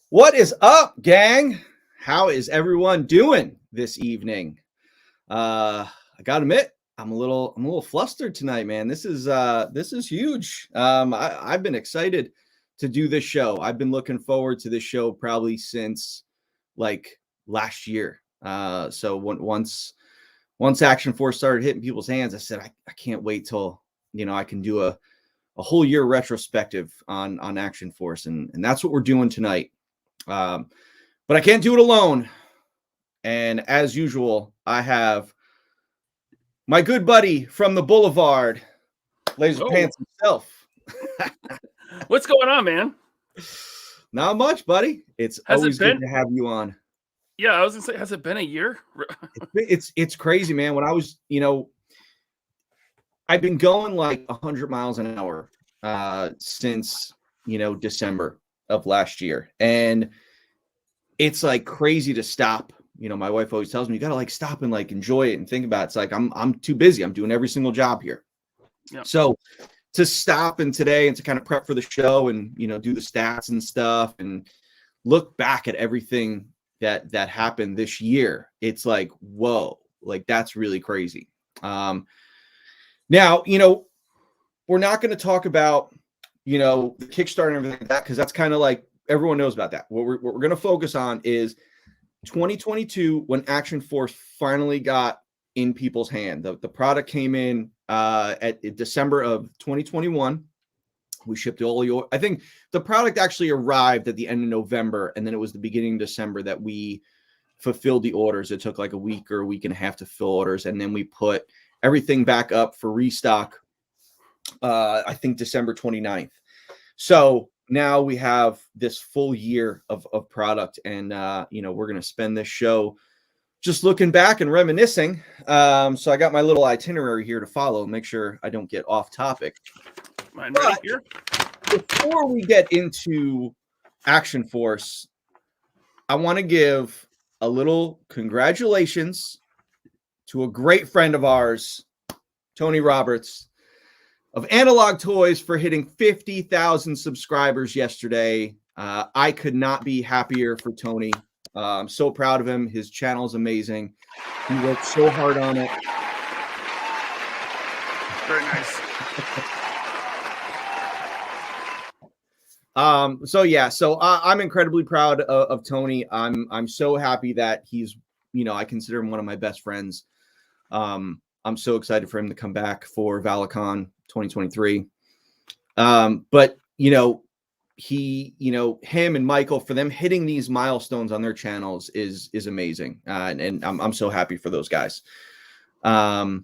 What is up, gang? How is everyone doing this evening? I gotta admit, I'm a little flustered tonight, man. This is huge. I've been excited to do this show. I've been looking forward to this show probably since like last year. So once Action Force started hitting people's hands, I said I can't wait till I can do a whole year retrospective on Action Force, and that's what we're doing tonight. But I can't do it alone. And as usual, I have my good buddy from the Boulevard, LaserPants himself. What's going on, man? Not much, buddy. It's always good to have you on. Yeah, I was gonna say, has it been a year? It's crazy, man. When I was, I've been going like 100 miles an hour since December of last year, and it's like crazy to stop. My wife always tells me you gotta like stop and like enjoy it and think about it. It's like I'm too busy. I'm doing every single job here. Yeah. So to stop and today and to kind of prep for the show and do the stats and stuff and look back at everything that happened this year, it's like, whoa, like that's really crazy. Now we're not going to talk about the Kickstarter and everything like that, because that's kind of like everyone knows about that. What we're going to focus on is 2022, when Action Force finally got in people's hand. The product came in at December of 2021. We shipped all your. I think the product actually arrived at the end of November, and then it was the beginning of December that we fulfilled the orders. It took like a week or a week and a half to fill orders, and then we put everything back up for restock. I think December 29th. So now we have this full year of product, and we're going to spend this show just looking back and reminiscing. So I got my little itinerary here to follow, make sure I don't get off topic. Mine right here. Before we get into Action Force, I want to give a little congratulations to a great friend of ours, Tony Roberts of Analog Toys, for hitting 50,000 subscribers yesterday. I could not be happier for Tony. I'm so proud of him. His channel is amazing. He worked so hard on it. Very nice. So I'm incredibly proud of Tony. I'm so happy that he's, I consider him one of my best friends. I'm so excited for him to come back for ValaCon 2023. But him and Michael, for them hitting these milestones on their channels is amazing. And I'm so happy for those guys. Tomorrow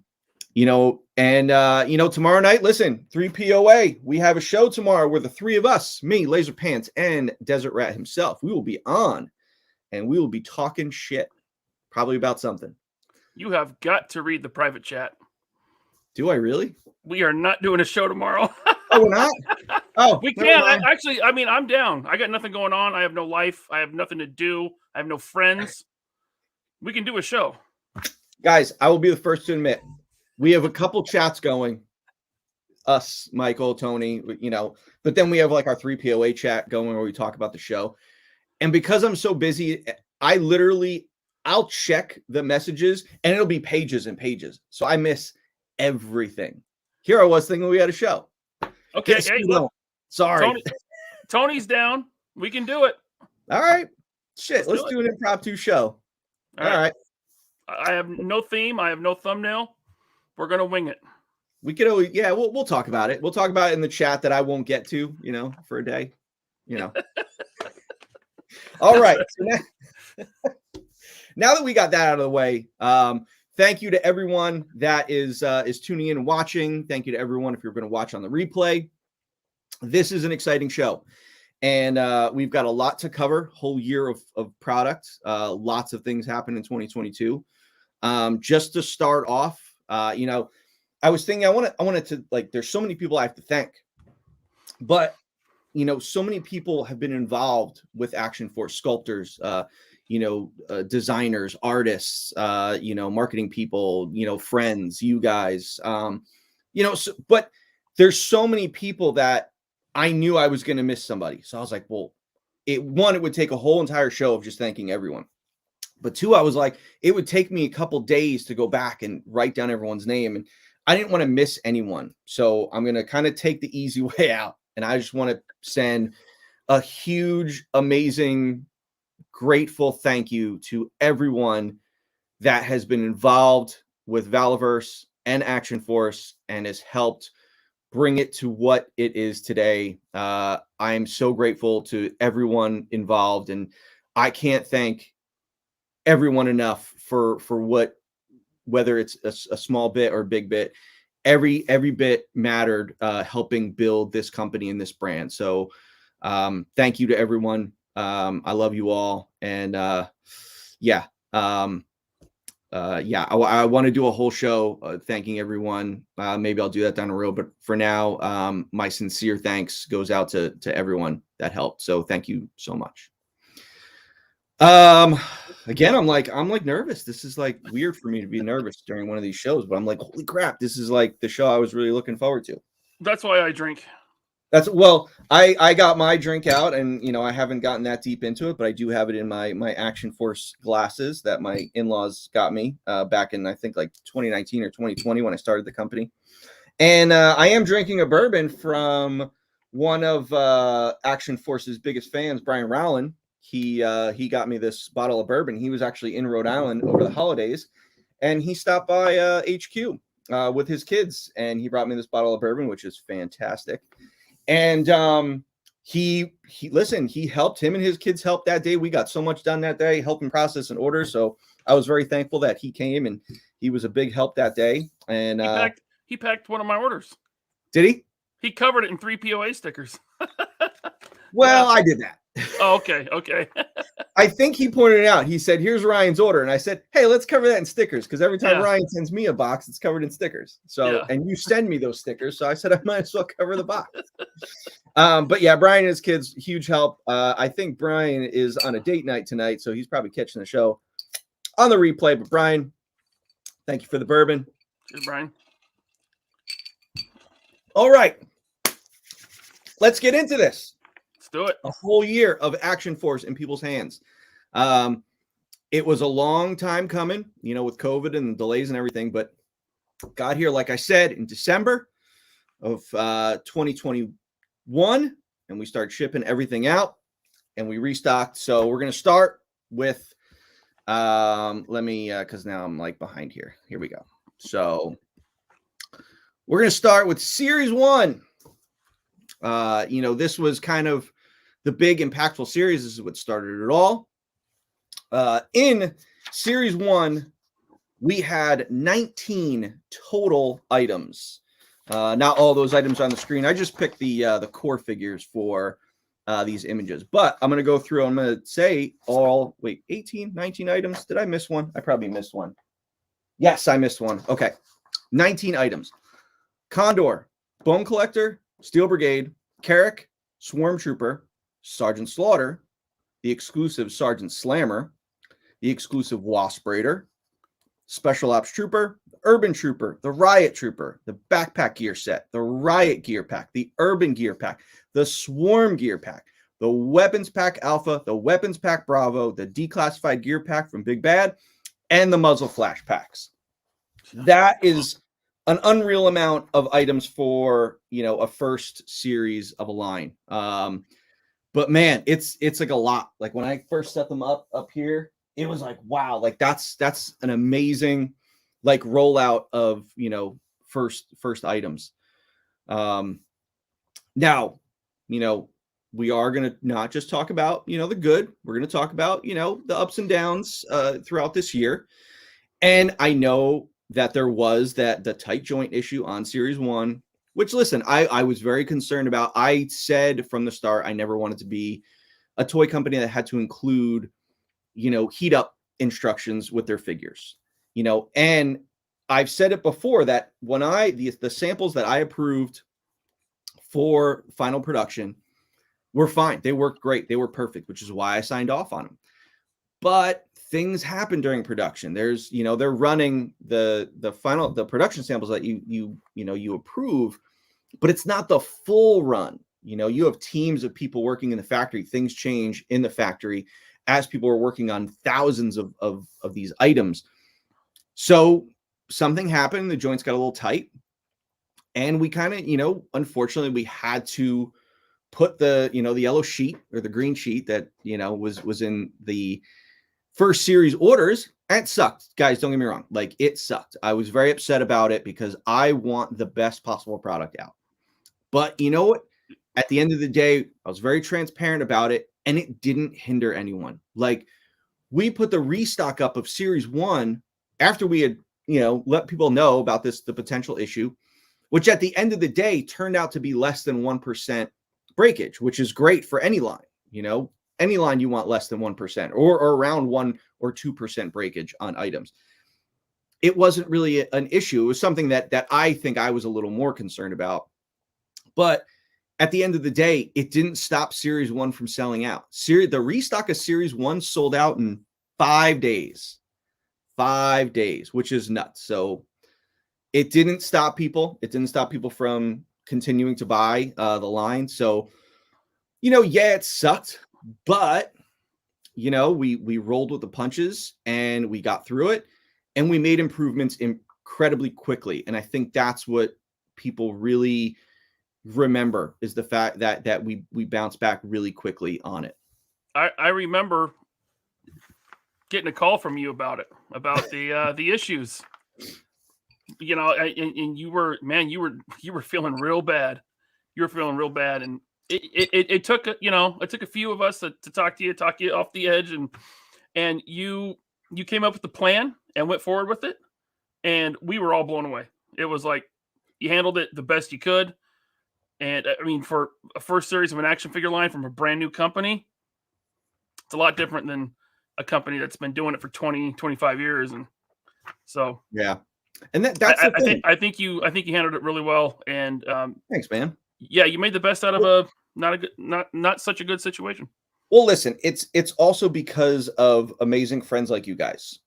night, listen, 3 POA, we have a show tomorrow where the three of us, me, LaserPants, and Desert Rat himself, we will be on, and we will be talking shit, probably about something. You have got to read the private chat. Do I really? We are not doing a show tomorrow. Oh, we're not? Oh, we can. I'm down. I got nothing going on. I have no life. I have nothing to do. I have no friends. We can do a show. Guys, I will be the first to admit, we have a couple chats going. Us, Michael, Tony, but then we have like our 3 POA chat going where we talk about the show. And because I'm so busy, I'll check the messages and it'll be pages and pages. So I miss everything. Here I was thinking we had a show. Okay. Hey, look, sorry. Tony's down. We can do it. All right. Shit. Let's do an impromptu show. All right. I have no theme. I have no thumbnail. We're going to wing it. We could always, we'll talk about it. We'll talk about it in the chat that I won't get to, for a day, All right. So now that we got that out of the way, thank you to everyone that is tuning in and watching. Thank you to everyone if you're going to watch on the replay. This is an exciting show. And we've got a lot to cover, whole year of product. Lots of things happen in 2022. Just to start off, you know, I was thinking I wanted to, like, there's so many people I have to thank, but you know, so many people have been involved with Action Force, sculptors, you know, designers, artists, you know, marketing people, you know, friends, you guys, you know, but there's so many people that I knew I was going to miss somebody. So I was like, well, it would take a whole entire show of just thanking everyone. But two, I was like, it would take me a couple days to go back and write down everyone's name. And I didn't want to miss anyone. So I'm going to kind of take the easy way out. And I just want to send a huge, amazing, grateful thank you to everyone that has been involved with Valaverse and Action Force and has helped bring it to what it is today. I am so grateful to everyone involved, and I can't thank everyone enough for whether it's a small bit or a big bit. Every bit mattered, helping build this company and this brand. So thank you to everyone. I love you all. And yeah, I want to do a whole show thanking everyone. Maybe I'll do that down the road. But for now, my sincere thanks goes out to everyone that helped. So thank you so much. Again, I'm like nervous. This is like weird for me to be nervous during one of these shows, but I'm like, holy crap, this is like the show I was really looking forward to. That's why I drink. I got my drink out, and you know, I haven't gotten that deep into it, but I do have it in my Action Force glasses that my in-laws got me back in, I think, like 2019 or 2020 when I started the company. And I am drinking a bourbon from one of Action Force's biggest fans, Brian Rowland. He got me this bottle of bourbon. He was actually in Rhode Island over the holidays, and he stopped by HQ with his kids, and he brought me this bottle of bourbon, which is fantastic. And he helped, him and his kids helped that day. We got so much done that day, helping process an order. So I was very thankful that he came, and he was a big help that day. And he packed one of my orders. Did he? He covered it in 3 POA stickers. Well, yeah. I did that. Oh, okay. I think he pointed it out. He said, "Here's Ryan's order," and I said, "Hey, let's cover that in stickers," because every time Ryan sends me a box, it's covered in stickers. So, and you send me those stickers, so I said I might as well cover the box. But yeah, Brian and his kids, huge help. I think Brian is on a date night tonight, so he's probably catching the show on the replay. But Brian, thank you for the bourbon. Cheers, Brian. All right, let's get into this. Let's do it. A whole year of Action Force in people's hands. It was a long time coming, you know, with COVID and the delays and everything, but got here, like I said, in December of 2021, and we started shipping everything out, and we restocked. So we're going to start with, let me, because now I'm like behind here. Here we go. So we're going to start with Series 1. You know, this was kind of the big impactful series. This is what started it all. In Series 1, we had 19 total items. Not all those items on the screen. I just picked the core figures for these images. But I'm going to go through. I'm going to say 19 items. Did I miss one? I probably missed one. Yes, I missed one. Okay. 19 items. Condor, Bone Collector, Steel Brigade, Carrick, Swarm Trooper, Sergeant Slaughter, the exclusive Sergeant Slammer, the exclusive Wasp Raider, Special Ops Trooper, Urban Trooper, the Riot Trooper, the Backpack Gear Set, the Riot Gear Pack, the Urban Gear Pack, the Swarm Gear Pack, the Weapons Pack Alpha, the Weapons Pack Bravo, the Declassified Gear Pack from Big Bad, and the Muzzle Flash Packs. That is an unreal amount of items for, you know, a first series of a line. But man, it's like a lot. Like when I first set them up here, it was like, wow, like that's an amazing like rollout of, you know, first items. Now, you know, we are going to not just talk about, the good. We're going to talk about, the ups and downs throughout this year. And I know that there was the tight joint issue on Series 1, which, listen, I was very concerned about. I said from the start, I never wanted to be a toy company that had to include, heat up instructions with their figures, and I've said it before that when the samples that I approved for final production were fine. They worked great. They were perfect, which is why I signed off on them. But things happen during production. There's, they're running the production samples that you approve, but it's not the full run. You have teams of people working in the factory. Things change in the factory as people are working on thousands of these items. So something happened. The joints got a little tight. And we kind of, unfortunately, we had to put the yellow sheet or the green sheet that, was in the first series orders. It sucked, guys. Don't get me wrong. Like, it sucked. I was very upset about it because I want the best possible product out. But you know what? At the end of the day, I was very transparent about it, and it didn't hinder anyone. Like, we put the restock up of Series 1 after we had, let people know about the potential issue, which at the end of the day turned out to be less than 1% breakage, which is great for any line. Any line you want less than 1% or around 1 or 2% breakage on items. It wasn't really an issue. It was something that I think I was a little more concerned about. But at the end of the day, it didn't stop Series 1 from selling out. The restock of Series 1 sold out in 5 days. 5 days, which is nuts. So it didn't stop people. It didn't stop people from continuing to buy the line. So, yeah, it sucked, but, we rolled with the punches and we got through it and we made improvements incredibly quickly. And I think that's what people really remember is the fact that we bounced back really quickly on it. I remember getting a call from you about the issues. And you were feeling real bad. You were feeling real bad, and it took a few of us to talk to you off the edge, and you came up with the plan and went forward with it, and we were all blown away. It was like you handled it the best you could, and I mean, for a first series of an action figure line from a brand new company, it's a lot different than a company that's been doing it for 20, 25 years, and so yeah. And that's the thing. I think you handled it really well, and thanks, man. Yeah, you made the best out of not such a good situation. Well, listen, it's also because of amazing friends like you guys.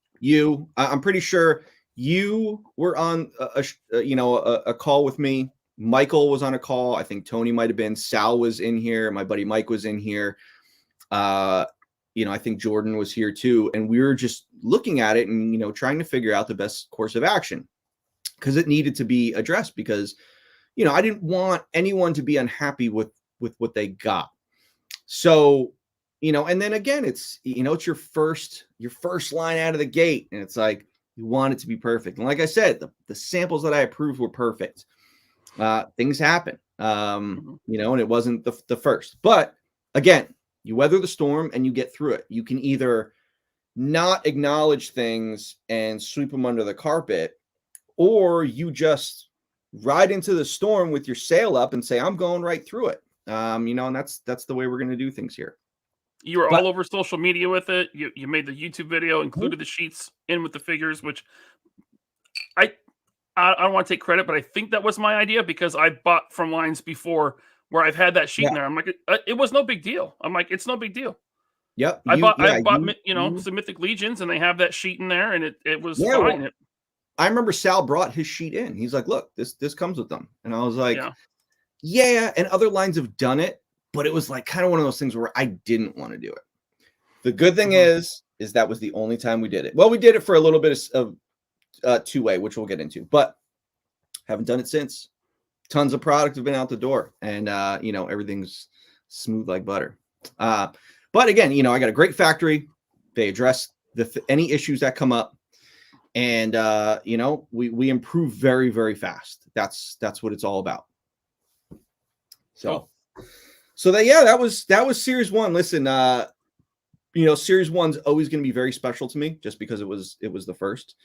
I'm pretty sure you were on a call with me. Michael was on a call. I think Tony might have been. Sal was in here. My buddy Mike was in here. I think Jordan was here too. And we were just looking at it and, trying to figure out the best course of action because it needed to be addressed because, I didn't want anyone to be unhappy with what they got. So, and then again, it's, it's your first line out of the gate. And it's like, you want it to be perfect. And like I said, the samples that I approved were perfect. Things happen, and it wasn't the first. But again, you weather the storm and you get through it. You can either not acknowledge things and sweep them under the carpet, or you just ride into the storm with your sail up and say, I'm going right through it. And that's the way we're going to do things here. You were all over social media with it. You made the YouTube video, included the sheets in with the figures, which I don't want to take credit, but I think that was my idea because I bought from lines before where I've had that sheet in there. I'm like, it was no big deal. I'm like, it's no big deal. Yep. I bought some Mythic Legions and they have that sheet in there and it was fine. Well, I remember Sal brought his sheet in. He's like, look, this comes with them. And I was like, yeah. And other lines have done it, but it was like kind of one of those things where I didn't want to do it. The good thing is that was the only time we did it. Well, we did it for a little bit of two-way, which we'll get into, but haven't done it since. Tons of product have been out the door and everything's smooth like butter. But again, I got a great factory. They address any issues that come up and we improve very, very fast. That's what it's all about. So So that was series one. Listen, series one's always going to be very special to me just because it was the first.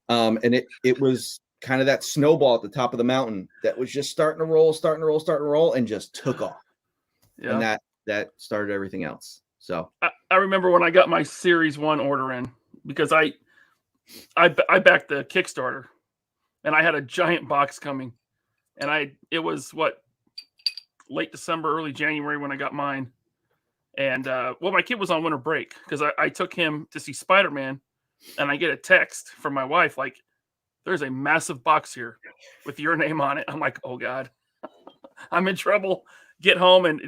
And it was kind of that snowball at the top of the mountain that was just starting to roll, and just took off. Yeah. And that started everything else. So I remember when I got my series one order in, because I backed the Kickstarter, and I had a giant box coming, and it was late December, early January when I got mine. And my kid was on winter break because I took him to see Spider-Man, and I get a text from my wife like, "There's a massive box here with your name on it." I'm like, "Oh God, I'm in trouble." Get home, and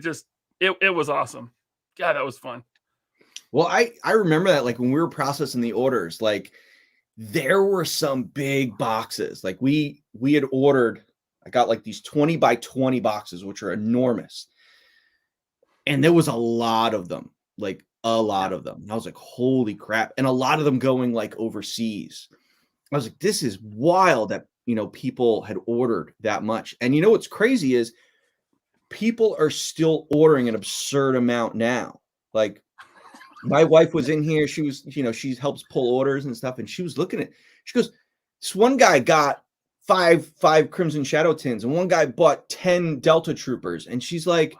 it was awesome. God, that was fun. Well, I remember that, like, when we were processing the orders, like, there were some big boxes. Like, we had ordered, I got like these 20 by 20 boxes, which are enormous. And there was a lot of them, like a lot of them. And I was like, holy crap. And a lot of them going like overseas. I was like, this is wild that, people had ordered that much. And what's crazy is people are still ordering an absurd amount now. Like, my wife was in here. She was, she helps pull orders and stuff. And she was looking at, she goes, this one guy got five Crimson Shadow tins, and one guy bought 10 Delta Troopers. And she's like,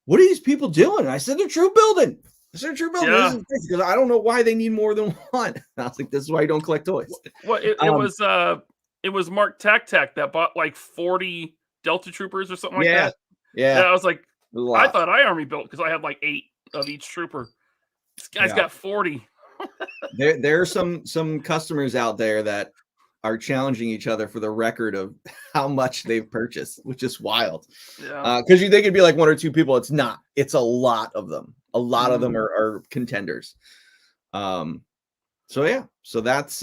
what are these people doing? And I said, they're troop building. Yeah. Because I don't know why they need more than one. And I was like, this is why you don't collect toys. Well, it was Mark Tac that bought like 40 Delta Troopers or something like that. Yeah. I was like, I thought I army built because I had like 8 of each trooper. This guy's got 40. There are some customers out there that are challenging each other for the record of how much they've purchased, which is wild. Yeah. Because you think it'd be like 1 or 2 people. It's not. It's a lot of them. A lot of them are contenders. So that's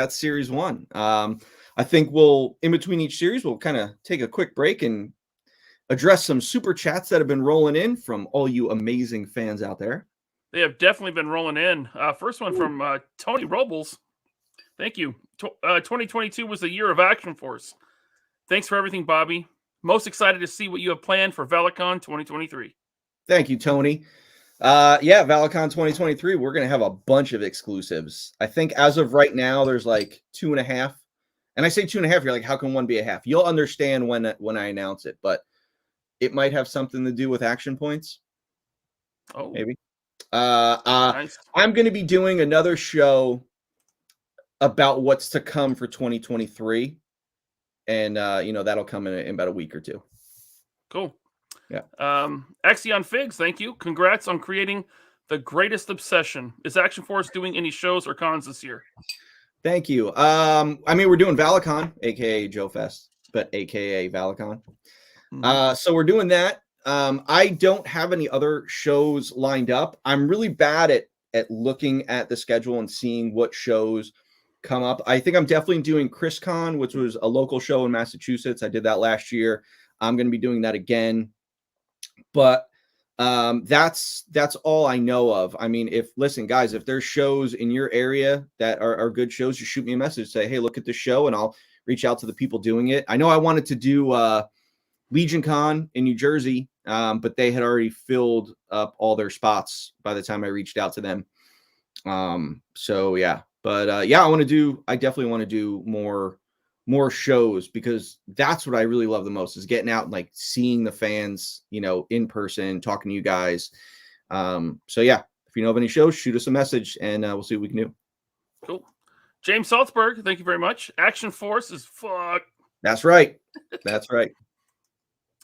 series one. I think in between each series, we'll kind of take a quick break and address some super chats that have been rolling in from all you amazing fans out there. They have definitely been rolling in. First one from Tony Robles. Thank you. 2022 was the year of Action Force. Thanks for everything, Bobby. Most excited to see what you have planned for Valicon 2023. Thank you, Tony. Valicon 2023, we're going to have a bunch of exclusives. I think as of right now, there's like 2.5. And I say 2.5, you're like, how can one be a half? You'll understand when I announce it, but it might have something to do with action points. Oh, maybe. Nice. I'm going to be doing another show about what's to come for 2023. And, that'll come in about a week or 2. Cool. Yeah. Axion Figs, thank you. Congrats on creating the greatest obsession. Is Action Force doing any shows or cons this year? Thank you. We're doing Valicon, aka Joe Fest, but aka Valicon. So we're doing that. I don't have any other shows lined up. I'm really bad at looking at the schedule and seeing what shows come up. I think I'm definitely doing ChrisCon, which was a local show in Massachusetts. I did that last year. I'm going to be doing that again. But that's all I know of. I mean, if there's shows in your area that are good shows, just shoot me a message, say, hey, look at this show, and I'll reach out to the people doing it. I know I wanted to do Legion Con in New Jersey, but they had already filled up all their spots by the time I reached out to them. I definitely want to do more shows, because that's what I really love the most, is getting out and like seeing the fans, in person, talking to you guys. If you know of any shows, shoot us a message and we'll see what we can do. Cool. James Salzberg, thank you very much. Action Force is fuck. That's right. That's right.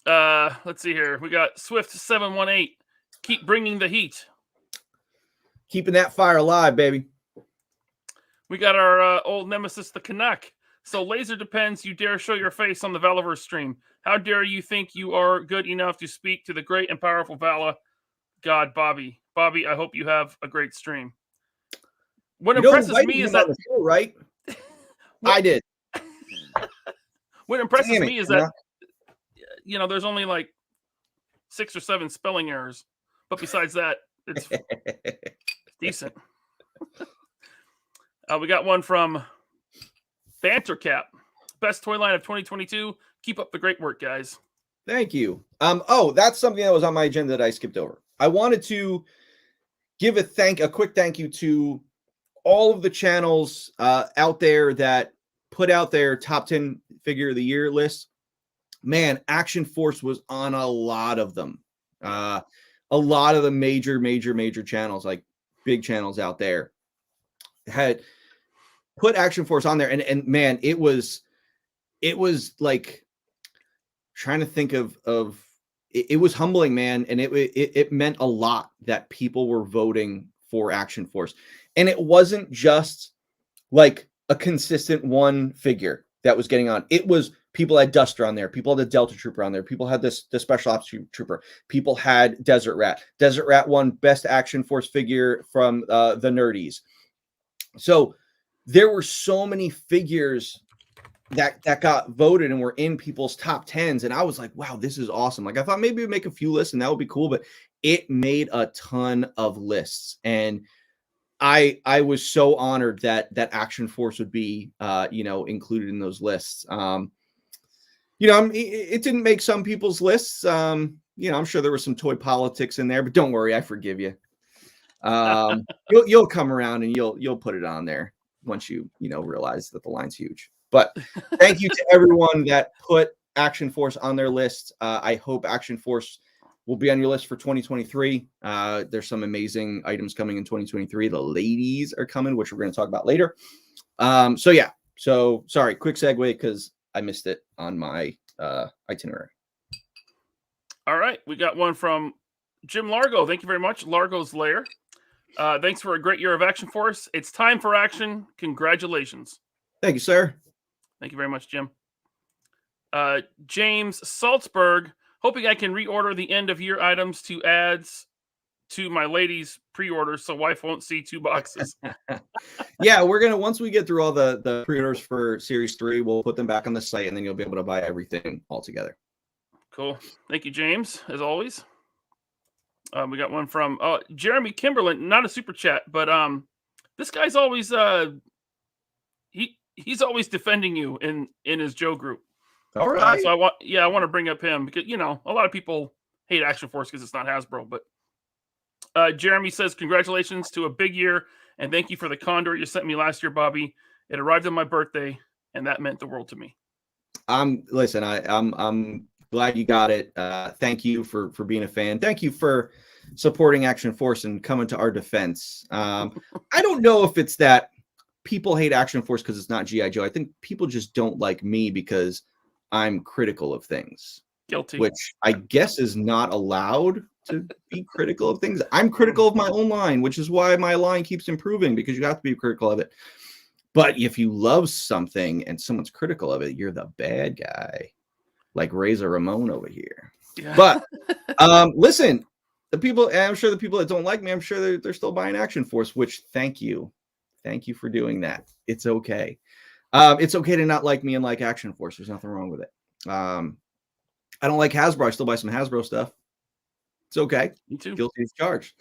Let's see here. We got Swift718. Keep bringing the heat. Keeping that fire alive, baby. We got our old nemesis, the Canuck. So Laser Depends, you dare show your face on the Valaverse stream. How dare you think you are good enough to speak to the great and powerful Vala God, Bobby. Bobby, I hope you have a great stream. What impresses me is that... show, right? I did. What impresses me is that, there's only like 6 or 7 spelling errors. But besides that, it's decent. We got one from Banter Cap. Best toy line of 2022. Keep up the great work, guys. Thank you. Oh, that's something that was on my agenda that I skipped over. I wanted to give a quick thank you to all of the channels out there that put out their top 10 figure of the year list. Man, Action Force was on a lot of them. A lot of the major channels, like big channels out there, had put Action Force on there, and man, it was like trying to think of it was humbling, man, and it meant a lot that people were voting for Action Force, and it wasn't just like a consistent one figure that was getting on. It was people had Duster on there, people had the Delta Trooper on there, people had the Special Ops Trooper, people had Desert Rat. Desert Rat won Best Action Force figure from the Nerdies. So there were so many figures that got voted and were in people's top 10s, and I was like, wow, this is awesome. Like, I thought maybe we'd make a few lists and that would be cool, but it made a ton of lists, and I was so honored that Action Force would be included in those lists. It didn't make some people's lists. I'm sure there was some toy politics in there, but don't worry, I forgive you. You'll come around and you'll put it on there once you realize that the line's huge. But thank you to everyone that put Action Force on their list. I hope Action Force will be on your list for 2023. There's some amazing items coming in 2023. The ladies are coming, which we're going to talk about later. So sorry, quick segue because I missed it on my itinerary. All right, we got one from Jim Largo. Thank you very much, Largo's Lair. Thanks for a great year of Action Force. It's time for action. Congratulations. Thank you, sir. Thank you very much, Jim. James Salzberg, hoping I can reorder the end of year items to adds to my ladies' pre-order so wife won't see 2 boxes. Yeah, we're gonna, once we get through all the pre-orders for Series 3, we'll put them back on the site, and then you'll be able to buy everything all together. Cool. Thank you, James, as always. We got one from Jeremy Kimberlin, not a super chat, but this guy's always he's always defending you in his Joe group. All right. So I want to bring up him because a lot of people hate Action Force because it's not Hasbro, but Jeremy says congratulations to a big year and thank you for the Condor you sent me last year, Bobby. It arrived on my birthday and that meant the world to me. Listen, I'm glad you got it. Thank you for being a fan. Thank you for supporting Action Force and coming to our defense. I don't know if it's that people hate Action Force because it's not G.I. Joe. I think people just don't like me because I'm critical of things. Guilty. Which I guess is not allowed to be critical of things. I'm critical of my own line, which is why my line keeps improving, because you have to be critical of it. But if you love something and someone's critical of it, you're the bad guy. Like Razor Ramon over here. Yeah. But listen, the people, and I'm sure the people that don't like me, I'm sure they're still buying Action Force, which thank you for doing that. It's okay. It's okay to not like me and like Action Force. There's nothing wrong with it. I don't like Hasbro. I still buy some Hasbro stuff. It's okay. Me too. Guilty as charged.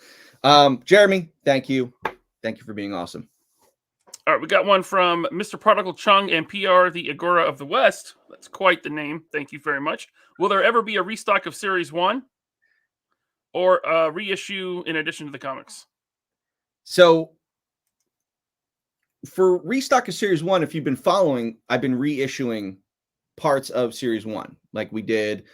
Jeremy, thank you. Thank you for being awesome. All right, we got one from Mr. Prodigal Chung and PR, the Agora of the West. That's quite the name. Thank you very much. Will there ever be a restock of Series 1 or a reissue in addition to the comics? So for restock of Series 1, if you've been following, I've been reissuing parts of Series 1. Like we did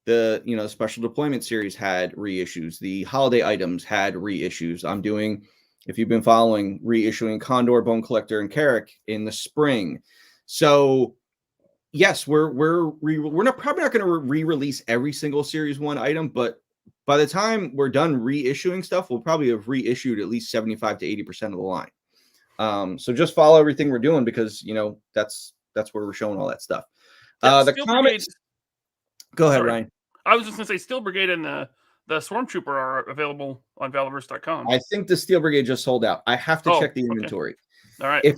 the, Special Deployment series had reissues. The holiday items had reissues. I'm doing, if you've been following, reissuing Condor, Bone Collector, and Carrick in the spring. So yes, we're probably not going to re-release every single Series 1 item, but by the time we're done reissuing stuff, we'll probably have reissued at least 75 to 80% of the line. So just follow everything we're doing because, that's where we're showing all that stuff. The comics. Go ahead, Ryan. I was just going to say Steel Brigade and the Stormtrooper are available on Valaverse.com. I think the Steel Brigade just sold out. I have to check the inventory. Okay. All right. If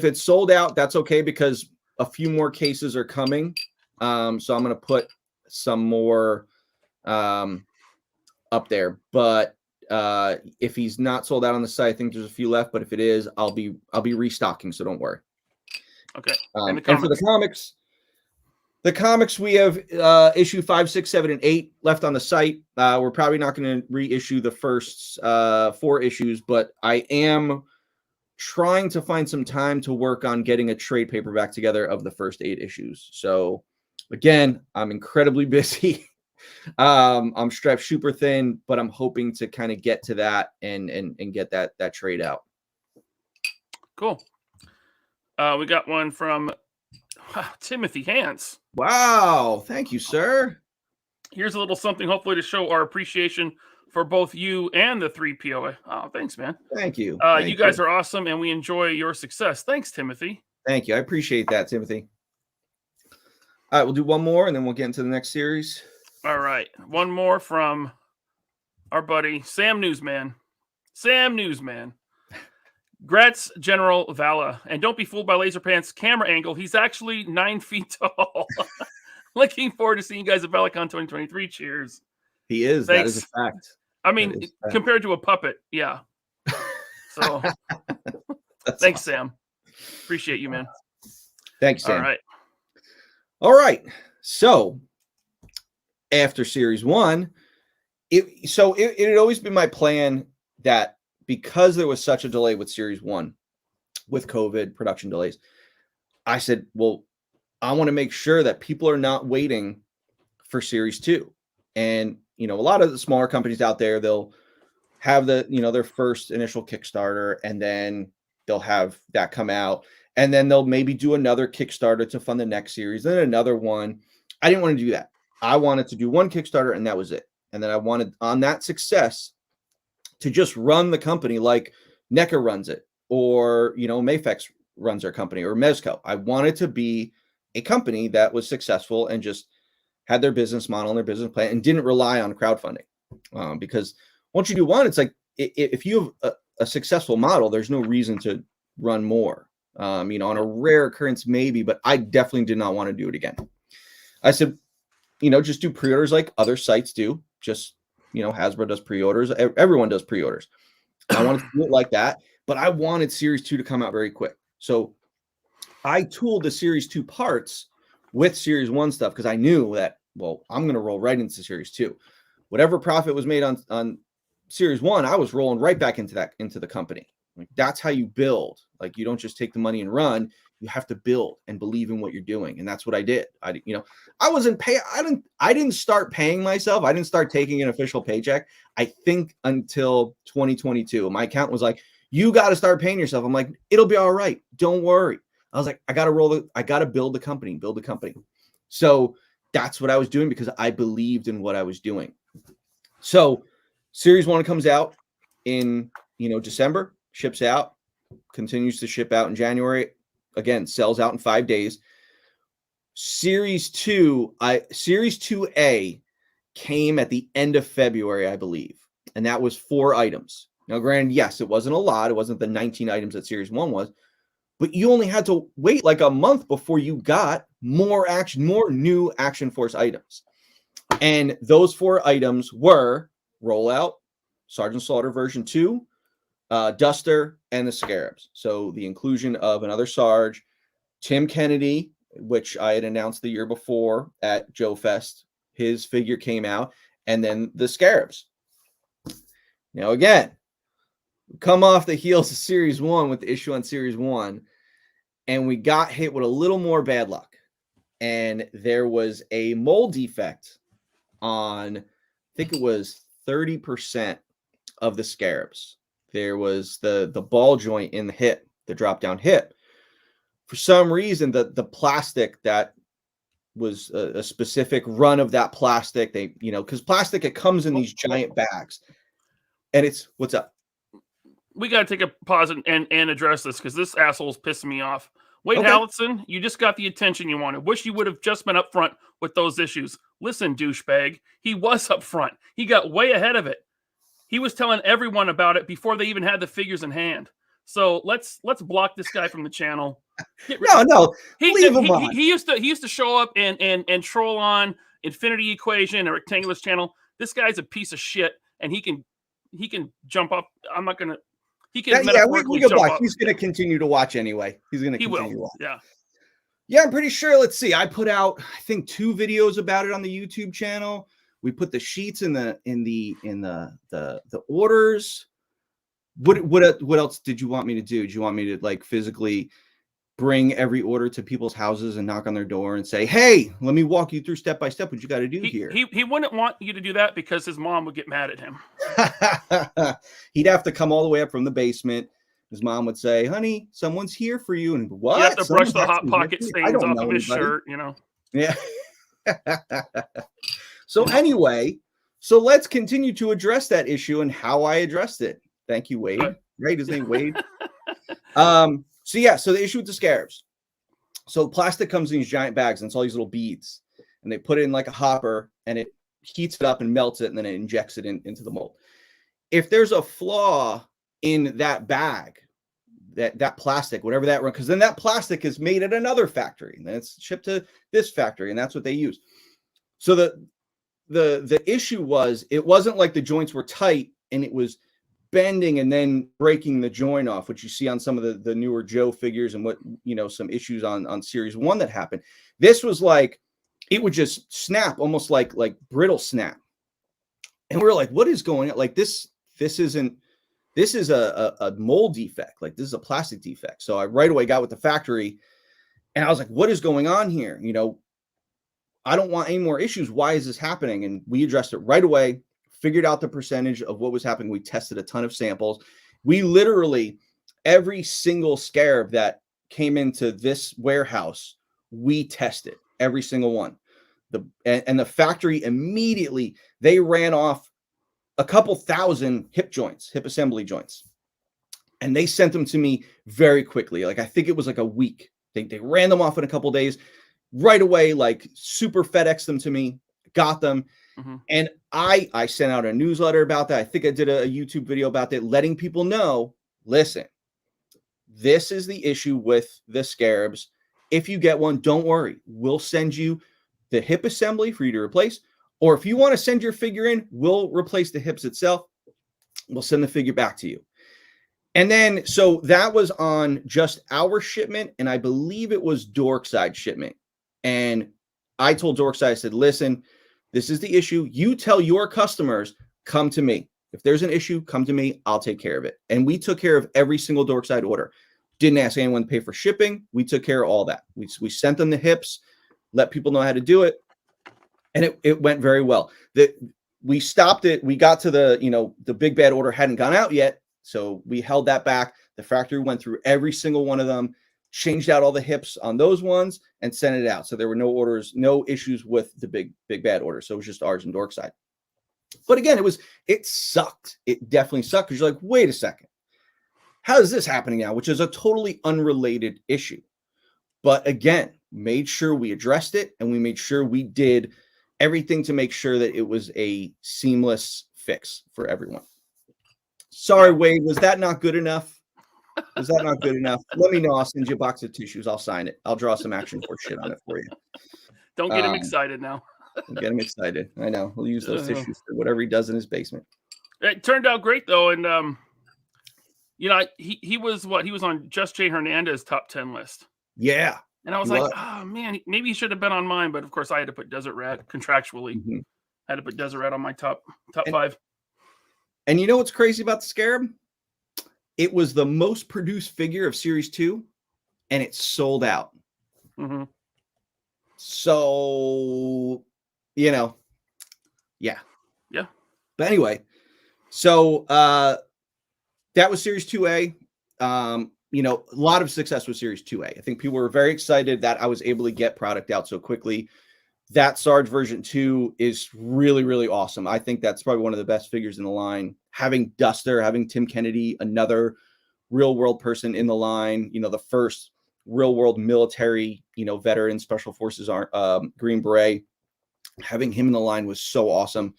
it's sold out, that's okay because a few more cases are coming. So I'm going to put some more up there. But if he's not sold out on the site, I think there's a few left. But if it is, I'll be restocking. So don't worry. Okay. And for the comics, The comics, we have issue 5, 6, 7, and 8 left on the site. We're probably not going to reissue the first 4 issues, but I am trying to find some time to work on getting a trade paperback together of the first 8 issues. So again, I'm incredibly busy. I'm strapped super thin, but I'm hoping to kind of get to that and get that trade out. Cool. We got one from Timothy Hans. Wow. Thank you, sir. Here's a little something, hopefully, to show our appreciation for both you and the 3PO. Oh, thanks, man. Thank you. You guys are awesome, and we enjoy your success. Thanks, Timothy. Thank you. I appreciate that, Timothy. All right, we'll do one more, and then we'll get into the next series. All right. One more from our buddy, Sam Newsman. Sam Newsman. Grats, General Vala. And don't be fooled by LaserPants' camera angle. He's actually 9 feet tall. Looking forward to seeing you guys at ValaCon 2023. Cheers. He is. Thanks. That is a fact. I mean, compared to a puppet, yeah. So, thanks, awesome. Sam. Appreciate you, man. Thanks, Sam. All right. All right. So, after Series 1, it had always been my plan that because there was such a delay with Series 1, with COVID, production delays, I said, well, I want to make sure that people are not waiting for Series 2. And, a lot of the smaller companies out there, they'll have their first initial Kickstarter, and then they'll have that come out. And then they'll maybe do another Kickstarter to fund the next series, then another one. I didn't want to do that. I wanted to do one Kickstarter, and that was it. And then I wanted, on that success, to just run the company like NECA runs it, or, Mayfex runs our company, or Mezco. I wanted to be a company that was successful and just had their business model and their business plan and didn't rely on crowdfunding. Because once you do one, it's like, if you have a successful model, there's no reason to run more. On a rare occurrence, maybe, but I definitely did not want to do it again. I said, just do pre-orders like other sites do. Just, Hasbro does pre-orders. Everyone does pre-orders. I wanted to do it like that, but I wanted Series 2 to come out very quick. So I tooled the Series 2 parts with Series 1 stuff because I knew that, well, I'm going to roll right into Series 2. Whatever profit was made on Series 1, I was rolling right back into the company. Like, that's how you build. Like, you don't just take the money and run. You have to build and believe in what you're doing. And that's what I did. I didn't start paying myself. I didn't start taking an official paycheck, I think, until 2022. My account was like, you got to start paying yourself. I'm like, it'll be all right. Don't worry. I was like, I got to build the company. So that's what I was doing because I believed in what I was doing. So Series 1 comes out in, December, ships out, continues to ship out in January. Again, sells out in 5 days. Series 2A came at the end of February, I believe. And that was 4 items. Now, granted, yes, it wasn't a lot. It wasn't the 19 items that Series 1 was. But you only had to wait like a month before you got more new Action Force items. And those 4 items were Rollout, Sergeant Slaughter version 2, Duster, and the Scarabs. So the inclusion of another Sarge, Tim Kennedy, which I had announced the year before at Joe Fest, his figure came out, and then the Scarabs. Now, again, we come off the heels of Series 1 with the issue on Series 1, and we got hit with a little more bad luck. And there was a mold defect on, I think it was 30% of the Scarabs. There was the ball joint in the hip, the drop-down hip. For some reason, the plastic that was a specific run of that plastic, because plastic, it comes in these giant bags. And it's, what's up? We got to take a pause and address this because this asshole's pissing me off. Wade Okay. Hallison, you just got the attention you wanted. Wish you would have just been up front with those issues. Listen, douchebag, he was up front. He got way ahead of it. He was telling everyone about it before they even had the figures in hand. So let's block this guy from the channel. No, leave him on. He used to show up and troll on Infinity Equation or Rectangular's channel. This guy's a piece of shit, and he can jump up. I'm not gonna. He can. We can block. He's gonna continue to watch anyway. He's gonna continue to watch. Yeah, I'm pretty sure. Let's see. I put out, I think, 2 videos about it on the YouTube channel. We put the sheets in the orders. What else did you want me to do? Do you want me to like physically bring every order to people's houses and knock on their door and say, "Hey, let me walk you through step by step what you got to do here"? He wouldn't want you to do that because his mom would get mad at him. He'd have to come all the way up from the basement. His mom would say, "Honey, someone's here for you." And what? You have to brush Someone's the Hot actually here Pocket for me? I stains don't off know of his anybody. shirt, you know. Yeah. So anyway, so let's continue to address that issue and how I addressed it. Thank you, Wade. Good. Right? His name Wade. So yeah, so the issue with the scarabs. So plastic comes in these giant bags and it's all these little beads, and they put it in like a hopper and it heats it up and melts it, and then it injects it into the mold. If there's a flaw in that bag, that plastic, whatever that run, because then that plastic is made at another factory and then it's shipped to this factory and that's what they use. So the issue was, it wasn't like the joints were tight and it was bending and then breaking the joint off, which you see on some of the newer Joe figures and what, you know, some issues on series 1 that happened. This was like, it would just snap, almost like brittle snap. And we were like, what is going on? Like this is a mold defect. Like this is a plastic defect. So I right away got with the factory and I was like, what is going on here? You know, I don't want any more issues. Why is this happening? And we addressed it right away, figured out the percentage of what was happening. We tested a ton of samples. We literally, every single scarab that came into this warehouse, we tested every single one. And the factory immediately, they ran off a couple thousand hip assembly joints. And they sent them to me very quickly. Like, I think it was like a week. They ran them off in a couple of days. Right away, like super FedEx them to me, got them. Mm-hmm. And I sent out a newsletter about that. I think I did a YouTube video about that, letting people know, listen, this is the issue with the scarabs. If you get one, don't worry. We'll send you the hip assembly for you to replace. Or if you want to send your figure in, we'll replace the hips itself. We'll send the figure back to you. And then, so that was on just our shipment. And I believe it was Dorkside shipment. And I told Dorkside, I said, listen, this is the issue. You tell your customers, come to me. If there's an issue, come to me. I'll take care of it. And we took care of every single Dorkside order. Didn't ask anyone to pay for shipping. We took care of all that. We sent them the hips, let people know how to do it. And it went very well. We stopped it. We got to the big bad order hadn't gone out yet. So we held that back. The factory went through every single one of them, changed out all the hips on those ones and sent it out. So there were no orders, no issues with the big bad order. So it was just ours and Dorkside. But again, it sucked. It definitely sucked because you're like, wait a second. How is this happening now? Which is a totally unrelated issue. But again, made sure we addressed it and we made sure we did everything to make sure that it was a seamless fix for everyone. Sorry, Wade, was that not good enough? Was that not good enough? Let me know. I'll send you a box of tissues. I'll sign it. I'll draw some action force shit on it for you. Don't get him excited now. Get him excited. I know. He'll use those tissues for whatever he does in his basement. It turned out great though, and you know, he was on Just Jay Hernandez's top 10 list. Yeah. And I was like, oh man, maybe he should have been on mine, but of course I had to put Desert Rat contractually. Mm-hmm. I had to put Desert Rat on my top 5. And you know what's crazy about the Scarab? It was the most produced figure of Series 2, and it sold out. Mm-hmm. So, you know, yeah. Yeah. But anyway, so that was Series 2A. You know, a lot of success with Series 2A. I think people were very excited that I was able to get product out so quickly. That Sarge version 2 is really, really awesome. I think that's probably one of the best figures in the line. Having Duster, having Tim Kennedy, another real world person in the line, you know, the first real world military, you know, veteran special forces Green Beret, having him in the line was so awesome.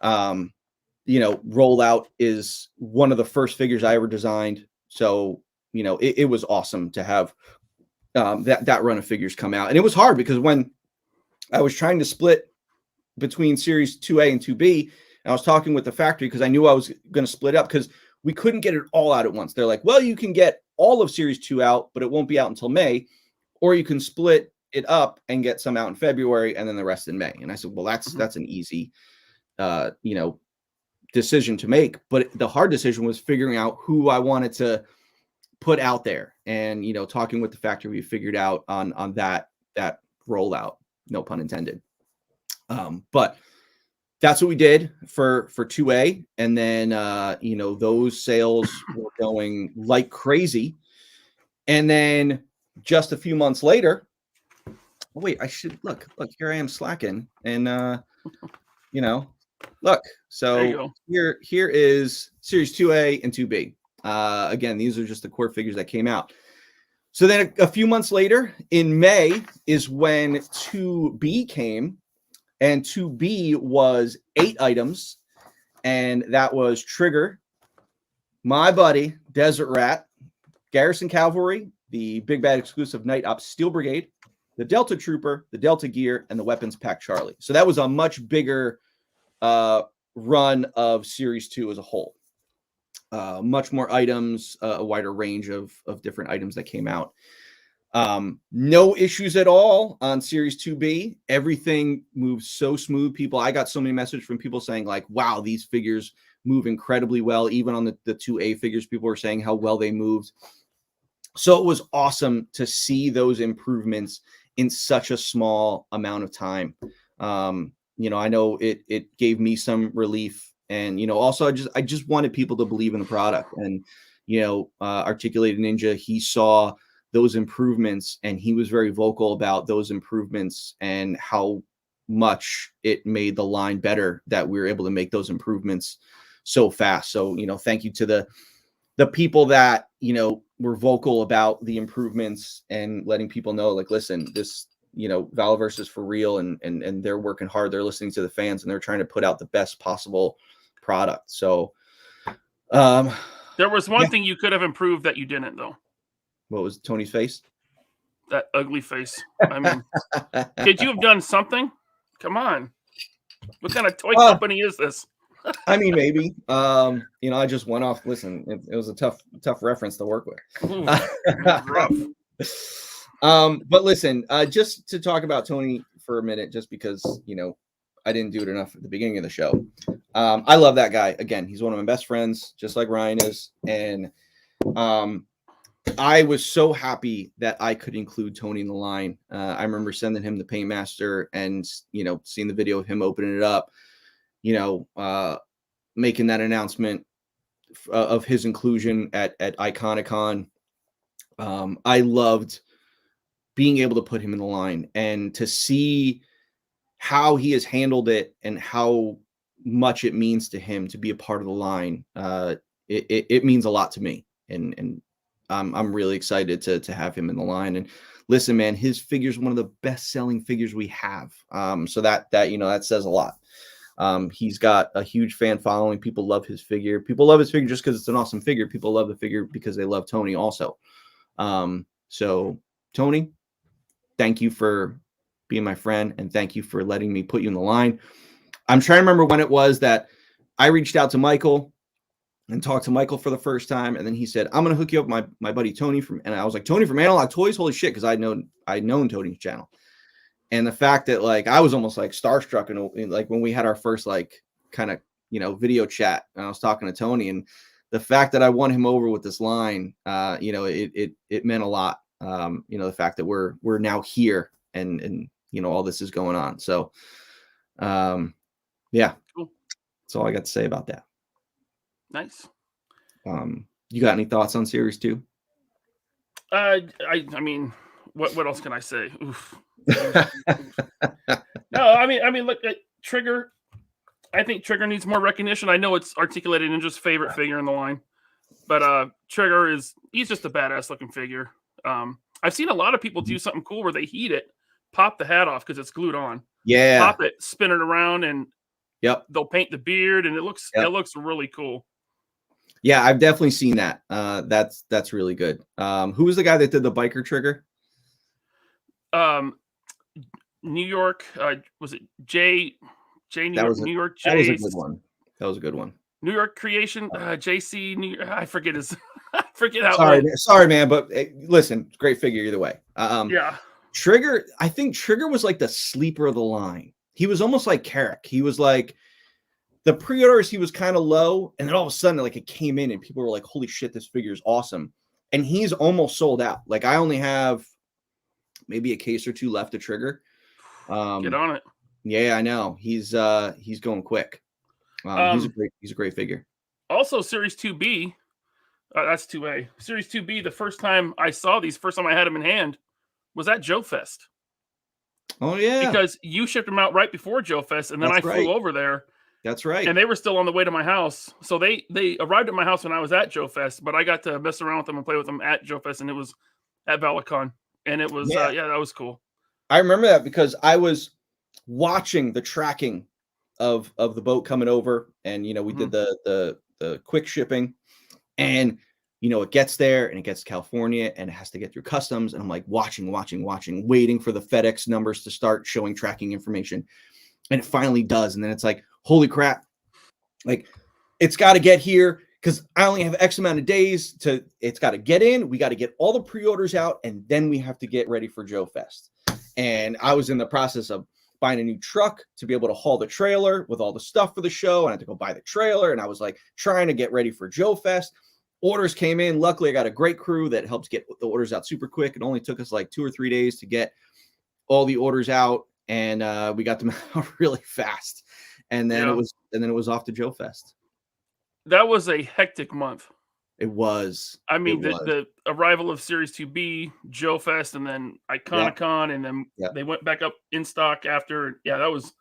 You know, Rollout is one of the first figures I ever designed. So, you know, it was awesome to have that run of figures come out. And it was hard because when I was trying to split between Series 2A and 2B, and I was talking with the factory because I knew I was going to split up because we couldn't get it all out at once. They're like, well, you can get all of Series 2 out, but it won't be out until May. or you can split it up and get some out in February and then the rest in May. And I said, well, that's an easy, decision to make. But the hard decision was figuring out who I wanted to put out there, and talking with the factory, we figured out on that rollout. No pun intended. But that's what we did for 2A, and then those sales were going like crazy. And then just a few months later, wait, I should look here. I am slacking, and look. So here is Series 2A and 2B. Again, these are just the core figures that came out. So then a few months later, in May, is when 2B came, and 2B was 8 items, and that was Trigger, my buddy Desert Rat, Garrison Cavalry, the Big Bad Exclusive Night Ops Steel Brigade, the Delta Trooper, the Delta Gear, and the Weapons Pack Charlie. So that was a much bigger run of Series 2 as a whole. Much more items, a wider range of different items that came out. No issues at all on Series 2B. Everything moves so smooth. I got so many messages from people saying like, wow, these figures move incredibly well. Even on the 2A figures, people were saying how well they moved. So it was awesome to see those improvements in such a small amount of time. I know it gave me some relief, and also I just wanted people to believe in the product. And Articulated Ninja, he saw those improvements, and he was very vocal about those improvements and how much it made the line better that we were able to make those improvements so fast. So thank you to the people that were vocal about the improvements and letting people know, like, listen, this Valaverse is for real, and they're working hard. They're listening to the fans, and they're trying to put out the best possible product. So there was one thing you could have improved that you didn't, though. What was Tony's face? That ugly face. I mean, could you have done something? Come on. What kind of toy company is this? I mean, maybe. I just went off. Listen, it was a tough reference to work with. Rough. But listen, just to talk about Tony for a minute, just because I didn't do it enough at the beginning of the show. I love that guy. Again, he's one of my best friends, just like Ryan is, and I was so happy that I could include Tony in the line. I remember sending him the Paintmaster, and seeing the video of him opening it up, making that announcement of his inclusion at Iconicon. I loved being able to put him in the line, and to see how he has handled it and how much it means to him to be a part of the line. It means a lot to me, and I'm really excited to have him in the line. And listen, man, his figure is one of the best selling figures we have. So that says a lot. He's got a huge fan following. People love his figure. People love his figure just because it's an awesome figure. People love the figure because they love Tony also. So Tony, thank you for being my friend, and thank you for letting me put you in the line. I'm trying to remember when it was that I reached out to Michael and talked to Michael for the first time, and then he said, I'm going to hook you up with my buddy Tony and I was like, Tony from Analog Toys? Holy shit, because I'd known Tony's channel. And the fact that like I was almost like starstruck, and like when we had our first like kind of video chat, and I was talking to Tony, and the fact that I won him over with this line, it meant a lot. The fact that we're now here, and all this is going on. So yeah, cool. That's all I got to say about that. Nice. You got any thoughts on Series 2? I mean, what else can I say? Oof. No, I mean, look at Trigger. I think Trigger needs more recognition. I know it's Articulated Ninja's favorite figure in the line, but Trigger he's just a badass looking figure. I've seen a lot of people do something cool where they heat it, pop the hat off because it's glued on. Yeah. Pop it, spin it around, and they'll paint the beard, and it looks really cool. Yeah, I've definitely seen that. That's really good. Who was the guy that did the biker Trigger? New York. Was it New York? That was a good one. That was a good one. New York Creation. JC. I forget his Forget how it went. Sorry, man. But listen, great figure either way. Yeah. Trigger, I think Trigger was like the sleeper of the line. He was almost like Carrick. He was like the pre-orders, he was kind of low, and then all of a sudden, like it came in and people were like, holy shit, this figure is awesome. And he's almost sold out. Like I only have maybe a case or two left to Trigger. Get on it. Yeah, I know. He's going quick. He's a great figure. Also, Series 2B, that's 2A. Series 2B, the first time I saw these, first time I had them in hand, was at Joe Fest. Oh yeah, because you shipped them out right before Joe Fest, and then I flew over there. That's right. And they were still on the way to my house, so they arrived at my house when I was at Joe Fest, but I got to mess around with them and play with them at Joe Fest, and it was at Valicon, and it was that was cool. I remember that because I was watching the tracking of the boat coming over, and we did the quick shipping, and it gets there and it gets to California and it has to get through customs, and I'm like watching, waiting for the FedEx numbers to start showing tracking information, and it finally does, and then it's like, holy crap, like it's got to get here because I only have X amount of days to, it's got to get in. We got to get all the pre-orders out, and then we have to get ready for Joe Fest. And I was in the process of buying a new truck to be able to haul the trailer with all the stuff for the show. And I had to go buy the trailer. And I was like trying to get ready for Joe Fest. Orders came in. Luckily, I got a great crew that helps get the orders out super quick. It only took us like 2 or 3 days to get all the orders out. And we got them out really fast. And then it was off to Joe Fest. That was a hectic month. It was. I mean, the arrival of Series 2B, Joe Fest, and then Iconicon, and then they went back up in stock after. Yeah, that was.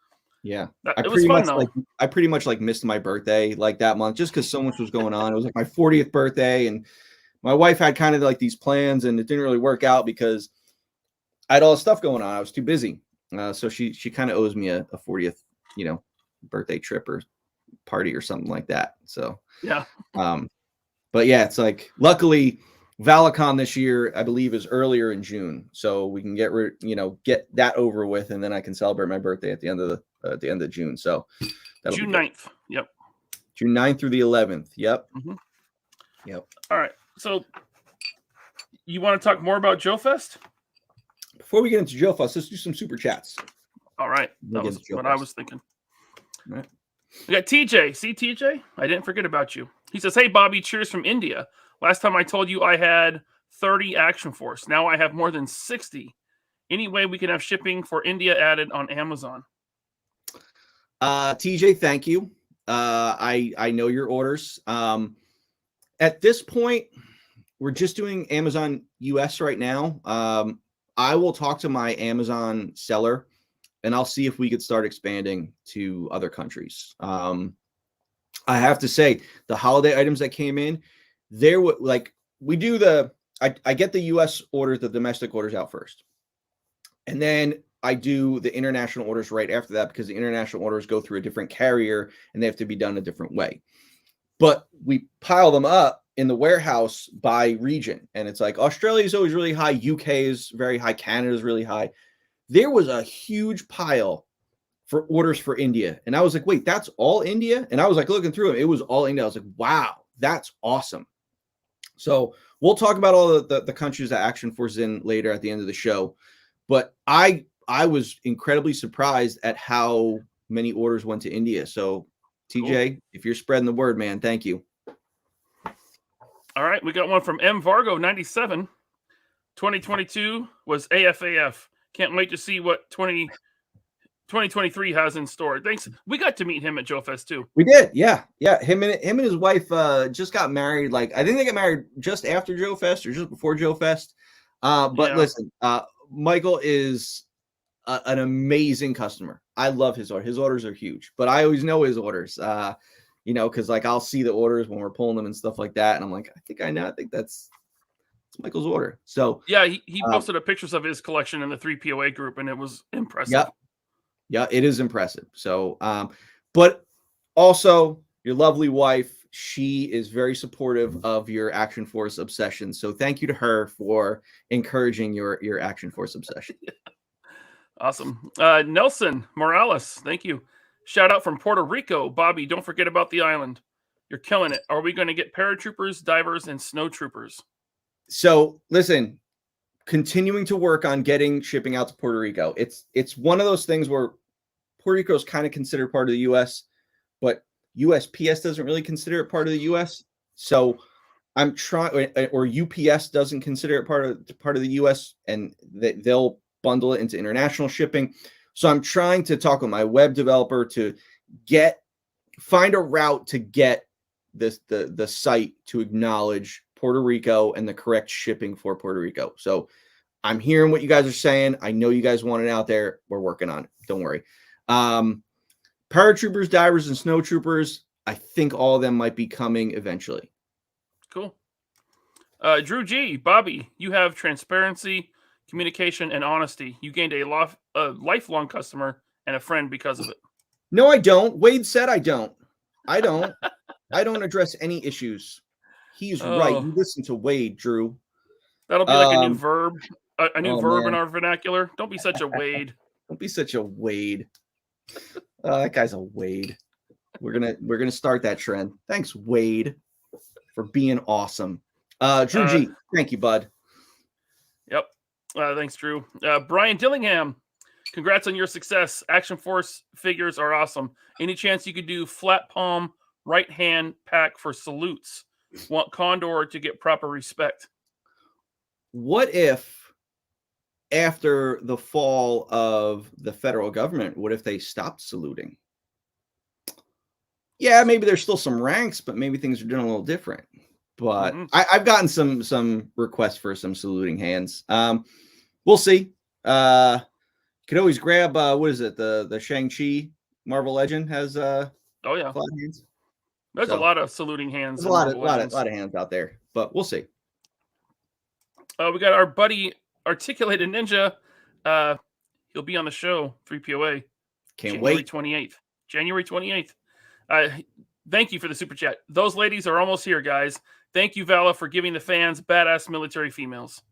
Yeah, it was fun though. I pretty much like missed my birthday like that month just because so much was going on. It was like my 40th birthday, and my wife had kind of like these plans, and it didn't really work out because I had all this stuff going on. I was too busy, so she kind of owes me a 40th, birthday trip or party or something like that. So yeah. But yeah, it's like luckily Valicon this year, I believe, is earlier in June, so we can get that over with, and then I can celebrate my birthday at the end of June. So June 9th. Yep. June 9th through the 11th. Yep. Mm-hmm. Yep. All right. So you want to talk more about Joe Fest? Before we get into Joe Fest, let's do some super chats. All right. That was what I was thinking. All right. We got TJ. See, TJ? I didn't forget about you. He says, hey, Bobby, cheers from India. Last time I told you I had 30 Action Force. Now I have more than 60. Any way we can have shipping for India added on Amazon? TJ, thank you. I know your orders. At this point, we're just doing Amazon US right now. I will talk to my Amazon seller, and I'll see if we could start expanding to other countries. I have to say, the holiday items that came in, there were like, we do I get the US orders, the domestic orders out first. And then I do the international orders right after that, because the international orders go through a different carrier and they have to be done a different way. But we pile them up in the warehouse by region. And it's like Australia is always really high. UK is very high. Canada is really high. There was a huge pile for orders for India. And I was like, wait, that's all India? And I was like looking through it. It was all India. I was like, wow, that's awesome. So we'll talk about all the countries that Action Force is in later at the end of the show. But I was incredibly surprised at how many orders went to India. So TJ, cool. If you're spreading the word, man, thank you. All right. We got one from M Vargo 97. 2022 was AFAF. Can't wait to see what 2023 has in store. Thanks. We got to meet him at Joe Fest too. We did. Yeah. Yeah. Him and his wife just got married. Like, I think they got married just after Joe Fest or just before Joe Fest. Listen, Michael is an amazing customer. I love his order. His orders are huge, but I always know his orders, because like I'll see the orders when we're pulling them and stuff like that. And I'm like, I think I know. I think that's Michael's order. So yeah, he posted a pictures of his collection in the 3POA group, and it was impressive. Yep. Yeah, it is impressive. So, but also your lovely wife, she is very supportive of your Action Force obsession. So thank you to her for encouraging your Action Force obsession. Awesome. Nelson Morales, thank you. Shout out from Puerto Rico. Bobby, don't forget about the island. You're killing it. Are we going to get paratroopers, divers, and snow troopers? So listen, continuing to work on getting shipping out to Puerto Rico. It's one of those things where Puerto Rico is kind of considered part of the U.S., but USPS doesn't really consider it part of the U.S. So I'm trying, or UPS doesn't consider it part of the U.S., and they'll bundle it into international shipping. So I'm trying to talk with my web developer to find a route to get the site to acknowledge Puerto Rico and the correct shipping for Puerto Rico. So I'm hearing what you guys are saying. I know you guys want it out there. We're working on it. Don't worry. Paratroopers, divers, and snow troopers, I think all of them might be coming eventually. Cool. Drew G, Bobby, you have transparency, communication, and honesty. You gained a lifelong customer and a friend because of it. No, I don't. Wade said I don't. I don't. I don't address any issues. He's right. You listen to Wade, Drew. That'll be like a new verb. A new verb man. in our vernacular. Don't be such a Wade. Don't be such a Wade. That guy's a Wade. We're gonna start that trend. Thanks, Wade, for being awesome. Drew G, thank you, bud. Yep. Thanks, Drew. Brian Dillingham, congrats on your success. Action Force figures are awesome. Any chance you could do flat palm right hand pack for salutes? Want Condor to get proper respect. What if after the fall of the federal government, what if they stopped saluting? Yeah, maybe there's still some ranks, but maybe things are doing a little different. But I've gotten some requests for some saluting hands. We'll see. Could always grab what is it? The Shang-Chi Marvel Legend has oh yeah, flat hands. There's a lot of saluting hands. There's a lot of hands out there, but we'll see. We got our buddy Articulated Ninja. He'll be on the show 3POA. Can't wait. January 28th. Thank you for the super chat. Those ladies are almost here, guys. Thank you, Vala, for giving the fans badass military females.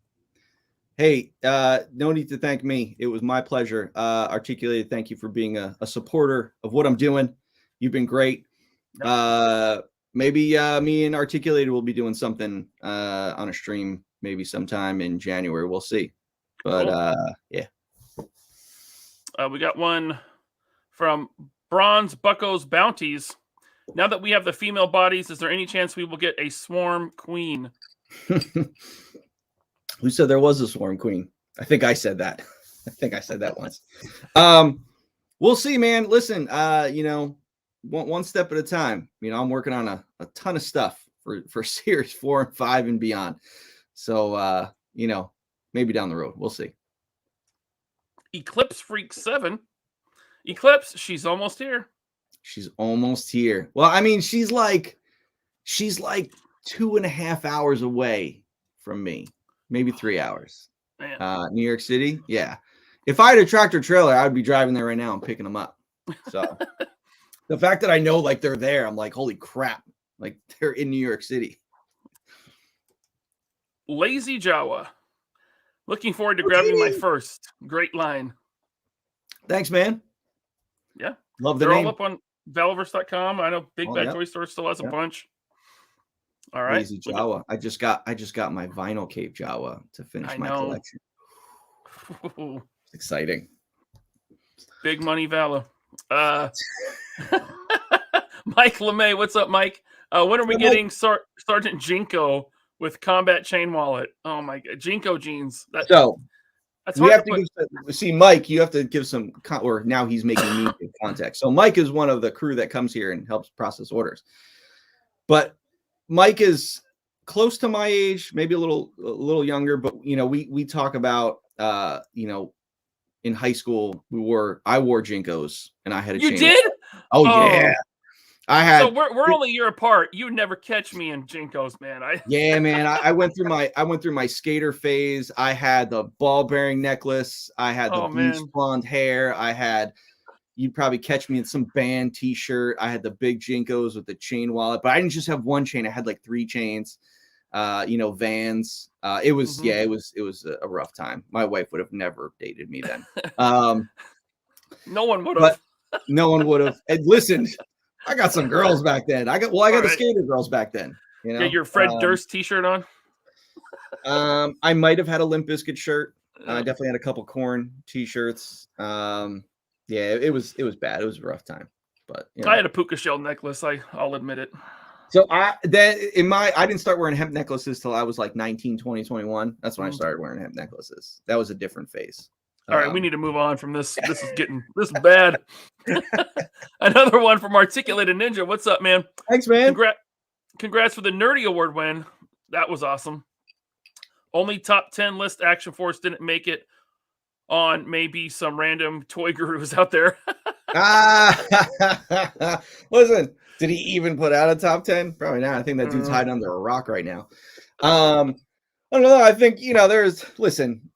Hey, no need to thank me. It was my pleasure. Articulated, thank you for being a supporter of what I'm doing. You've been great. Maybe me and Articulated will be doing something on a stream maybe sometime in January. We'll see. But cool. Yeah. We got one from Bronze Bucko's Bounties. Now that we have the female bodies, is there any chance we will get a swarm queen? Who said there was a swarm queen? I think I said that. I think I said that once. We'll see, man. Listen, one step at a time. I'm working on a ton of stuff for series 4 and 5 and beyond. So, maybe down the road. We'll see. Eclipse Freak 7. Eclipse, she's almost here. She's almost here. Well, I mean, she's like 2.5 hours away from me. Maybe 3 hours. New York City. Yeah. If I had a tractor trailer, I would be driving there right now and picking them up. So the fact that I know like they're there, I'm like, holy crap. Like they're in New York City. Lazy Jawa. Looking forward to grabbing my first. Great line. Thanks, man. Yeah. Love the They're name. all up on Valaverse.com. I know Big Bad Toy Store still has a bunch. All right. Lazy Jawa. I just got my vinyl cape Jawa to finish my collection. It's exciting. Big money Vala. Mike LeMay, what's up, Mike? When are we getting Sergeant Jinko with combat chain wallet? Oh my god, Jinko jeans. That's we have to see Mike. You have to give some, or now he's making me give context. So Mike is one of the crew that comes here and helps process orders. But Mike is close to my age, maybe a little younger. But we talk about in high school I wore Jinkos and I had a chain. You did? Oh yeah. I had. So we're only a year apart. You never catch me in Jinkos, man. Yeah, man. I went through my skater phase. I had the ball bearing necklace. I had the bleached blonde hair. I had. You'd probably catch me in some band T-shirt. I had the big Jinkos with the chain wallet, but I didn't just have one chain. I had like 3 chains. Vans. It was it was a rough time. My wife would have never dated me then. No one would have. No one would have. And listen. I got some girls back then. I got the skater girls back then. You know, get your Fred Durst T-shirt on. I might have had a Limp Bizkit shirt. I definitely had a couple Korn T-shirts. Yeah, it was bad. It was a rough time. But you know. I had a puka shell necklace. I'll admit it. So I didn't start wearing hemp necklaces till I was like 19, 20, 21. That's when I started wearing hemp necklaces. That was a different phase. All right, we need to move on from this. This is bad. Another one from Articulated Ninja. What's up, man? Thanks, man. Congrats for the Nerdy Award win. That was awesome. Only top 10 list Action Force didn't make it on maybe some random toy gurus out there. Listen, did he even put out a top 10? Probably not. I think that dude's hiding under a rock right now. I don't know. I think, there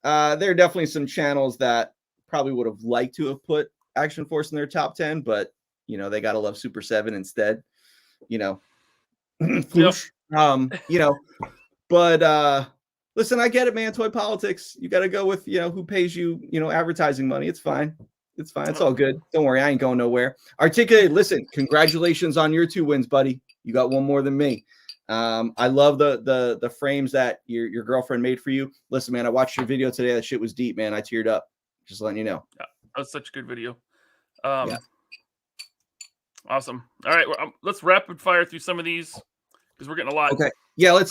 are definitely some channels that probably would have liked to have put Action Force in their top 10, but, they got to love Super 7 instead, Floosh. But listen, I get it, man. Toy politics. You got to go with, who pays you, advertising money. It's fine. It's fine. It's all good. Don't worry. I ain't going nowhere. Articulated. Listen, congratulations on your 2 wins, buddy. You got one more than me. I love the frames that your girlfriend made for you. Listen, man, I watched your video today. That shit was deep, man. I teared up. Just letting you know. Yeah, that was such a good video. Awesome. All right, let's rapid fire through some of these because we're getting a lot. Okay. Yeah, let's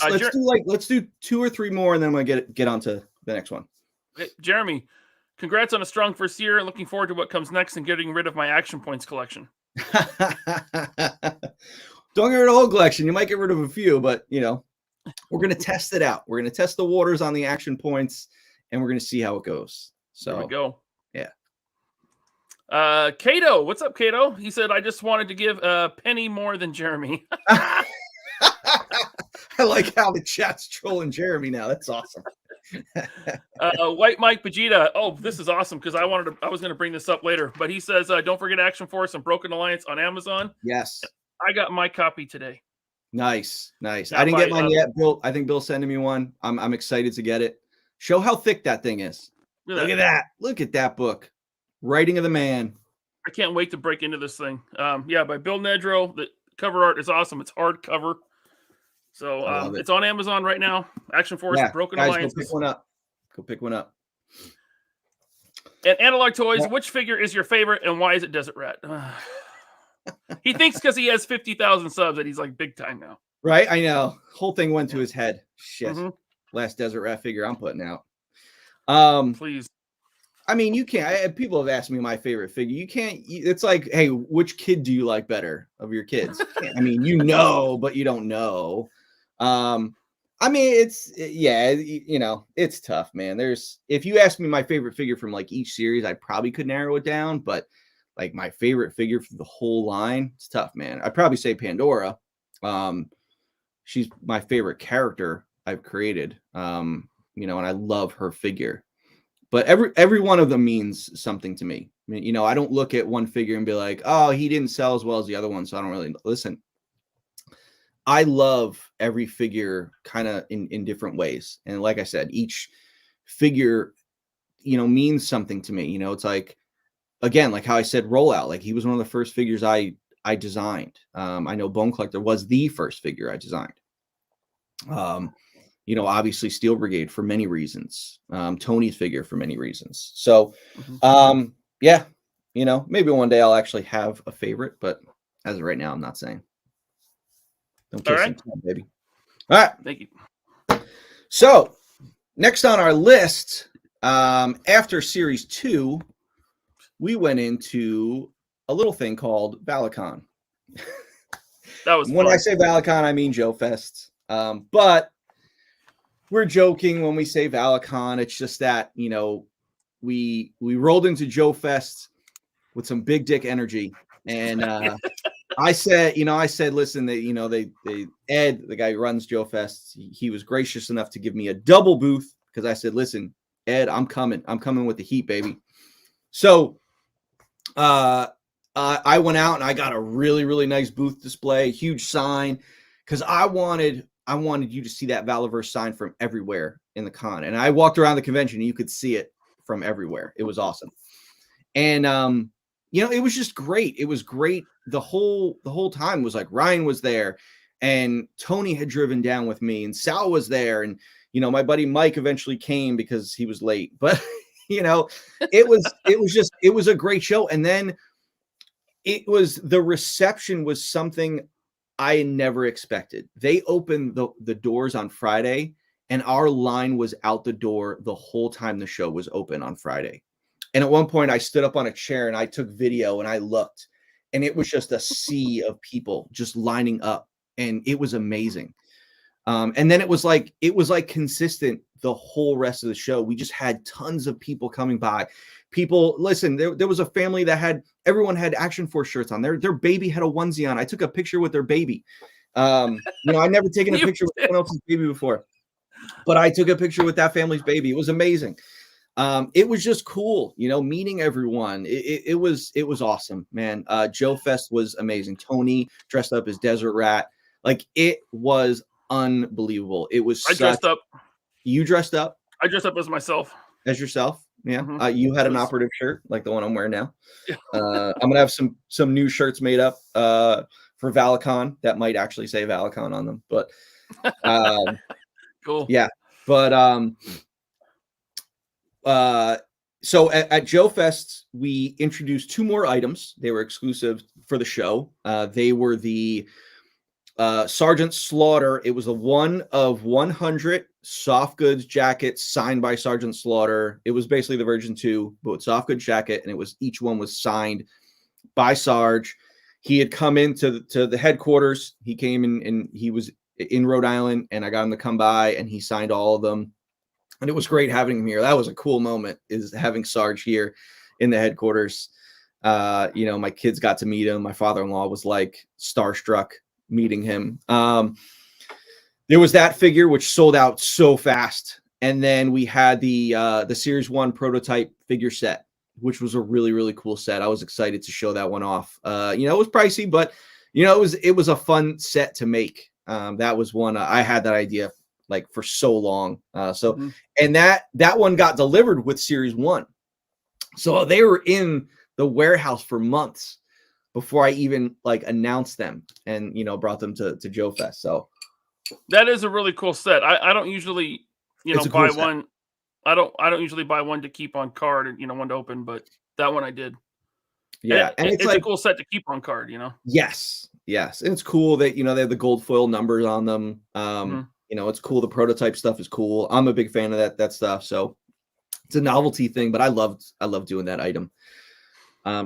do 2 or 3 more, and then we'll get on to the next one. Okay, Jeremy, congrats on a strong first year. Looking forward to what comes next and getting rid of my Action Points collection. Don't get rid of the whole collection. You might get rid of a few, but we're going to test it out. We're going to test the waters on the Action Points, and we're going to see how it goes. So there we go. Yeah. Cato, what's up, Cato? He said, I just wanted to give a penny more than Jeremy. I like how the chat's trolling Jeremy now. That's awesome. White Mike Vegeta. Oh, this is awesome because I was going to bring this up later, but he says, don't forget Action Force and Broken Alliance on Amazon. Yes. I got my copy today. Nice. I didn't get mine yet. I think Bill's sending me one. I'm excited to get it. Show how thick that thing is. Look at that. Look at that book. Writing of the man. I can't wait to break into this thing. By Bill Nedro. The cover art is awesome. It's hardcover. So it's on Amazon right now. Action Force, Broken Alliance. Go pick one up. And Analog Toys, which figure is your favorite and why is it Desert Rat? He thinks because he has 50,000 subs that he's like big time now. Right? I know. Whole thing went to his head. Shit. Last Desert Rat figure I'm putting out. Please. I mean, you can't. People have asked me my favorite figure. You can't. It's like, hey, which kid do you like better of your kids? I mean, but you don't know. I mean, it's tough, man. If you ask me my favorite figure from like each series, I probably could narrow it down, but like my favorite figure for the whole line, it's tough, man. I'd probably say Pandora. She's my favorite character I've created. And I love her figure. But every one of them means something to me. I mean, I don't look at one figure and be like, oh, he didn't sell as well as the other one, so I don't really listen. I love every figure kind of in different ways. And like I said, each figure, means something to me. It's like, again, like how I said, Rollout, like he was one of the first figures I designed. I know Bone Collector was the first figure I designed. Obviously Steel Brigade for many reasons. Tony's figure for many reasons. So, maybe one day I'll actually have a favorite, but as of right now, I'm not saying. Don't kiss him, baby. All right. Thank you. So, next on our list, after Series 2, we went into a little thing called Valicon. That was when fun. I say Valicon, I mean Joe Fest. But we're joking when we say Valicon. It's just that, we rolled into Joe Fest with some big dick energy. And I said, listen, Ed, the guy who runs Joe Fest, he was gracious enough to give me a double booth because I said, listen, Ed, I'm coming with the heat, baby. So I went out and I got a really, really nice booth display, huge sign, because I wanted you to see that Valaverse sign from everywhere in the con. And I walked around the convention and you could see it from everywhere. It was awesome. And you know, it was just great. It was great. The whole time was like Ryan was there and Tony had driven down with me and Sal was there. And, you know, my buddy Mike eventually came because he was late, but you know, it was a great show. And then the reception was something I never expected. They opened the doors on Friday and our line was out the door the whole time the show was open on Friday. And at one point I stood up on a chair and I took video and I looked and it was just a sea of people just lining up and it was amazing. And then it was like consistent the whole rest of the show. We just had tons of people coming by. People, listen, there was a family that everyone had Action Force shirts on. Their baby had a onesie on. I took a picture with their baby. You know, I'd never taken a picture with someone else's baby before, but I took a picture with that family's baby. It was amazing. It was just cool, you know, meeting everyone. It was awesome, man. Joe Fest was amazing. Tony dressed up as Desert Rat. Like, it was unbelievable. It was dressed up. You dressed up? I dressed up as myself. As yourself? Yeah. Mm-hmm. You had an operative shirt like the one I'm wearing now. I'm gonna have some new shirts made up for Valicon that might actually say Valicon on them. But cool. Yeah. But so at Joe Fest, we introduced 2 more items. They were exclusive for the show. They were the Sergeant Slaughter. It was a 1 of 100 soft goods jackets signed by Sergeant Slaughter. It was basically the version 2, but with soft goods jacket, and each one was signed by Sarge. He had come into the headquarters. He came in and he was in Rhode Island, and I got him to come by, and he signed all of them. And it was great having him here. That was a cool moment, is having Sarge here in the headquarters. You know, my kids got to meet him. My father-in-law was like starstruck meeting him. There was that figure which sold out so fast, and then we had the Series 1 prototype figure set, which was a really, really cool set. I was excited to show that one off. You know, it was pricey, but you know, it was a fun set to make. That was one I had that idea like for so long. And that one got delivered with Series 1. So they were in the warehouse for months before I even like announced them and, you know, brought them to Joe Fest. So that is a really cool set. I don't usually, you know, buy one. I don't usually buy one to keep on card and, you know, one to open, but that one I did. Yeah. And it's like a cool set to keep on card, you know? Yes. And it's cool that, you know, they have the gold foil numbers on them. You know, it's cool. The prototype stuff is cool. I'm a big fan of that stuff. So it's a novelty thing, but I love doing that item.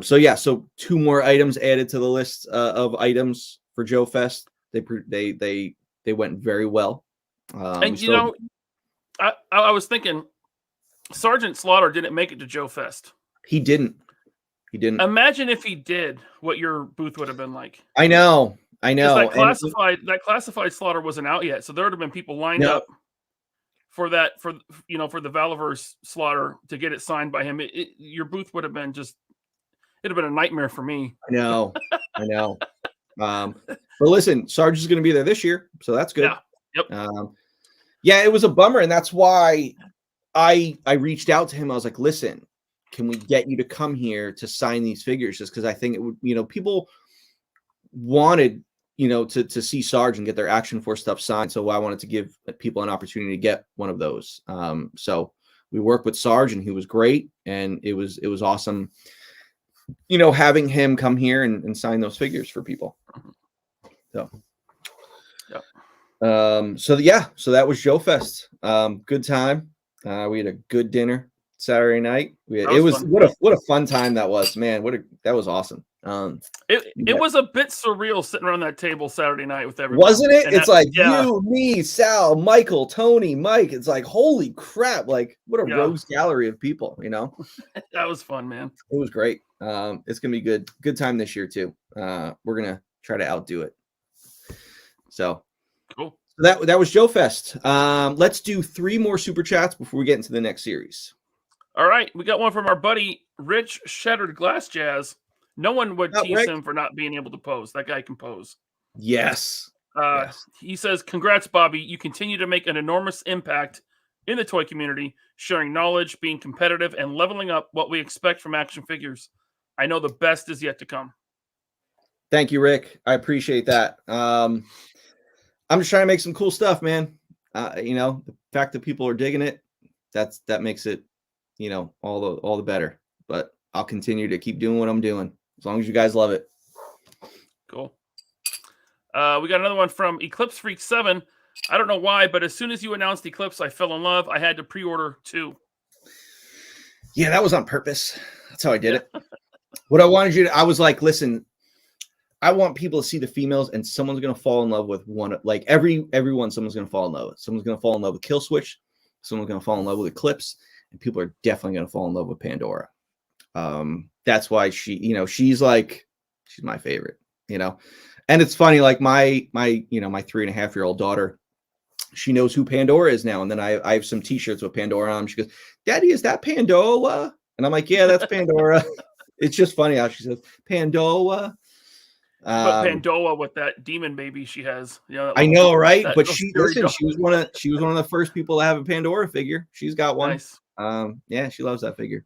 So 2 more items added to the list of items for Joe Fest. They went very well. And you know, I was thinking, Sergeant Slaughter didn't make it to Joe Fest. He didn't. Imagine if he did, what your booth would have been like. I know. That classified Slaughter wasn't out yet, so there would have been people lined up for the Valaverse Slaughter to get it signed by him. Your booth would have been it'd have been a nightmare for me. I know. But listen, Sarge is going to be there this year, so that's good. Yeah. Yep. It was a bummer, and that's why I reached out to him. I was like, listen, can we get you to come here to sign these figures? Just because I think it would, you know, people wanted, you know, to see Sarge and get their Action Force stuff signed. So I wanted to give people an opportunity to get one of those. So we worked with Sarge, and he was great, and it was awesome, you know, having him come here and sign those figures for people. So, so that was Joe Fest. Good time. We had a good dinner Saturday night. What a fun time that was, man. That was awesome. It was a bit surreal sitting around that table Saturday night with everyone. Wasn't it? And it's you, me, Sal, Michael, Tony, Mike. It's like, holy crap. Like, what a rogues gallery of people, you know? That was fun, man. It was great. It's going to be good time this year too. We're going to try to outdo it. So cool. That was Joe Fest. Let's do 3 more super chats before we get into the next series. All right. We got one from our buddy, Rich Shattered Glass Jazz. No one would tease him for not being able to pose. That guy can pose. Yes. He says, congrats, Bobby. You continue to make an enormous impact in the toy community, sharing knowledge, being competitive, and leveling up what we expect from action figures. I know the best is yet to come. Thank you, Rick. I appreciate that. I'm just trying to make some cool stuff, man. The fact that people are digging it, that makes it, all the better. But I'll continue to keep doing what I'm doing as long as you guys love it. Cool. We got another one from Eclipse Freak 7. I don't know why, but as soon as you announced Eclipse, I fell in love. I had to pre-order 2. Yeah, that was on purpose. That's how I did it. What I wanted you to, I was like, listen, I want people to see the females, and someone's gonna fall in love with one. Like everyone, someone's gonna fall in love with. Someone's gonna fall in love with Kill Switch. Someone's gonna fall in love with Eclipse, and people are definitely gonna fall in love with Pandora. That's why she's my favorite. And it's funny, like my 3.5-year-old daughter, she knows who Pandora is now. And then I have some T-shirts with Pandora on them. She goes, "Daddy, is that Pandora?" And I'm like, "Yeah, that's Pandora." It's just funny how she says Pandora. But Pandora with that demon baby she has. I know, right? But she was one of the first people to have a Pandora figure. She's got one. Nice. Yeah, she loves that figure.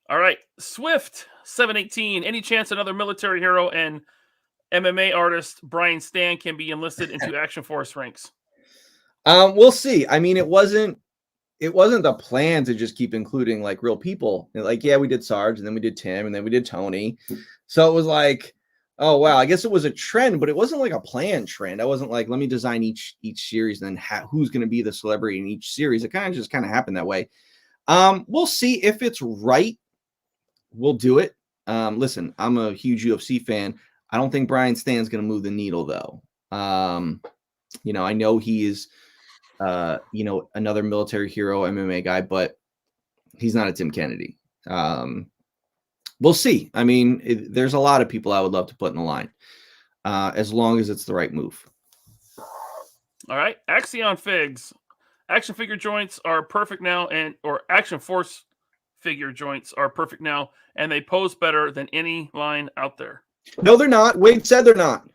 All right, Swift 718. Any chance another military hero and MMA artist Brian Stan can be enlisted into Action Force ranks? We'll see. I mean, it wasn't the plan to just keep including like real people. Like, yeah, we did Sarge, and then we did Tim, and then we did Tony. So it was like, oh wow, I guess it was a trend, but it wasn't like a planned trend. I wasn't like, let me design each series and then who's going to be the celebrity in each series. It kind of happened that way. We'll see if it's right. We'll do it. Listen, I'm a huge UFC fan. I don't think Brian Stan's going to move the needle though. I know he is, another military hero, MMA guy, but he's not a Tim Kennedy. We'll see. I mean, there's a lot of people I would love to put in the line, as long as it's the right move. All right, Axion Figs. Action figure joints are perfect now, or Action Force figure joints are perfect now, and they pose better than any line out there. No, they're not. Wade said they're not.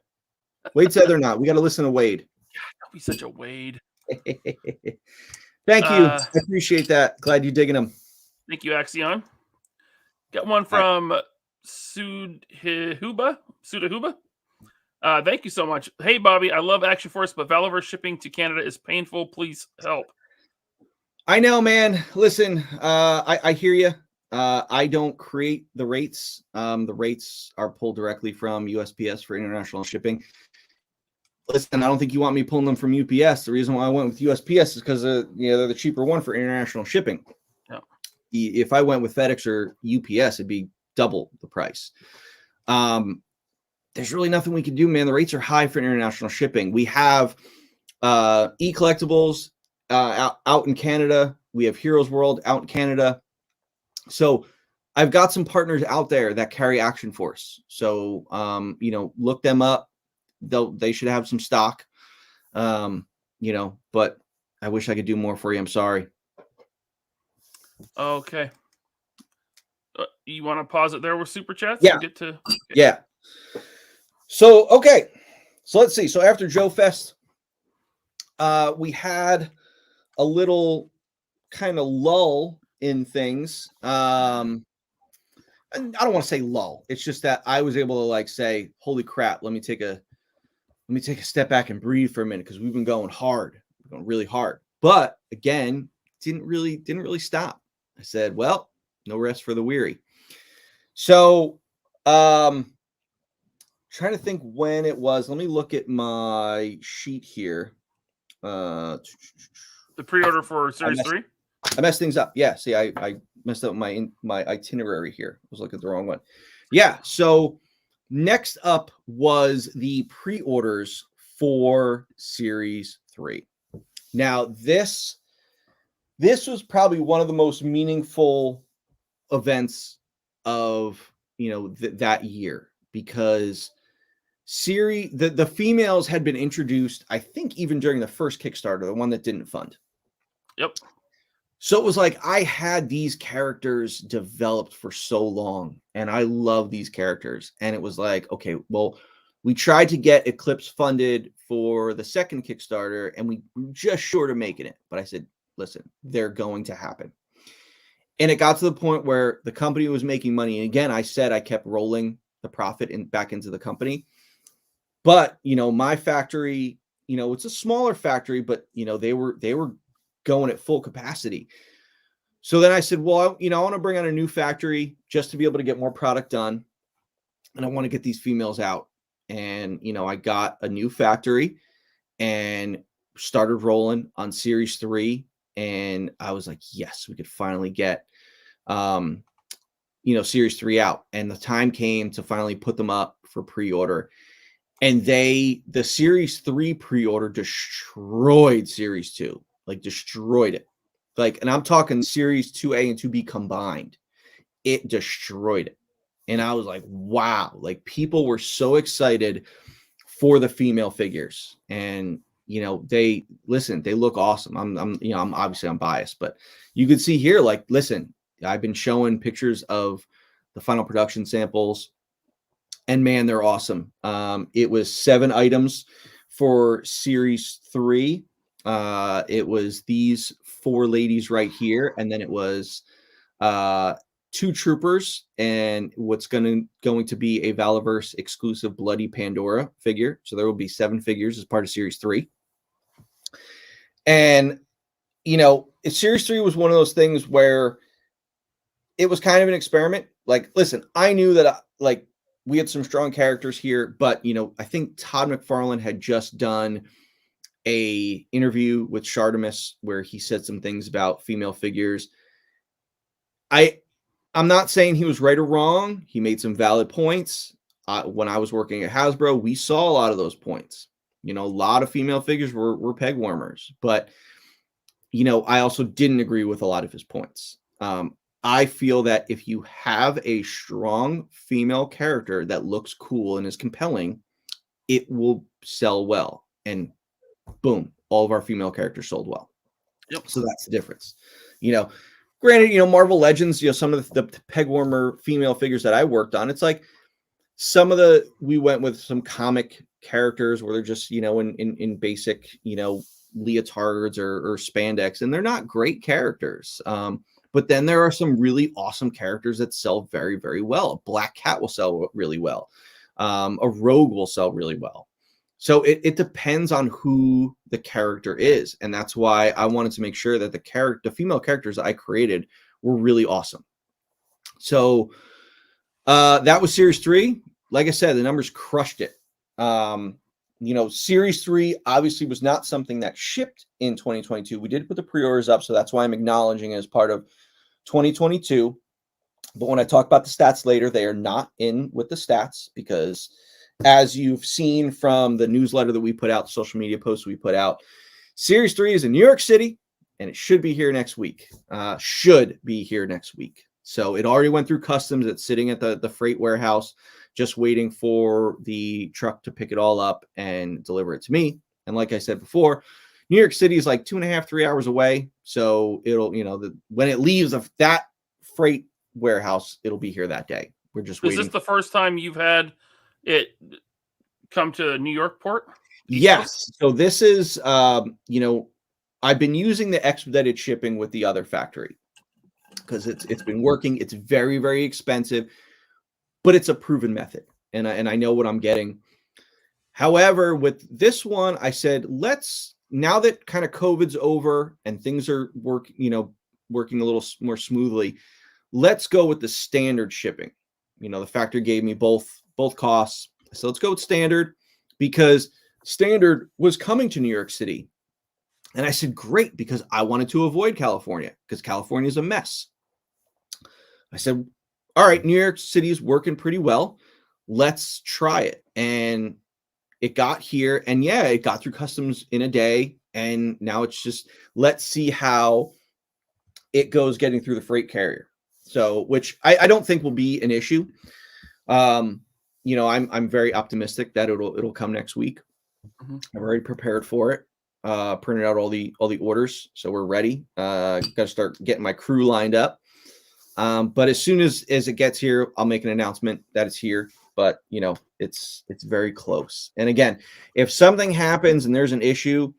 We got to listen to Wade. God, don't be such a Wade. Thank you. I appreciate that. Glad you're digging them. Thank you, Axion. Got one from Sudahuba. Thank you so much. Hey, Bobby, I love Action Force, but Valaverse shipping to Canada is painful. Please help. I know, man. Listen, I hear you. I don't create the rates. The rates are pulled directly from USPS for international shipping. Listen, I don't think you want me pulling them from UPS. The reason why I went with USPS is because they're the cheaper one for international shipping. Yeah. If I went with FedEx or UPS, it'd be double the price. There's really nothing we can do, man. The rates are high for international shipping. We have e-collectibles out in Canada. We have Heroes World out in Canada. So I've got some partners out there that carry Action Force. So, look them up. They should have some stock, but I wish I could do more for you. I'm sorry. Okay. You want to pause it there with Super Chats? Yeah. Yeah. So, okay. So let's see. So after Joe Fest, we had a little kind of lull in things. And I don't want to say lull. It's just that I was able to say, holy crap, let me take a step back and breathe for a minute, because we've been going hard. We're going really hard. But again, didn't really stop. I said, well, no rest for the weary. So trying to think when it was. Let me look at my sheet here. The pre-order for Series 3? I messed things up. Yeah, see, I messed up my itinerary here. I was looking at the wrong one. Yeah, so next up was the pre-orders for Series 3. Now, this was probably one of the most meaningful events of, that year, because the females had been introduced, I think, even during the first Kickstarter, the one that didn't fund. Yep. So it was like I had these characters developed for so long, and I love these characters. And it was like, okay, well, we tried to get Eclipse funded for the second Kickstarter, and we were just short of making it. But I said, listen, they're going to happen. And it got to the point where the company was making money. And again, I said I kept rolling the profit back into the company. But, my factory, it's a smaller factory, but, they were going at full capacity. So then I said, well, I want to bring on a new factory just to be able to get more product done. And I want to get these females out. And, I got a new factory and started rolling on Series 3. And I was like, yes, we could finally get, Series 3 out. And the time came to finally put them up for pre-order. And the Series 3 pre-order destroyed Series 2, like destroyed it. Like, and I'm talking Series 2A and 2B combined. It destroyed it. And I was like, wow, like people were so excited for the female figures. And, they look awesome. I'm obviously I'm biased, but you could see here, like, listen, I've been showing pictures of the final production samples. And man, they're awesome. It was 7 items for Series 3. It was these 4 ladies right here, and then it was 2 troopers, and what's going to be a Valaverse exclusive Bloody Pandora figure. So there will be 7 figures as part of Series 3. And Series 3 was one of those things where it was kind of an experiment. Like, listen, I knew that we had some strong characters here, but I think Todd McFarlane had just done a interview with Shardamus where he said some things about female figures. I'm not saying he was right or wrong. He made some valid points. When I was working at Hasbro, we saw a lot of those points. A lot of female figures were peg warmers, but I also didn't agree with a lot of his points. I feel that if you have a strong female character that looks cool and is compelling, it will sell well. And boom, all of our female characters sold well. Yep. So that's the difference. Granted, Marvel Legends, some of the peg warmer female figures that I worked on, it's like we went with some comic characters where they're just, in basic, leotards or spandex, and they're not great characters. But then there are some really awesome characters that sell very, very well. A Black Cat will sell really well. A Rogue will sell really well. So it depends on who the character is. And that's why I wanted to make sure that the female characters I created were really awesome. So that was Series 3. Like I said, the numbers crushed it. Series 3 obviously was not something that shipped in 2022. We did put the pre-orders up, so that's why I'm acknowledging it as part of 2022. But when I talk about the stats later, they are not in with the stats because, as you've seen from the newsletter that we put out, the social media posts we put out, Series 3 is in New York City, and it should be here next week. So it already went through customs. It's sitting at the freight warehouse, just waiting for the truck to pick it all up and deliver it to me. And like I said before, New York City is like 2.5-3 hours away. So it'll, when it leaves that freight warehouse, it'll be here that day. We're just waiting. Is this the first time you've had it come to New York port? Yes. So this is, I've been using the expedited shipping with the other factory because it's been working. It's very, very expensive, but it's a proven method, and I know what I'm getting. However, with this one, I said, now that kind of COVID's over and things are working a little more smoothly, let's go with the standard shipping. The factory gave me both costs. So let's go with standard because standard was coming to New York City. And I said, great, because I wanted to avoid California because California is a mess. I said, all right, New York City is working pretty well. Let's try it. And it got here, and yeah, it got through customs in a day. And now it's just, let's see how it goes getting through the freight carrier. So, which I don't think will be an issue. I'm very optimistic that it'll come next week. Mm-hmm. I've already prepared for it. Printed out all the orders, so we're ready. Got to start getting my crew lined up. But as soon as it gets here, I'll make an announcement that it's here. But it's very close. And again, if something happens and there's an issue,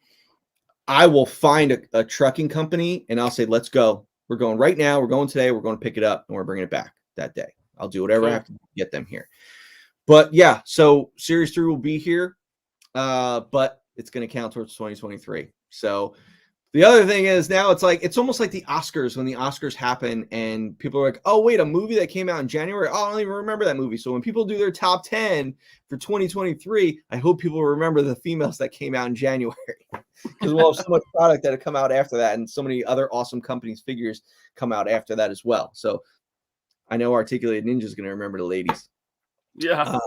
I will find a trucking company and I'll say, let's go. We're going right now. We're going today. We're going to pick it up and we're bringing it back that day. I'll do whatever I have to get them here. But yeah, so Series 3 will be here, but it's going to count towards 2023. So the other thing is now it's almost like the Oscars when the Oscars happen and people are like, oh, wait, a movie that came out in January. Oh, I don't even remember that movie. So when people do their top 10 for 2023, I hope people remember the females that came out in January because we'll have so much product that have come out after that. And so many other awesome companies' figures come out after that as well. So I know Articulated Ninja is going to remember the ladies. Yeah.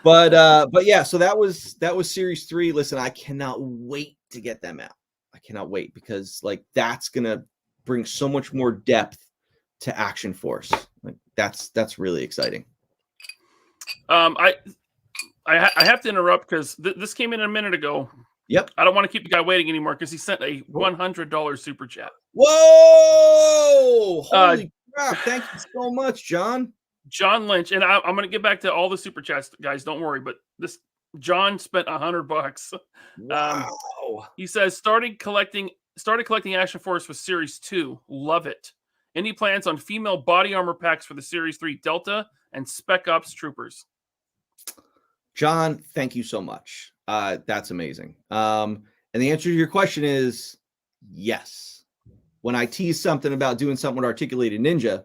But yeah, so that was Series 3. Listen, I cannot wait to get them out. I cannot wait because like that's gonna bring so much more depth to Action Force. Like that's really exciting. I have to interrupt because this came in a minute ago. Yep. I don't want to keep the guy waiting anymore because he sent a $100 super chat. Whoa! Holy crap! Thank you so much, John. John Lynch, and I'm going to get back to all the super chats, guys. Don't worry, but this John spent $100. Wow. He says started collecting Action Force with Series 2. Love it. Any plans on female body armor packs for the Series 3 Delta and Spec Ops troopers? John, thank you so much. That's amazing. And the answer to your question is yes. When I tease something about doing something with Articulated Ninja,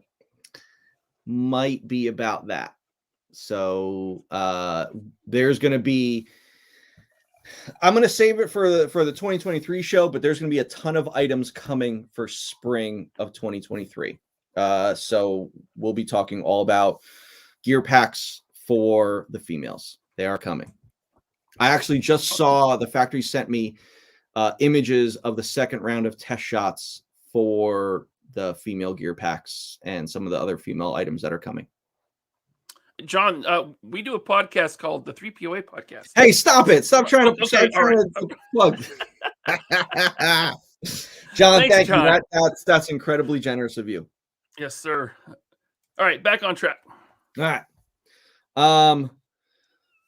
might be about that. So there's going to be, I'm going to save it for the 2023 show, but there's going to be a ton of items coming for spring of 2023. So we'll be talking all about gear packs for the females. They are coming. I actually just saw the factory sent me images of the second round of test shots for the female gear packs and some of the other female items that are coming. John, we do a podcast called the 3POA podcast. Hey, stop it. Stop trying to, okay, plug. John, thanks, thank John. you. That's incredibly generous of you. Yes, sir. All right, back on track. All right.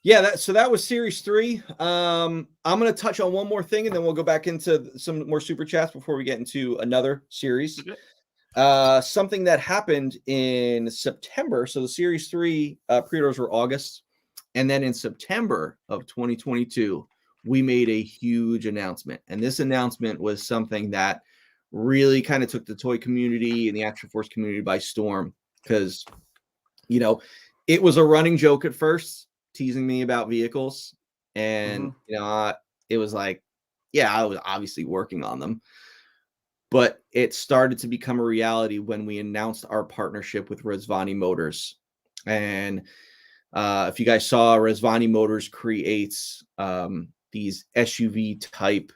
Yeah, so that was Series 3. I'm going to touch on one more thing, and then we'll go back into some more super chats before we get into another series. Okay. Something that happened in September. So the Series 3 pre-orders were August. And then in September of 2022, we made a huge announcement. And this announcement was something that really kind of took the toy community and the Action Force community by storm. Because, you know, it was a running joke at first, teasing me about vehicles. And, you know, it was like, yeah, I was obviously working on them. But it started to become a reality when we announced our partnership with Rezvani Motors. And if you guys saw, Rezvani Motors creates these SUV type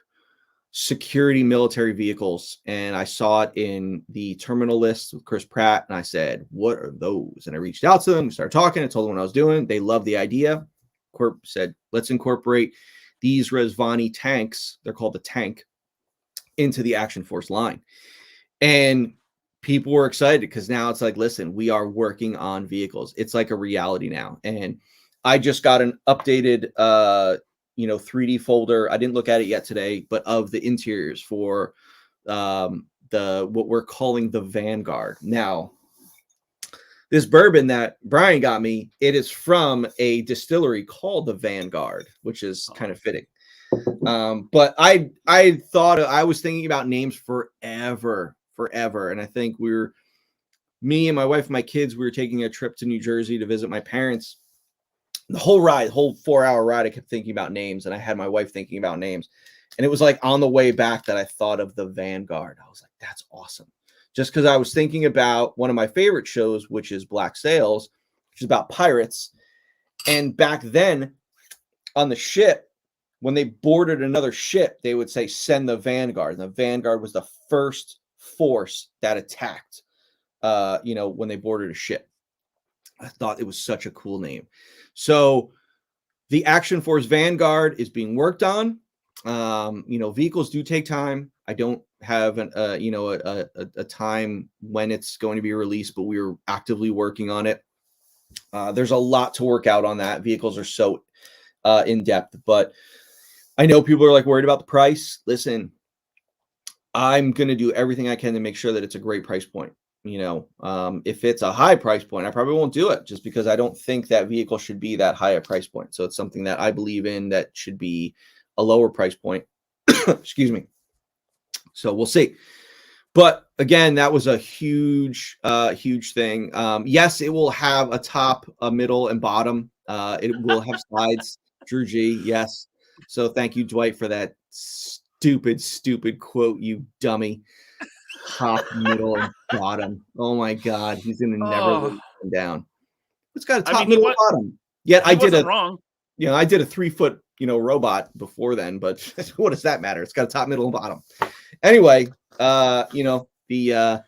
security military vehicles. And I saw it in the terminal list with Chris Pratt. And I said, what are those? And I reached out to them, we started talking. I told them what I was doing. They loved the idea. Corp said, let's incorporate these Rezvani tanks. They're called the Tank into the Action Force line. And people were excited because now it's like, listen, we are working on vehicles. It's like a reality now. And I just got an updated 3D folder. I didn't look at it yet today, but of the interiors for what we're calling the Vanguard. Now, this bourbon that Brian got me, it is from a distillery called the Vanguard, which is kind of fitting. But I was thinking about names forever. And I think me and my wife and my kids, we were taking a trip to New Jersey to visit my parents. The whole 4-hour ride, I kept thinking about names, and I had my wife thinking about names. And it was like on the way back that I thought of the Vanguard. I was like, that's awesome. Just because I was thinking about one of my favorite shows, which is Black Sails, which is about pirates. And back then on the ship, when they boarded another ship, they would say, send the Vanguard. And the Vanguard was the first force that attacked, when they boarded a ship. I thought it was such a cool name. So the Action Force Vanguard is being worked on. Vehicles do take time. I don't have a time when it's going to be released, but we are actively working on it. There's a lot to work out on that. Vehicles are so in depth, but I know people are like worried about the price. Listen, I'm going to do everything I can to make sure that it's a great price point. If it's a high price point, I probably won't do it just because I don't think that vehicle should be that high a price point. So it's something that I believe in that should be a lower price point. Excuse me. So we'll see. But again, that was a huge thing. Yes, it will have a top, a middle, and bottom. It will have sides. Drew G, yes. So thank you, Dwight, for that stupid quote, you dummy. Top, middle, and bottom. Oh my God, he's gonna never let him down. It's got a top, middle, and bottom. Yet I did wrong. I did a 3-foot, robot before then, but what does that matter? It's got a top, middle, and bottom. Anyway, the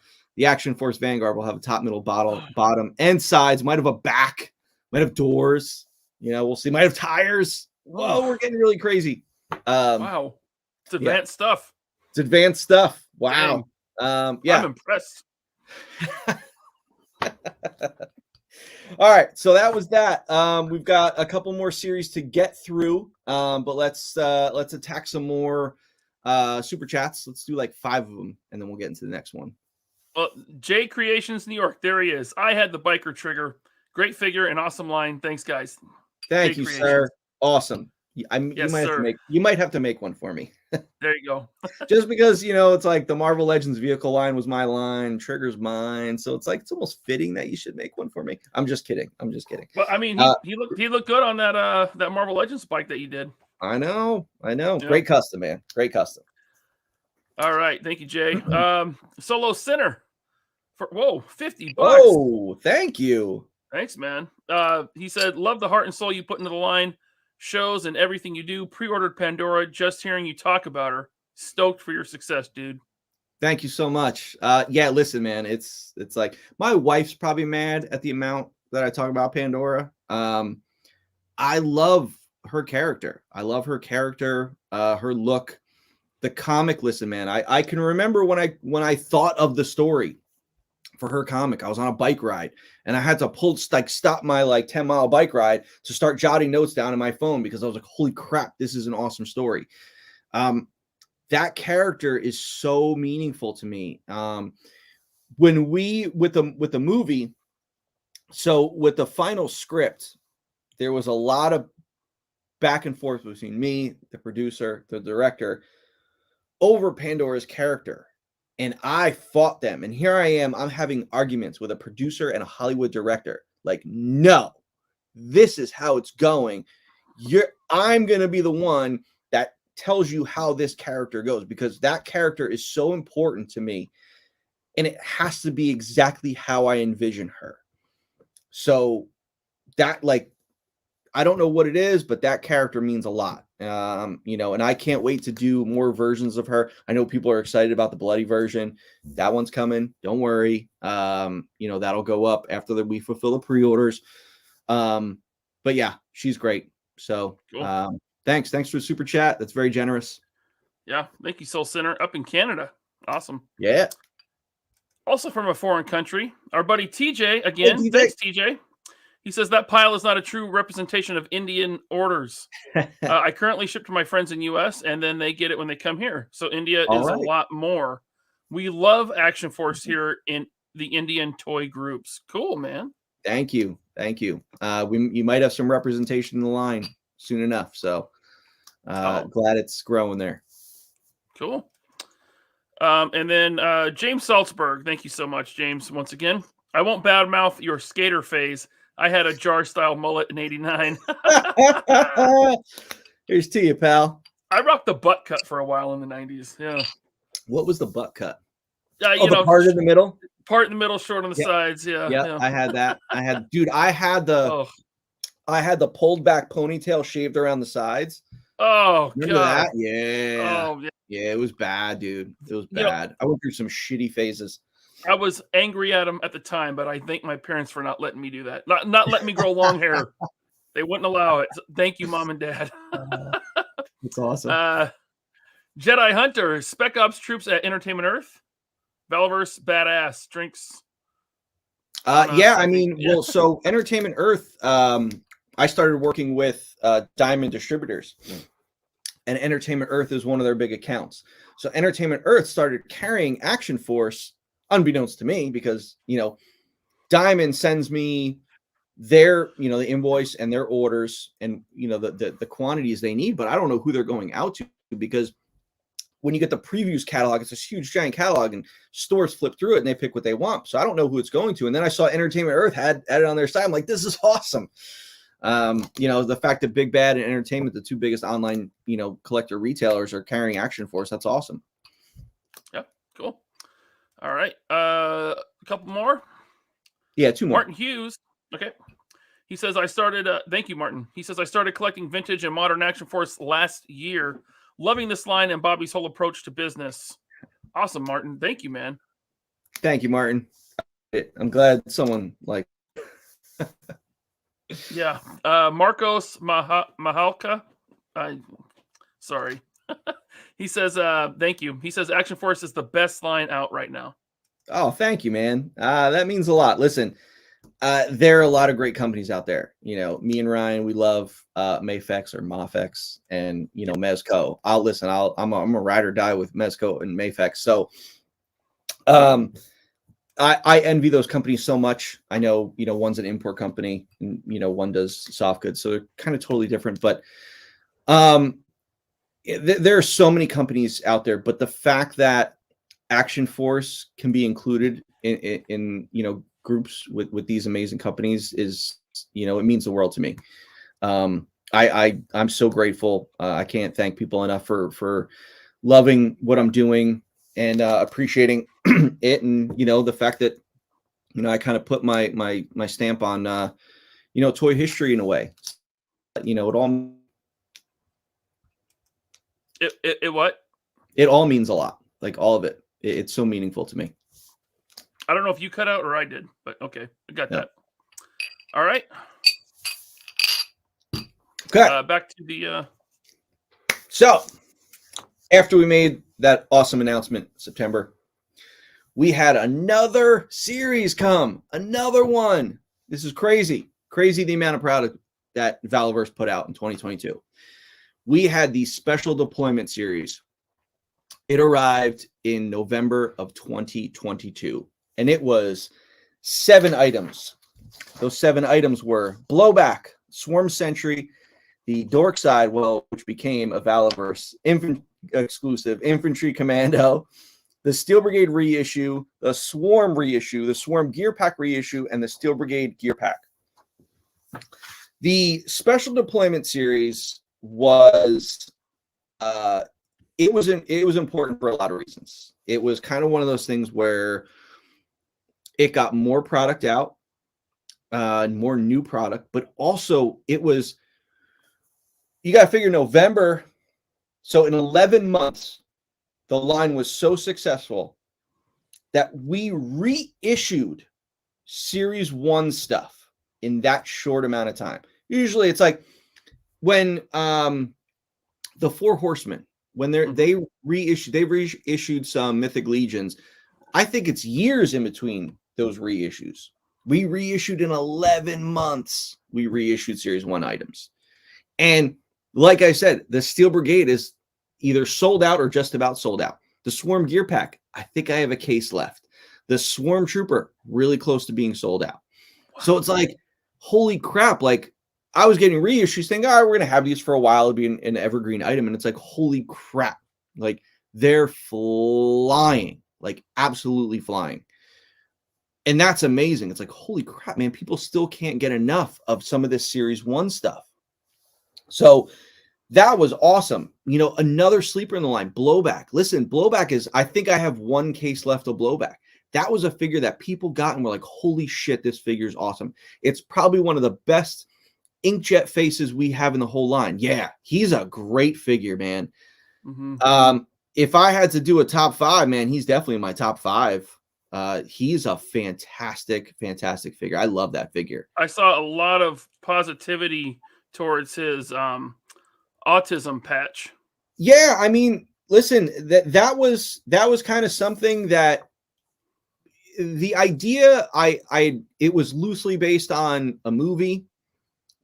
Action Force Vanguard will have a top, middle, bottom, and sides. Might have a back. Might have doors. We'll see. Might have tires. Whoa, we're getting really crazy. Wow, it's advanced stuff. It's advanced stuff. Wow. Yeah, I'm impressed. All right, so that was that. We've got a couple more series to get through, but let's attack some more super chats. Let's do like 5 of them, and then we'll get into the next one. Well, J Creations New York, there he is. I had the biker trigger. Great figure and awesome line. Thanks, guys. Thank you, sir. Awesome. You might have to make one for me. There you go. Just because it's like the Marvel Legends vehicle line was my line, Trigger's mine, so it's like it's almost fitting that you should make one for me. I'm just kidding. Well, I mean, he looked good on that Marvel Legends bike that you did. I know. Yeah. Great custom, man. Great custom. All right, thank you, Jay. Solo Sinner for $50. Oh, thank you. Thanks, man. He said, "Love the heart and soul you put into the line. Shows and everything you do. Pre-ordered Pandora. Just hearing you talk about her. Stoked for your success, dude." Thank you so much. Yeah, listen, man. It's like my wife's probably mad at the amount that I talk about Pandora. I love her character. Her look, the comic. Listen, man. I can remember when I thought of the story for her comic. I was on a bike ride and I had to stop my 10-mile bike ride to start jotting notes down in my phone because I was like, holy crap, this is an awesome story. That character is so meaningful to me. When with the movie, so with the final script, there was a lot of back and forth between me, the producer, the director, over Pandora's character. And I fought them. And here I am. I'm having arguments with a producer and a Hollywood director. Like, no, this is how it's going. I'm going to be the one that tells you how this character goes because that character is so important to me. And it has to be exactly how I envision her. So that, I don't know what it is, but that character means a lot. And I can't wait to do more versions of her. I know people are excited about the bloody version. That one's coming. Don't worry. That'll go up after we fulfill the pre-orders. But yeah, she's great. So cool. Thanks for the super chat. That's very generous. Yeah. Thank you, Soul Center up in Canada. Awesome. Yeah. Also from a foreign country, our buddy TJ again. Hey, TJ. Thanks, TJ. He says that pile is not a true representation of Indian orders. I currently ship to my friends in U.S. and then they get it when they come here. So India is a lot more. We love Action Force here in the Indian toy groups. Cool, man. Thank you. You might have some representation in the line soon enough. So glad it's growing there. Cool. And then James Salzberg. Thank you so much, James, once again. I won't badmouth your skater phase. I had a jar-style mullet in '89. Here's to you, pal. I rocked the butt cut for a while in the '90s. Yeah. What was the butt cut? The part in the middle? Part in the middle, short on the sides. Yeah. I had that. I had the pulled back ponytail shaved around the sides. Oh, remember God. that? Yeah. Oh, yeah. Yeah, it was bad, dude. It was bad. I went through some shitty phases. I was angry at him at the time, but I thank my parents for not letting me do that. Not letting me grow long hair. They wouldn't allow it. So thank you, Mom and Dad. That's awesome. Jedi Hunter, Spec Ops troops at Entertainment Earth. Valaverse, badass. Drinks. So Entertainment Earth, I started working with Diamond Distributors. And Entertainment Earth is one of their big accounts. So Entertainment Earth started carrying Action Force, unbeknownst to me, because Diamond sends me their the invoice and their orders and the quantities they need, but I don't know who they're going out to, because when you get the previews catalog, it's this huge giant catalog and stores flip through it and they pick what they want. So I don't know who it's going to. And then I saw Entertainment Earth had it on their side. I'm like, this is awesome. The fact that Big Bad and Entertainment, the two biggest online, collector retailers, are carrying Action Force. That's awesome. Yeah, cool. All right. A couple more. Yeah, two more. Martin Hughes. Okay. He says, thank you, Martin. He says, I started collecting vintage and modern Action Force last year. Loving this line and Bobby's whole approach to business. Awesome, Martin. Thank you, man. Thank you, Martin. I'm glad someone like. Yeah. Marcos Mahalka. Sorry. He says, thank you. He says, Action Force is the best line out right now. Oh, thank you, man. That means a lot. Listen, there are a lot of great companies out there. Me and Ryan, we love Mafex or Mafex and Mezco. I'm a ride or die with Mezco and Mafex. So I envy those companies so much. I know one's an import company and one does soft goods, so they're kind of totally different. But there are so many companies out there. But the fact that Action Force can be included in groups with these amazing companies is it means the world to me. I'm so grateful. I can't thank people enough for loving what I'm doing and appreciating it, and the fact that I kind of put my stamp on toy history in a way. It all it all means a lot. Like all of it. It's so meaningful to me. I don't know if you cut out or I did, but okay, I got that. All right. Okay. Back to the. So, after we made that awesome announcement in September, we had another series come. Another one. This is crazy. Crazy the amount of product that Valaverse put out in 2022. We had the Special Deployment series. It arrived in November of 2022, and it was 7 items. Those 7 items were Blowback, Swarm Sentry, the Dork Side, which became a Valaverse exclusive Infantry Commando, the Steel Brigade reissue, the Swarm reissue, the Swarm Gear Pack reissue, and the Steel Brigade Gear Pack. The Special Deployment series was it was important for a lot of reasons. It was kind of one of those things where it got more product out, more new product, but also it was, you got to figure November. So in 11 months, the line was so successful that we reissued Series 1 stuff in that short amount of time. Usually it's like when the Four Horsemen, when they reissued some Mythic Legions, I think it's years in between those reissues. We reissued in 11 months. We reissued Series 1 items. And like I said, the Steel Brigade is either sold out or just about sold out. The Swarm Gear Pack, I think I have a case left. The Swarm Trooper, really close to being sold out. Wow. So it's like, holy crap. Like, I was getting reissues thinking, all right, we're going to have these for a while. It'll be an evergreen item. And it's like, holy crap. Like, they're flying, like absolutely flying. And that's amazing. It's like, holy crap, man, people still can't get enough of some of this Series 1 stuff. So that was awesome. Another sleeper in the line, Blowback. Listen, Blowback is, I think I have 1 case left of Blowback. That was a figure that people got and were like, holy shit, this figure is awesome. It's probably one of the best inkjet faces we have in the whole line. Yeah, he's a great figure, man. Mm-hmm. If I had to do a top 5, man, he's definitely in my top 5. He's a fantastic figure. I love that figure. I saw a lot of positivity towards his autism patch. Yeah, I mean, listen, that was kind of something that the idea it was loosely based on a movie,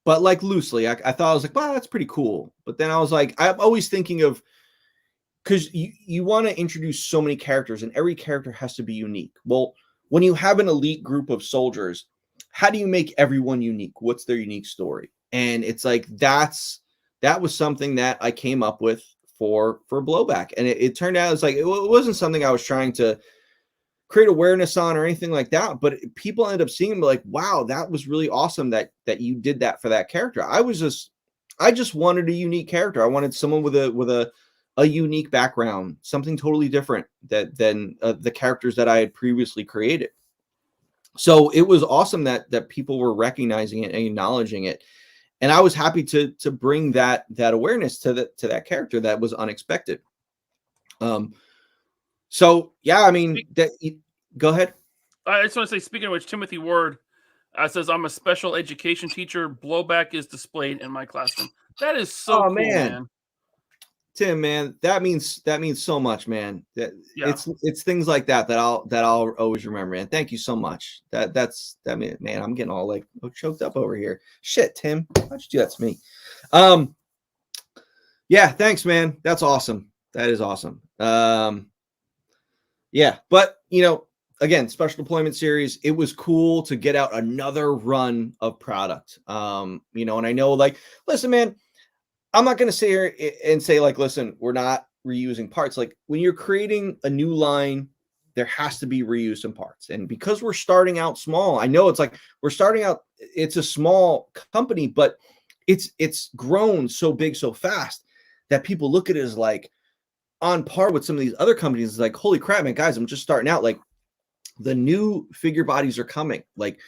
but like loosely, I thought, I was like, wow, that's pretty cool. But then I was like, I'm always thinking of because you want to introduce so many characters, and every character has to be unique. Well, when you have an elite group of soldiers, how do you make everyone unique? What's their unique story? And it's like that was something that I came up with for Blowback, and it turned out it's like it wasn't something I was trying to create awareness on or anything like that, but people end up seeing them like, wow, that was really awesome that you did that for that character. I just wanted a unique character. I wanted someone with a unique background, something totally different than the characters that I had previously created. So it was awesome that people were recognizing it and acknowledging it, and I was happy to bring that awareness to that character that was unexpected. So yeah, I mean, go ahead. I just want to say, speaking of which, Timothy Ward says, I'm a special education teacher. Blowback is displayed in my classroom. That is so cool, man. Tim, man, that means so much, man. It's things like that I'll always remember, man. Thank you so much. Man, I'm getting all like choked up over here. Shit, Tim, why'd you do that to me? Yeah, thanks, man. That's awesome. That is awesome. Yeah, but again, special deployment series, it was cool to get out another run of product. And I know, like, listen, man, I'm not going to sit here and say, like, listen, we're not reusing parts. Like, when you're creating a new line, there has to be reuse in parts. And because we're starting out small, I know it's like we're starting out, it's a small company, but it's grown so big so fast that people look at it as like on par with some of these other companies. It's like, holy crap, man, guys, I'm just starting out. Like, the new figure bodies are coming. Like,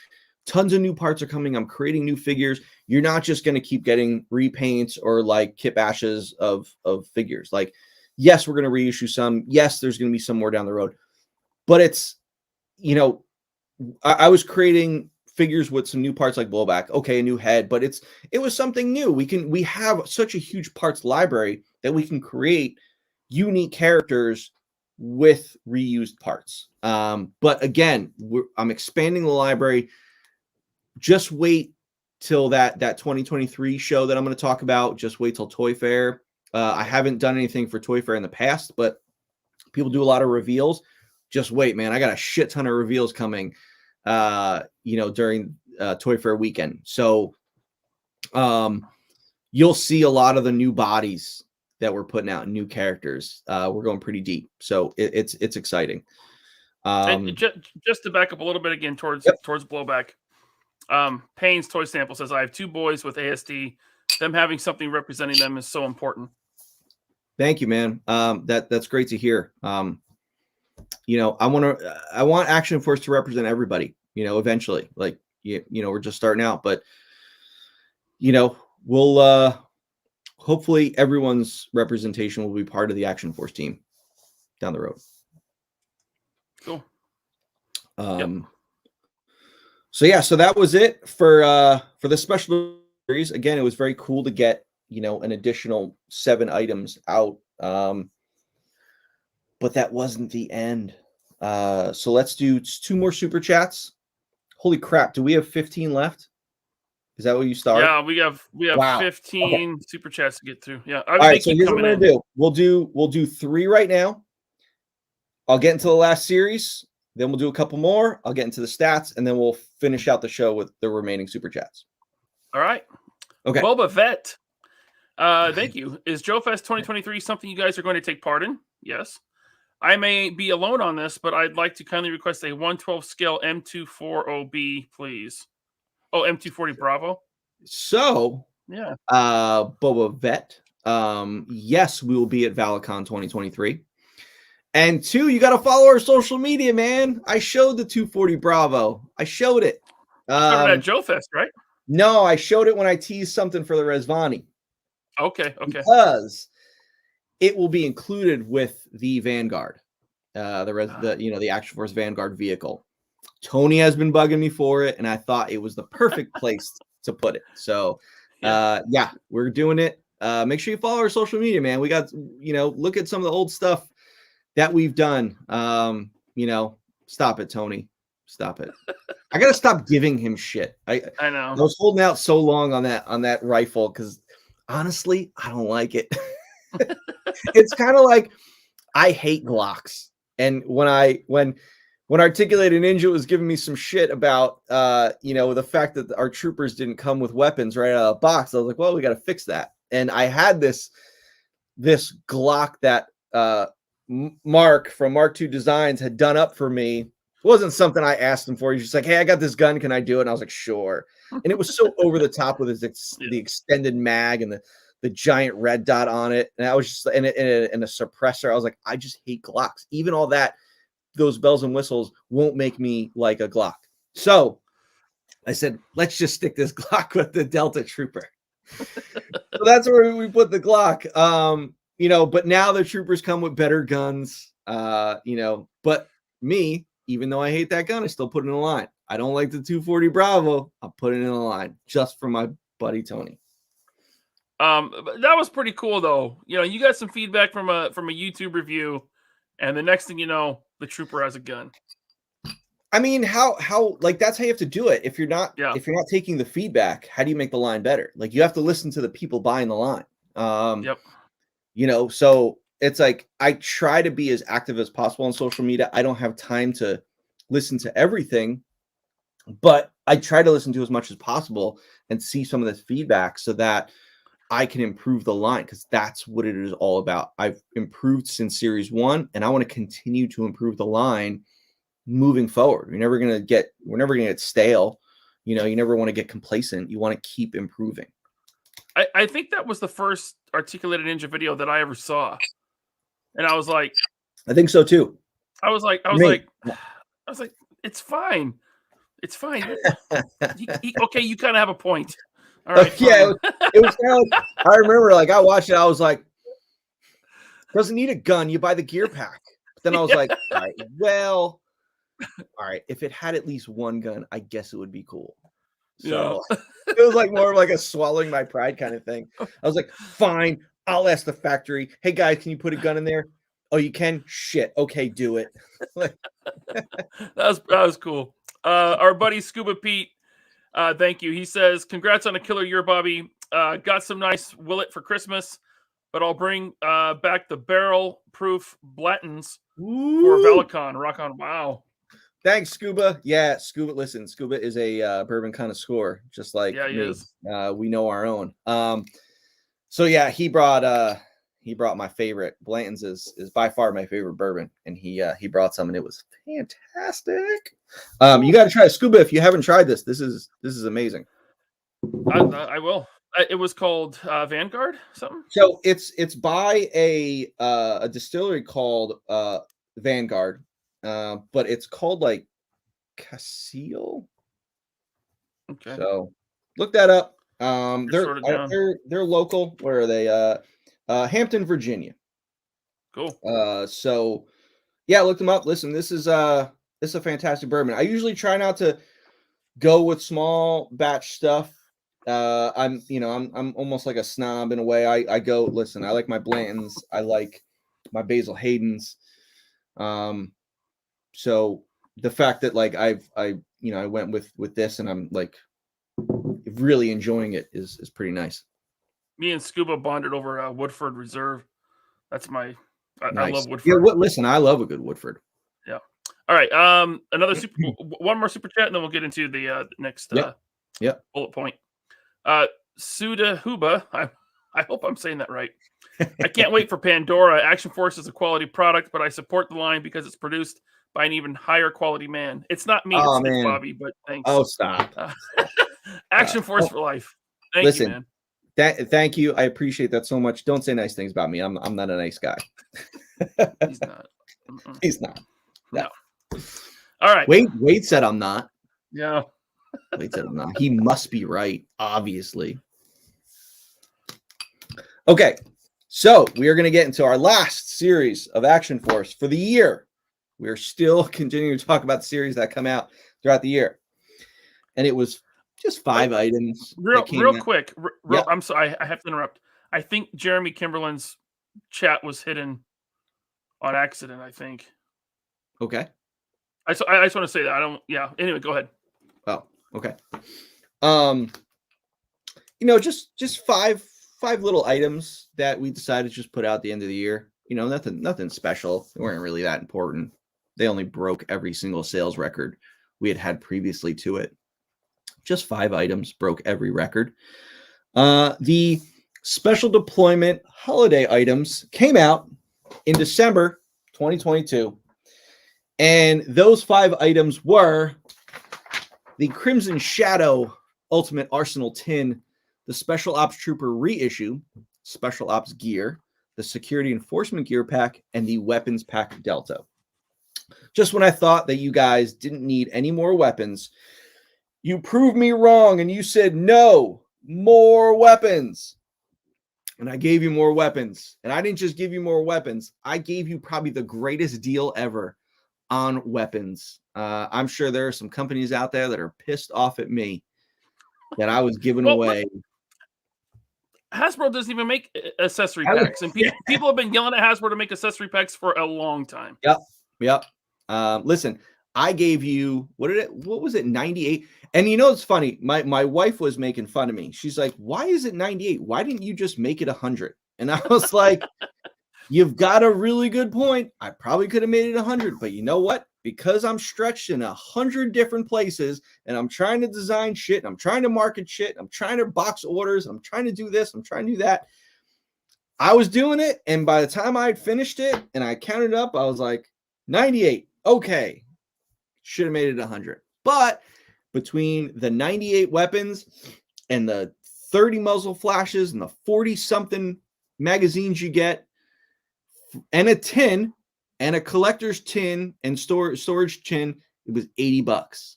tons of new parts are coming. I'm creating new figures. You're not just going to keep getting repaints or like kit bashes of figures. Like, yes, we're going to reissue some. Yes, there's going to be some more down the road. But it's, I was creating figures with some new parts like Blowback. Okay, a new head, but it was something new. We have such a huge parts library that we can create unique characters with reused parts. But again, I'm expanding the library. Just wait till that 2023 show that I'm going to talk about. Just wait till Toy Fair. I haven't done anything for Toy Fair in the past, but people do a lot of reveals. Just wait, man. I got a shit ton of reveals coming, during Toy Fair weekend. So you'll see a lot of the new bodies that we're putting out, new characters. We're going pretty deep. So it's exciting. And just to back up a little bit again towards Blowback. Payne's Toy Sample says, I have 2 boys with ASD. Them having something representing them is so important. Thank you, man. That's great to hear. I want Action Force to represent everybody, eventually. Like, we're just starting out, but we'll hopefully everyone's representation will be part of the Action Force team down the road. Cool. So yeah, so that was it for the special series. Again, it was very cool to get, an additional 7 items out. But that wasn't the end. So let's do 2 more super chats. Holy crap, do we have 15 left? Is that what you started? Yeah, we have Wow. 15 super chats to get through. Yeah. All right, so here's what we're gonna do. We'll do 3 right now. I'll get into the last series. Then we'll do a couple more. I'll get into the stats, and then we'll finish out the show with the remaining super chats. All right. Okay. Boba Fett. Thank you. Is Joe Fest 2023 something you guys are going to take part in? Yes. I may be alone on this, but I'd like to kindly request a 1/12 scale M240B, please. Oh, M240 Bravo. So, yeah. Boba Fett. Yes, we will be at Valicon 2023. And 2, you got to follow our social media, man. I showed the 240 Bravo. I showed it. At Joe Fest, right? No, I showed it when I teased something for the Resvani. Okay. Because it will be included with the Vanguard, the Action Force Vanguard vehicle. Tony has been bugging me for it, and I thought it was the perfect place to put it. So, yeah, we're doing it. Make sure you follow our social media, man. We got, look at some of the old stuff that we've done. Stop it, Tony. Stop it. I gotta stop giving him shit. I know. I was holding out so long on that rifle because honestly, I don't like it. It's kind of like I hate Glocks. And when Articulated Ninja was giving me some shit about the fact that our troopers didn't come with weapons right out of the box, I was like, well, we got to fix that. And I had this Glock that Mark from Mark II Designs had done up for me. It wasn't something I asked him for. He's just like, hey, I got this gun. Can I do it? And I was like, sure. And it was so over the top with the extended mag and the giant red dot on it. And I was just and a suppressor. I was like, I just hate Glocks. Even all that, those bells and whistles won't make me like a Glock. So I said, let's just stick this Glock with the Delta Trooper. So that's where we put the Glock. But now the troopers come with better guns. But me, even though I hate that gun, I still put it in the line. I don't like the 240 Bravo. I'll put it in the line just for my buddy Tony. That was pretty cool though. You got some feedback from a YouTube review, and the next thing you know, the trooper has a gun. I mean, how like that's how you have to do it. If you're not taking the feedback, how do you make the line better? Like you have to listen to the people buying the line. Yep. So it's like I try to be as active as possible on social media. I don't have time to listen to everything, but I try to listen to as much as possible and see some of this feedback so that I can improve the line, because that's what it is all about. I've improved since Series 1, and I want to continue to improve the line moving forward. We're never gonna get stale. You never want to get complacent. You want to keep improving. I think that was the first Articulated Ninja video that I ever saw, and I was like, I think so too. I was like, it's fine. It's fine. Okay, you kind of have a point. All right. Yeah, it was kind of like, I remember, like, I watched it. I was like, doesn't need a gun. You buy the gear pack. But then I was like, all right. If it had at least one gun, I guess it would be cool. So it was like more of like a swallowing my pride kind of thing. I was like, fine, I'll ask the factory. Hey guys, can you put a gun in there? Oh, you can? Shit. Okay, do it. That was cool. Our buddy Scuba Pete, thank you. He says, congrats on a killer year, Bobby. Got some nice Willet for Christmas, but I'll bring back the barrel-proof Blattons for Velicon. Rock on. Wow. Thanks, Scuba. Yeah, Scuba. Listen, Scuba is a bourbon connoisseur, just like he me. is. We know our own. So yeah, he brought my favorite. Blanton's is by far my favorite bourbon, and he brought some, and it was fantastic. You got to try Scuba if you haven't tried this. This is amazing. I will. It was called Vanguard something. So it's by a distillery called Vanguard, but it's called like Casil. Okay. So look that up. They're local. Where are they? Hampton, Virginia. Cool. So yeah, look them up. Listen, this is a fantastic bourbon. I usually try not to go with small batch stuff. I'm almost like a snob in a way. I go, listen, I like my Blantons, I like my Basil Haydens. So the fact that like I went with this and I'm like really enjoying it is pretty nice. Me and Scuba bonded over Woodford Reserve. That's my nice. I love Woodford. Yeah, listen, I love a good Woodford. Yeah. All right. Another one more super chat, and then we'll get into the next bullet point. Suda Huba, I hope I'm saying that right. I can't wait for Pandora. Action Force is a quality product, but I support the line because it's produced by an even higher quality man. It's not me, it's Bobby, but thanks. Oh, stop. Action Force for life. Thank you, man. Thank you. I appreciate that so much. Don't say nice things about me. I'm not a nice guy. He's not. He's not. No. All right. Wade said I'm not. Yeah. Wade said I'm not. He must be right, obviously. Okay. So we are going to get into our last series of Action Force for the year. We're still continuing to talk about the series that come out throughout the year. And it was just 5 items. Real quick. I'm sorry. I have to interrupt. I think Jeremy Kimberlin's chat was hidden on accident, I think. Okay. I just want to say that. Anyway, go ahead. Oh, okay. Just five little items that we decided to just put out at the end of the year. You know, nothing special. They weren't really that important. They only broke every single sales record we had previously to it. Just 5 items broke every record. The special deployment holiday items came out in December 2022. And those 5 items were the Crimson Shadow Ultimate Arsenal tin, the Special Ops Trooper reissue, Special Ops gear, the Security Enforcement gear pack, and the Weapons Pack Delta. Just when I thought that you guys didn't need any more weapons, you proved me wrong and you said, no, more weapons. And I gave you more weapons. And I didn't just give you more weapons. I gave you probably the greatest deal ever on weapons. I'm sure there are some companies out there that are pissed off at me that I was giving away. Hasbro doesn't even make accessory packs. And people have been yelling at Hasbro to make accessory packs for a long time. Yep. Listen, I gave you, what was it, 98? And you know, it's funny. My wife was making fun of me. She's like, why is it 98? Why didn't you just make it 100? And I was like, you've got a really good point. I probably could have made it 100, but you know what? Because I'm stretched in 100 different places and I'm trying to design shit, and I'm trying to market shit, I'm trying to box orders, I'm trying to do this, I'm trying to do that. I was doing it, and by the time I had finished it and I counted up, I was like, 98. Okay. Should have made it 100. But between the 98 weapons and the 30 muzzle flashes and the 40-something magazines you get, and a tin and a collector's tin and storage tin, it was $80.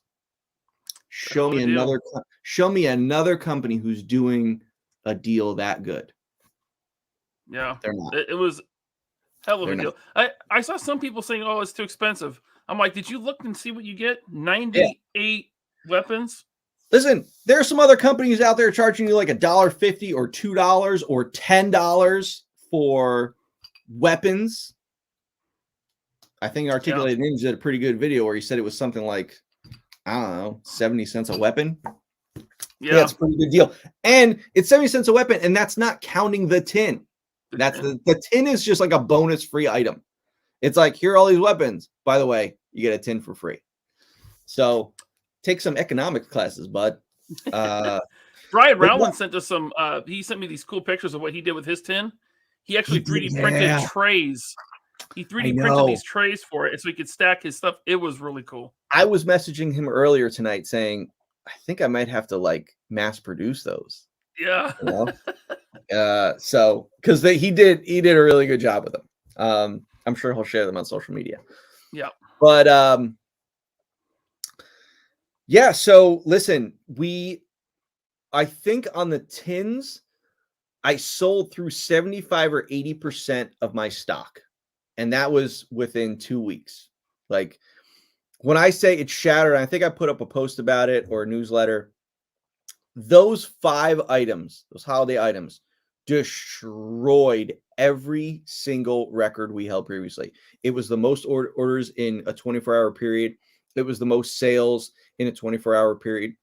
Show me another company who's doing a deal that good. Yeah, they're not. It was hell of a deal. I saw some people saying, "Oh, it's too expensive." I'm like, did you look and see what you get? 98 weapons. Listen, there are some other companies out there charging you like $1.50 or $2 or $10 for weapons. I think Articulated Ninja did a pretty good video where he said it was something like, I don't know, 70 cents a weapon. Yeah, it's a pretty good deal. And it's 70 cents a weapon, and that's not counting the tin. That's the tin is just like a bonus free item. It's like, here are all these weapons. By the way, you get a tin for free. So take some economics classes, bud. Brian Rowland sent us some, he sent me these cool pictures of what he did with his tin. He actually 3D printed trays. He 3D printed these trays for it so he could stack his stuff. It was really cool. I was messaging him earlier tonight saying, I think I might have to like mass produce those. Yeah. You know? So because he did a really good job with them. I'm sure he'll share them on social media. Yeah. But yeah, so listen, I think on the tins, I sold through 75 or 80% of my stock. And that was within 2 weeks. Like when I say it's shattered, I think I put up a post about it or a newsletter. Those 5 items, those holiday items, destroyed every single record we held previously. It was the most orders in a 24-hour period. It was the most sales in a 24-hour period.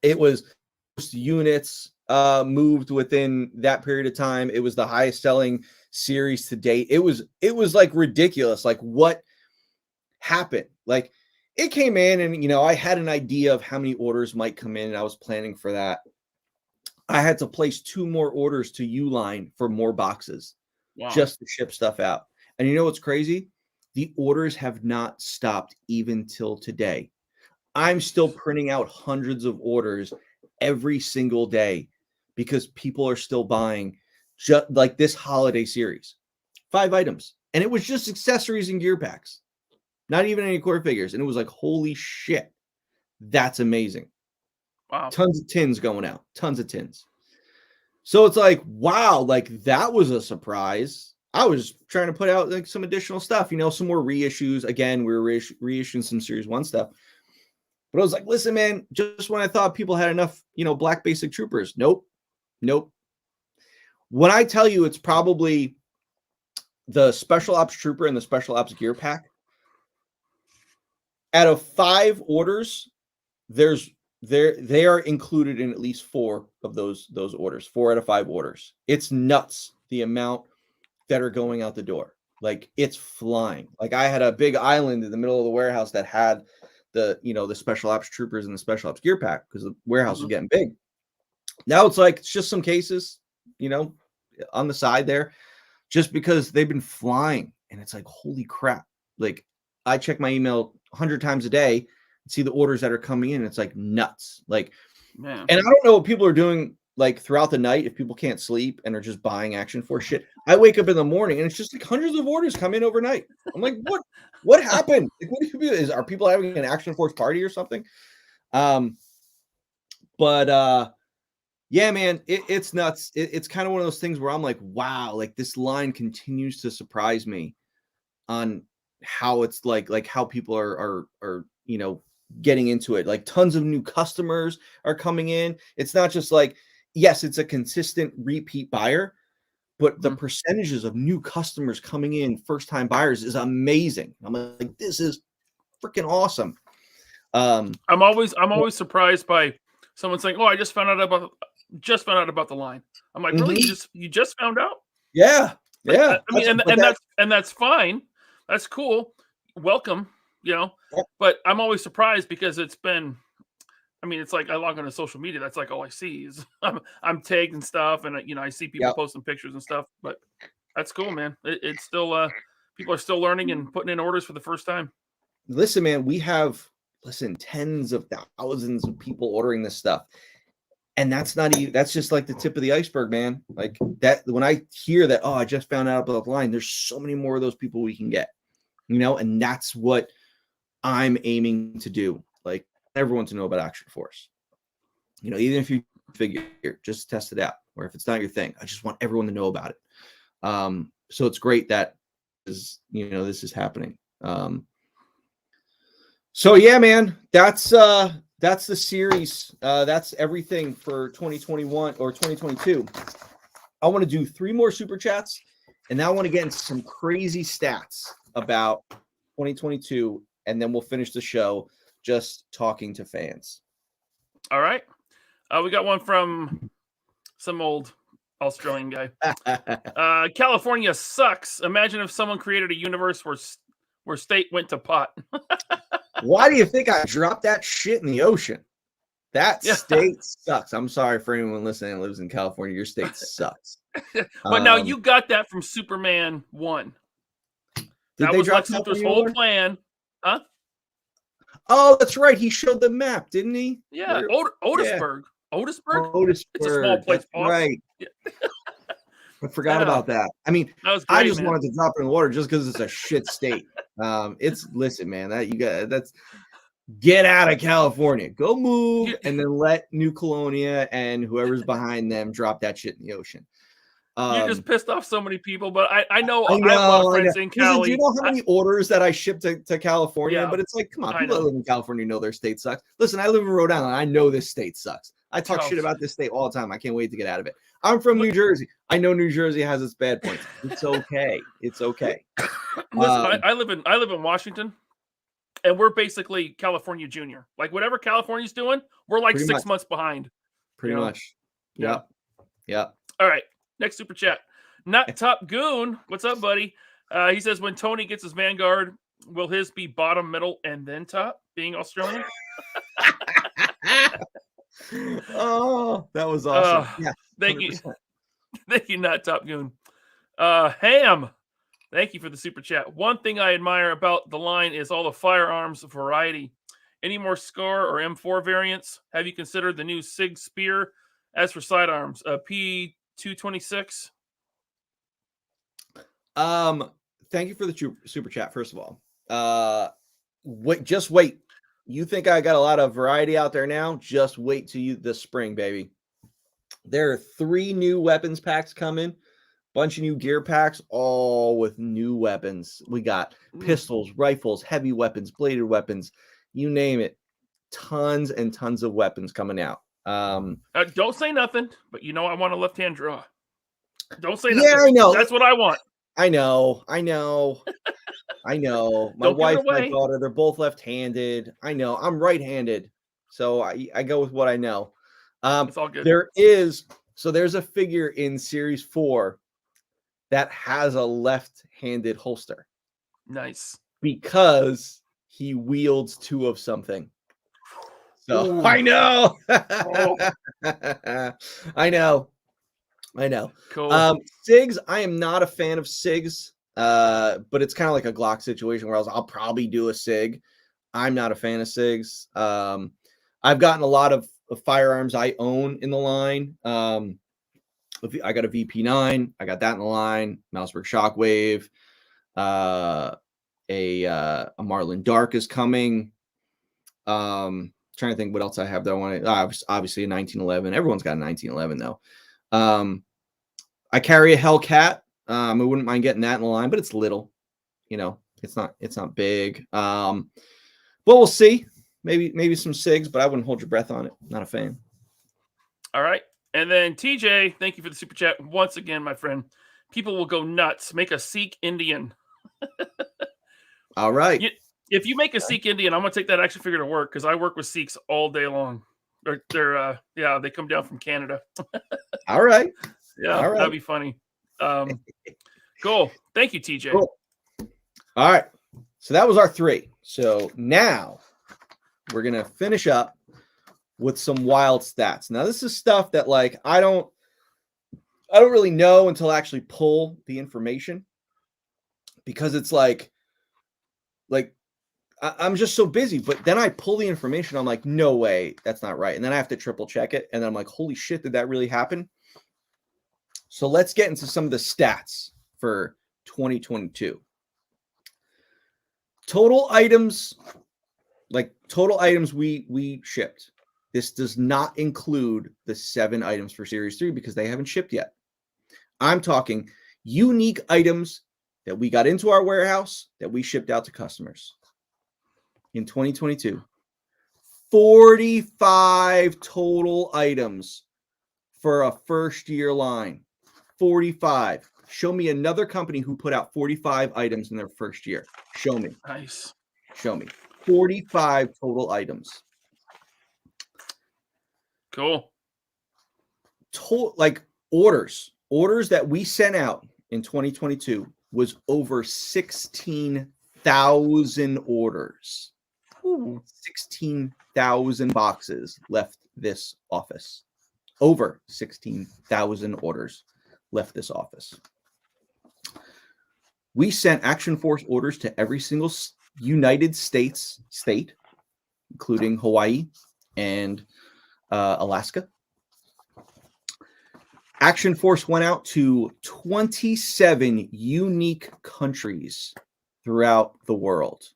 It was most units moved within that period of time. It was the highest selling series to date. It was like ridiculous. Like what happened? Like it came in and, you know, I had an idea of how many orders might come in and I was planning for that. I had to place 2 more orders to Uline for more boxes just to ship stuff out. And you know what's crazy? The orders have not stopped even till today. I'm still printing out hundreds of orders every single day because people are still buying just like this holiday series. 5 items. And it was just accessories and gear packs. Not even any core figures. And it was like, holy shit. That's amazing. Wow. Tons of tins going out. Tons of tins. So it's like, wow, like that was a surprise. I was trying to put out like some additional stuff, you know, some more reissues. Again, we were reissuing some Series 1 stuff. But I was like, listen, man, just when I thought people had enough, you know, black basic troopers. Nope. When I tell you it's probably the Special Ops Trooper and the Special Ops Gear Pack, out of 5 orders, they are included in at least 4 of those orders, 4 out of 5 orders. It's nuts the amount that are going out the door. Like it's flying. Like I had a big island in the middle of the warehouse that had the special ops troopers and the special ops gear pack because the warehouse was getting big. Now it's like it's just some cases, on the side there, just because they've been flying, and it's like holy crap. Like I check my email 100 times a day and see the orders that are coming in. It's like nuts. Like, man. And I don't know what people are doing like throughout the night if people can't sleep and are just buying Action Force shit. I wake up in the morning and it's just like hundreds of orders come in overnight. I'm like, what happened? Like, what do you do? Are people having an Action Force party or something? But yeah, man, it's nuts. It's kind of one of those things where I'm like, wow, like this line continues to surprise me on how it's like how people are getting into it. Like tons of new customers are coming in. It's not just like, yes, it's a consistent repeat buyer, but the percentages of new customers coming in, first time buyers, is amazing. I'm like, this is freaking awesome. I'm always surprised by someone saying, "Oh, I just found out about the line." I'm like, really? You just found out? Yeah. I mean, and that's fine. That's cool. Welcome, But I'm always surprised because it's been. I mean, it's like I log onto social media. That's like all I see is I'm tagged and stuff, and I see people posting pictures and stuff. But that's cool, man. It's still people are still learning and putting in orders for the first time. Listen, man, we have tens of thousands of people ordering this stuff. And that's not even, that's just like the tip of the iceberg, man. Like that, when I hear that, oh, I just found out about the line, there's so many more of those people we can get, and that's what I'm aiming to do. Like everyone to know about Action Force, even if you figure, just test it out, or if it's not your thing, I just want everyone to know about it. So it's great that this is happening. So yeah, man, that's the series. That's everything for 2021 or 2022. I want to do 3 more super chats, and now I want to get into some crazy stats about 2022, and then we'll finish the show just talking to fans. All right. We got one from some old Australian guy. California sucks. Imagine if someone created a universe where state went to pot. Why do you think I dropped that shit in the ocean? That state sucks. I'm sorry for anyone listening that lives in California. Your state sucks. But now you got that from Superman 1. That was Lex Luthor's whole plan. Huh? Oh, that's right. He showed the map, didn't he? Yeah. Otisburg. Yeah. Otisburg? It's a small place. Right. Yeah. I forgot about that. I mean, I just wanted to drop it in the water just because it's a shit state. Listen, man, that's get out of California, go move, and then let New Colonia and whoever's behind them drop that shit in the ocean. You just pissed off so many people, but I know I have a lot of friends in Cali. Listen, do you know how many orders that I shipped to California? But it's like, come on, people that live in California know their state sucks. Listen, I live in Rhode Island. I know this state sucks. I talk shit about this state all the time. I can't wait to get out of it. I'm from New Jersey. I know New Jersey has its bad points. It's okay. It's okay. Listen, I live in Washington, and we're basically California Junior. Like whatever California's doing, we're like 6 months behind. Pretty much. Yeah. All right. Next super chat. Not Top Goon. What's up, buddy? He says, when Tony gets his Vanguard, will his be bottom, middle, and then top, being Australian? Oh, that was awesome. Yeah. 100%. Thank you. Thank you, Not Top Goon. Ham. Thank you for the super chat. One thing I admire about the line is all the firearms variety. Any more SCAR or M4 variants? Have you considered the new SIG Spear? As for sidearms, P226. Thank you for the super chat. First of all, wait. You think I got a lot of variety out there now? Just wait till this spring, baby. There are 3 new weapons packs coming. Bunch of new gear packs, all with new weapons. We got pistols, rifles, heavy weapons, bladed weapons, you name it. Tons and tons of weapons coming out. Don't say nothing, but I want a left-hand draw. Don't say nothing. Yeah, I know. That's what I want. I know. My wife and my daughter, they're both left-handed. I know. I'm right-handed, so I go with what I know. It's all good. There's a figure in Series 4 that has a left-handed holster Nice. because he wields 2 of something. So Ooh. I know. Oh. I know. Cool. SIGs, I am not a fan of SIGs, but it's kind of like a Glock situation where I'll probably do a SIG. I'm not a fan of SIGs. I've gotten a lot of firearms I own in the line. I got a VP9. I got that in the line. Mouseberg Shockwave. A Marlin Dark is coming. Trying to think what else I have that I want to. Obviously a 1911. Everyone's got a 1911 though. I carry a Hellcat. I wouldn't mind getting that in the line, but it's little. It's not big. But we'll see. Maybe some SIGs, but I wouldn't hold your breath on it. Not a fan. All right. And then TJ, thank you for the super chat once again, my friend. People will go nuts. Make a Sikh Indian. All right. If you make a Sikh Indian, I'm gonna take that action figure to work because I work with Sikhs all day long. They come down from Canada. All right. Yeah, all right. That'd be funny. Cool. Thank you, TJ. Cool. All right. So that was our 3. So now we're gonna finish up with some wild stats. Now this is stuff that I don't really know until I actually pull the information, because it's like I'm just so busy. But then I pull the information, I'm like, no way, that's not right. And then I have to triple check it, and then I'm like, holy shit, did that really happen? So let's get into some of the stats for 2022. Total items we shipped. This does not include the 7 items for Series 3 because they haven't shipped yet. I'm talking unique items that we got into our warehouse that we shipped out to customers. In 2022, 45 total items for a first-year line. 45. Show me another company who put out 45 items in their first year. Show me. Nice. Show me. 45 total items. Cool. Orders that we sent out in 2022 was over 16,000 orders. Ooh. 16,000 boxes left this office. Over 16,000 orders left this office. We sent Action Force orders to every single United States state, including Hawaii and Alaska. Action Force went out to 27 unique countries throughout the world.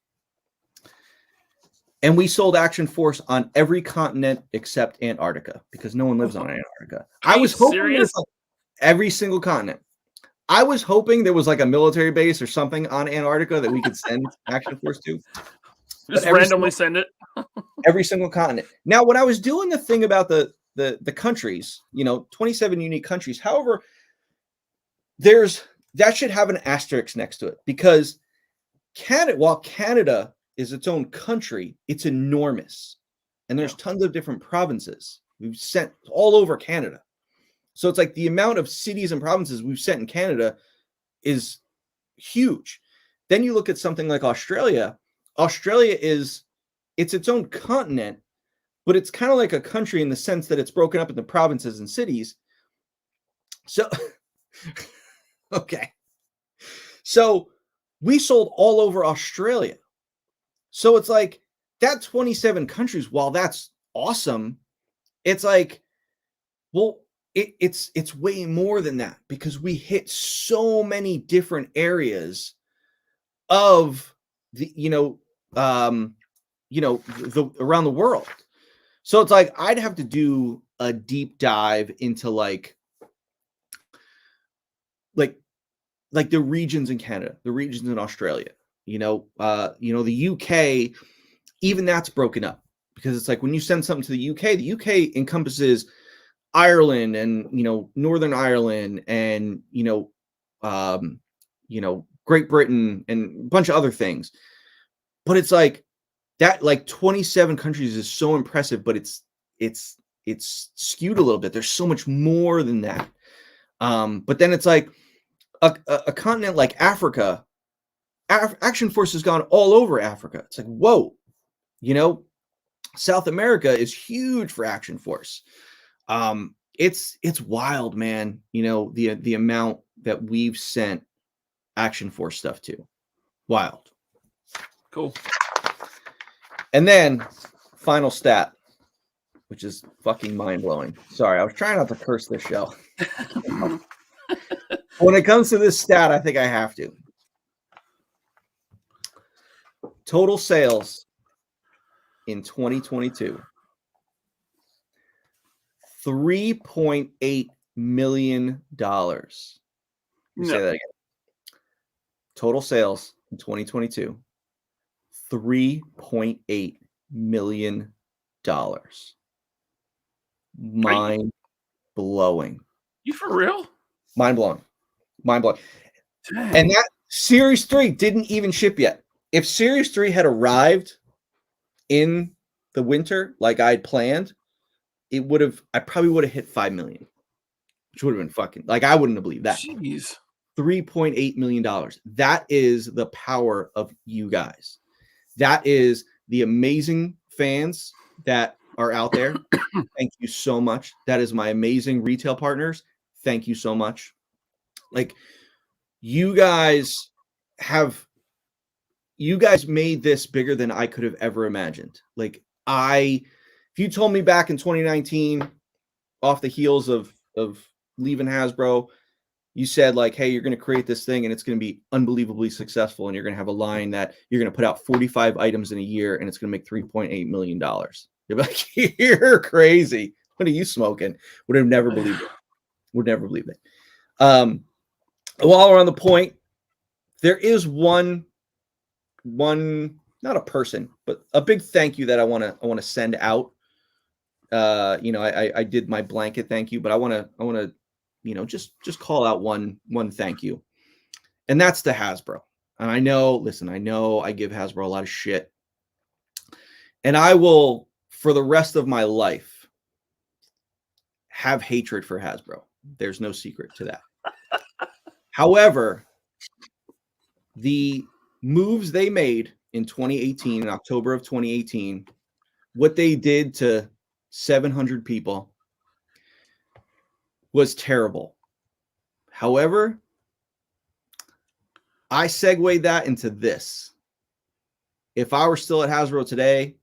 And we sold Action Force on every continent except Antarctica, because no one lives on Antarctica. I was hoping every single continent. I was hoping there was a military base or something on Antarctica that we could send Action Force to. Just randomly send it. Every single continent. Now, when I was doing the thing about the countries, 27 unique countries. However, that should have an asterisk next to it, because while Canada is its own country, it's enormous, and there's tons of different provinces we've sent all over Canada. So it's the amount of cities and provinces we've sent in Canada is huge. Then you look at something like Australia. Australia it's its own continent, but it's kind of like a country in the sense that it's broken up into provinces and cities. So, okay. So we sold all over Australia. So it's that 27 countries, while that's awesome, it's it's way more than that, because we hit so many different areas of the, around the world. So it's I'd have to do a deep dive into the regions in Canada, the regions in Australia, the UK, even that's broken up, because it's when you send something to the UK encompasses Ireland and, Northern Ireland and, Great Britain and a bunch of other things. But it's that 27 countries is so impressive, but it's it's skewed a little bit. There's so much more than that. But then it's like a continent like Africa, Action Force has gone all over Africa. It's like, whoa, South America is huge for Action Force. It's wild, man. The amount that we've sent Action Force stuff to. Wild. Cool. And then final stat, which is fucking mind-blowing. Sorry, I was trying not to curse this show. When it comes to this stat, I think I have to. Total sales in 2022. $3.8 million. No. Say that again. Total sales in 2022. $3.8 million. Mind blowing. You for real? Mind blowing. Dang. And that Series 3 didn't even ship yet. If Series 3 had arrived in the winter like I'd planned, I probably would have hit 5 million, which would have been fucking, like, I wouldn't have believed that. Jeez. $3.8 million. That is the power of you guys. That is the amazing fans that are out there. Thank you so much. That is my amazing retail partners. Thank you so much. Like, you guys made this bigger than I could have ever imagined. Like, if you told me back in 2019, off the heels of leaving Hasbro, you said, like, hey, you're going to create this thing and it's going to be unbelievably successful, and you're going to have a line that you're going to put out 45 items in a year and it's going to make $3.8 million. You're like, you're crazy. What are you smoking? Would have never believed it. Would never believe it. While we're on the point, there is one, not a person, but a big thank you that I want to send out. I did my blanket thank you, but I want to, just call out one thank you. And that's to Hasbro. And I know I give Hasbro a lot of shit. And I will, for the rest of my life, have hatred for Hasbro. There's no secret to that. However, the moves they made in 2018, in October of 2018, what they did to 700 people was terrible. However, I segued that into this. If I were still at Hasbro today,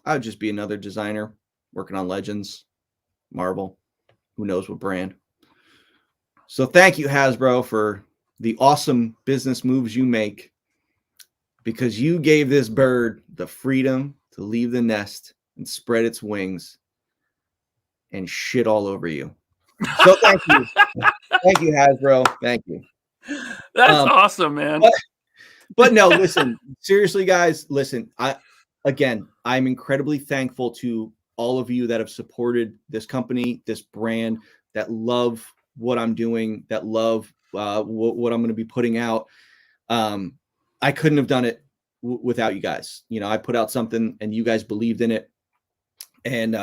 I would just be another designer working on Legends, Marvel, who knows what brand. So thank you, Hasbro, for the awesome business moves you make, because you gave this bird the freedom to leave the nest and spread its wings and shit all over you. So thank you. Thank you, Hasbro. Thank you. That's awesome, man. But no, listen, seriously, guys, listen, I'm incredibly thankful to all of you that have supported this company, this brand, that love what I'm doing, that love what I'm going to be putting out. I couldn't have done it without you guys. I put out something and you guys believed in it. And,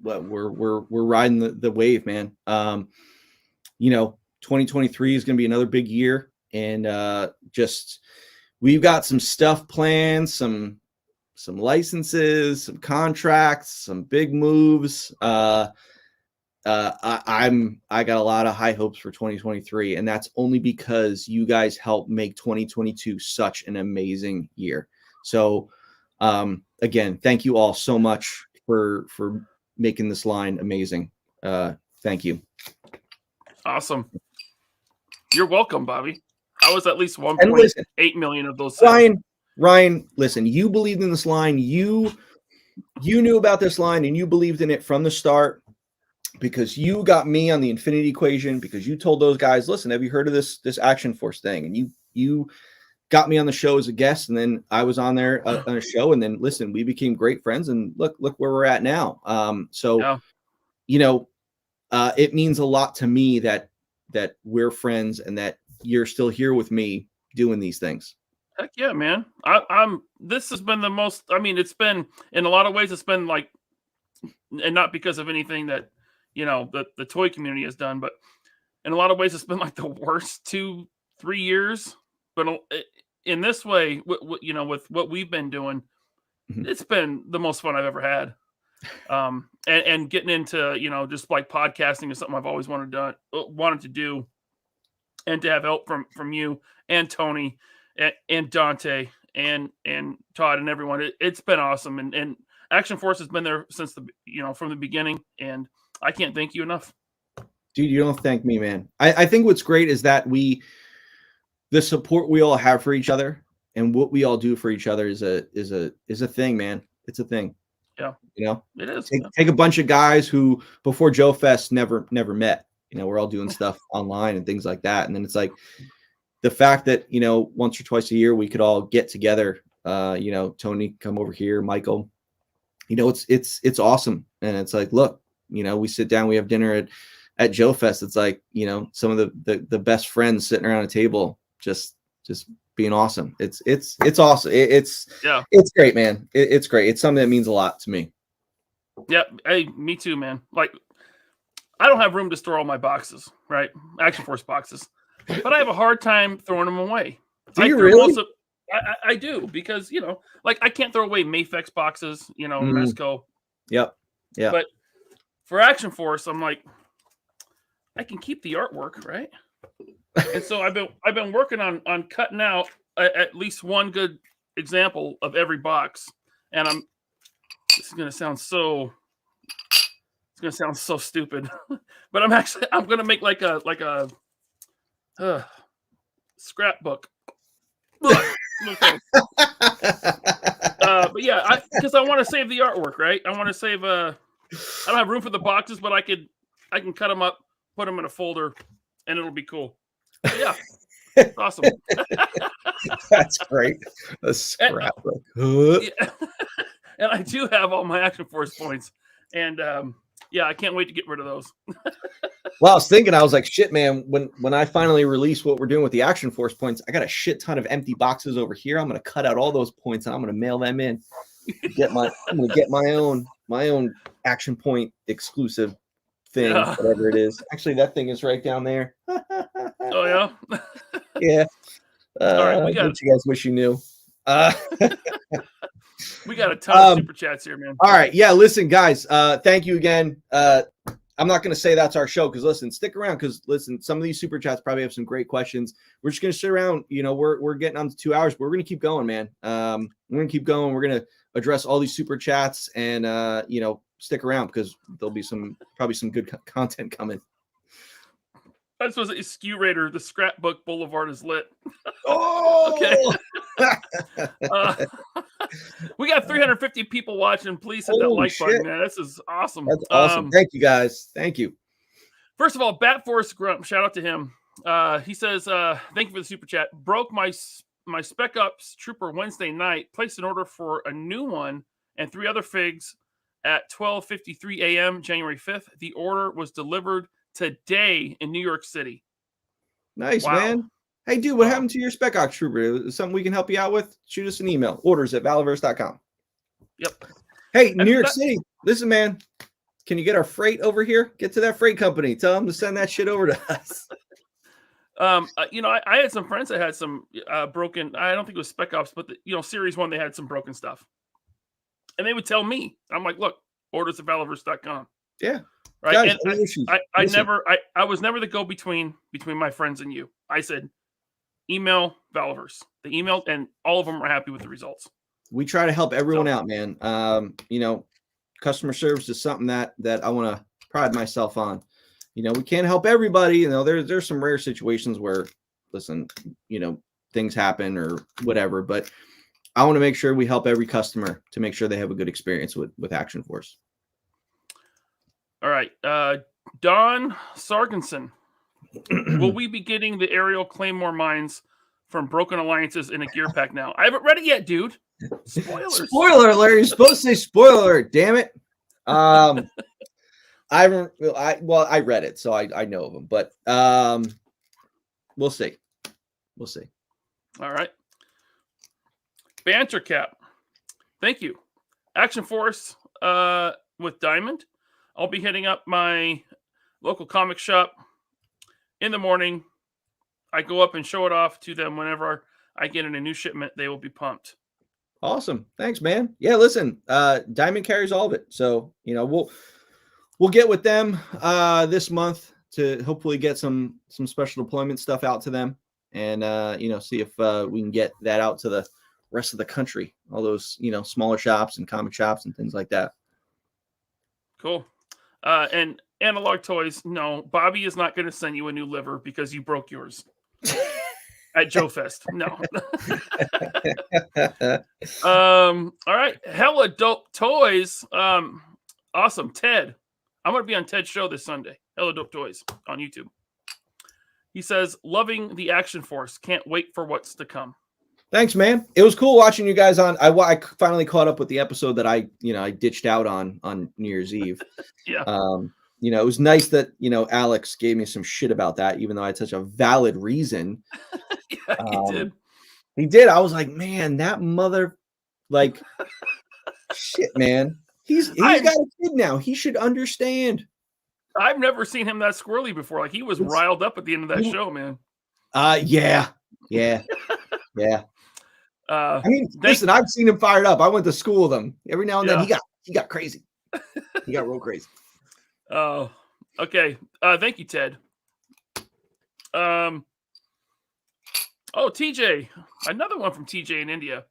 we're riding the wave, man. 2023 is going to be another big year. And we've got some stuff planned, some licenses, some contracts, some big moves. I got a lot of high hopes for 2023, and that's only because you guys helped make 2022 such an amazing year. So, again, thank you all so much for making this line amazing. Thank you. Awesome. You're welcome, Bobby. I was at least 1.8 million of those. Ryan, listen, you believed in this line. You knew about this line and you believed in it from the start, because you got me on the infinity equation, because you told those guys, listen, have you heard of this Action Force thing? And you got me on the show as a guest, and then I was on there on a show, and then listen, we became great friends, and look where we're at now. It means a lot to me that we're friends and that you're still here with me doing these things. Heck yeah, man. This has been the most, it's been, in a lot of ways, it's been like and not because of anything that the toy community has done, but in a lot of ways, it's been like the worst 2-3 years. But in this way, with what we've been doing, it's been the most fun I've ever had. And getting into just like podcasting is something I've always wanted to do, and to have help from you and Tony and Dante and Todd and everyone. It's been awesome, and Action Force has been there since from the beginning, and I can't thank you enough. Dude, you don't thank me, man. I think what's great is that the support we all have for each other and what we all do for each other is a thing, man. It's a thing. Yeah. It is. Take a bunch of guys who before Joe Fest never met. We're all doing stuff online and things like that. And then it's like the fact that, once or twice a year we could all get together, Tony, come over here, Michael, it's awesome. And it's like, look, we sit down, we have dinner at Joe Fest. It's like, some of the best friends sitting around a table, just being awesome. It's awesome. It's great, man. It's great. It's something that means a lot to me. Yeah. Hey, me too, man. Like, I don't have room to store all my boxes, right? Action Force boxes, but I have a hard time throwing them away. Do you really? I do, because, like I can't throw away Mafex boxes, Mesco. Yep. Yeah. But for Action Force, I'm like, I can keep the artwork, right? And so I've been working on cutting out at least one good example of every box. And this is gonna sound so stupid, but I'm gonna make like a scrapbook. Okay. But yeah, because I want to save the artwork, right? I want to save. I don't have room for the boxes, but I can cut them up, put them in a folder, and it'll be cool. But yeah, it's awesome. That's great. A scrapbook. And I do have all my Action Force points, and yeah, I can't wait to get rid of those. Well, I was like, shit, man, when I finally release what we're doing with the Action Force points, I got a shit ton of empty boxes over here. I'm going to cut out all those points and I'm going to mail them in. I'm going to get my own Action Point exclusive thing, whatever it is. Actually, that thing is right down there. Oh, yeah? Yeah. All right, you guys wish you knew. We got a ton of super chats here, man. All right. Yeah, listen, guys, thank you again. I'm not going to say that's our show, because listen, stick around, because listen, some of these super chats probably have some great questions. We're just going to sit around. We're getting on to 2 hours, but we're going to keep going, man. We're going to keep going. We're going to address all these super chats, and stick around, because there'll be probably some good content coming. That's supposed to be SKU Raider. The Scrapbook Boulevard is lit. Oh, okay. We got 350 people watching. Please hit that like button, man. This is awesome. That's awesome. Thank you, guys. Thank you. First of all, Bat Force Grump, shout out to him. He says, thank you for the super chat. Broke my Spec Ops Trooper Wednesday night. Placed an order for a new one and 3 other figs at 12:53 a.m. January 5th. The order was delivered today in New York City. Nice, man. Hey, dude, what happened to your Spec Ops Trooper? Is it something we can help you out with? Shoot us an email. Orders@valaverse.com. Yep. Hey, New York City. Listen, man. Can you get our freight over here? Get to that freight company. Tell them to send that shit over to us. I had some friends that had some broken. I don't think it was Spec Ops, but Series 1, they had some broken stuff, and they would tell me. I'm like, look, orders@valaverse.com. Yeah. Right. Guys, and I was never the go between my friends and you. I said, email Valaverse. They emailed, and all of them are happy with the results. We try to help everyone out, man. Customer service is something that I want to pride myself on. We can't help everybody. There's some rare situations where, listen, things happen or whatever, but I want to make sure we help every customer to make sure they have a good experience with Action Force. All right. Don Sargenson. Will we be getting the aerial Claymore mines from Broken Alliances in a gear pack now? I haven't read it yet, dude. Spoilers. Spoiler alert. You're supposed to say spoiler alert. Damn it. I read it, so I know of them, but we'll see. We'll see. All right. Banter Cap. Thank you. Action Force with Diamond. I'll be hitting up my local comic shop in the morning. I go up and show it off to them whenever I get in a new shipment. They will be pumped. Awesome. Thanks, man. Yeah, listen, Diamond carries all of it. So, we'll get with them this month to hopefully get some special deployment stuff out to them, and see if we can get that out to the rest of the country, all those smaller shops and comic shops and things like that. Cool. And Analog Toys, no, Bobby is not going to send you a new liver because you broke yours at Joe Fest. No. All right, hella dope toys. Awesome, Ted. I'm going to be on Ted's show this Sunday. Hella dope toys on YouTube. He says, loving the Action Force. Can't wait for what's to come. Thanks, man. It was cool watching you guys on. I finally caught up with the episode that I ditched out on New Year's Eve. Yeah. It was nice that Alex gave me some shit about that, even though I had such a valid reason. Yeah, he did. He did. I was like, man, that mother, like, shit, man. He's got a kid now. He should understand. I've never seen him that squirrely before. Like, he was riled up at the end of that show, man. Yeah. I mean, listen, I've seen him fired up. I went to school with him. Every now and then he got crazy. He got real crazy. Oh, okay. Thank you, Ted. TJ, another one from TJ in India.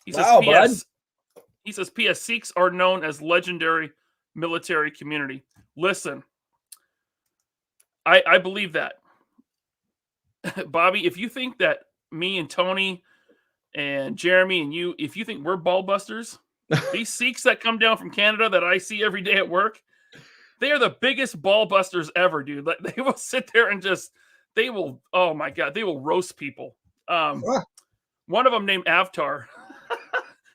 He says, wow, PS. He says, PS Sikhs are known as legendary military community. Listen, I believe that. Bobby, if you think that me and Tony and Jeremy and you, if you think we're ball busters, these Sikhs that come down from Canada that I see every day at work, they are the biggest ball busters ever, dude. Like, they will sit there and oh my God, they will roast people. One of them named Avtar.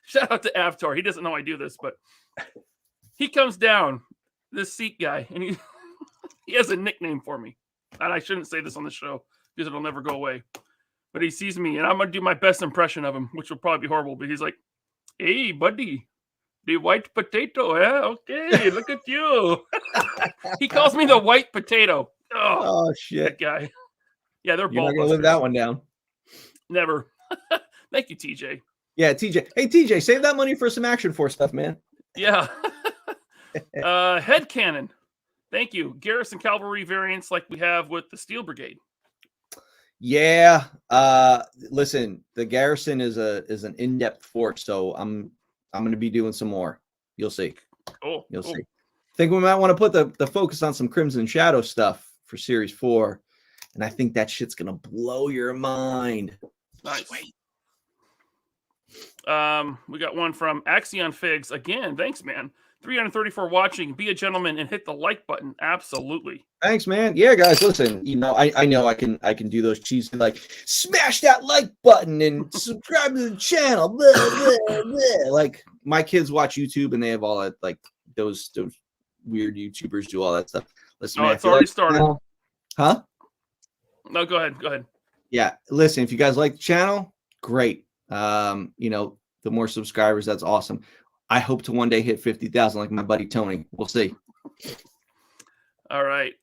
Shout out to Avtar. He doesn't know I do this, but he comes down, this Sikh guy, and he has a nickname for me. And I shouldn't say this on the show because it'll never go away. But he sees me, and I'm going to do my best impression of him, which will probably be horrible. But he's like, hey, buddy, the white potato, eh? Okay, look at you. He calls me the white potato. Oh shit. That guy. Yeah, they're You're ball not gonna busters. live that one down. Never. Thank you, TJ. Yeah, TJ. Hey, TJ, save that money for some Action Force stuff, man. Yeah. Headcanon. Thank you. Garrison Cavalry variants like we have with the Steel Brigade. Yeah. Listen, the Garrison is an in-depth force, so I'm going to be doing some more. You'll see. Cool. You'll see. I think we might want to put the focus on some Crimson Shadow stuff for Series 4, and I think that shit's going to blow your mind. Nice. Sweet. We got one from Axion Figs. Again, thanks, man. 334 watching. Be a gentleman and hit the like button. Absolutely. Thanks, man. Yeah, guys, listen, I know I can do those cheesy, like, smash that like button and subscribe to the channel. Blah, blah, blah. Like, my kids watch YouTube and they have all that, like, those weird YouTubers do all that stuff. Listen, man, it's already started. Huh? No, go ahead. Yeah, listen, if you guys like the channel, great. The more subscribers, that's awesome. I hope to one day hit 50,000 like my buddy Tony. We'll see. All right.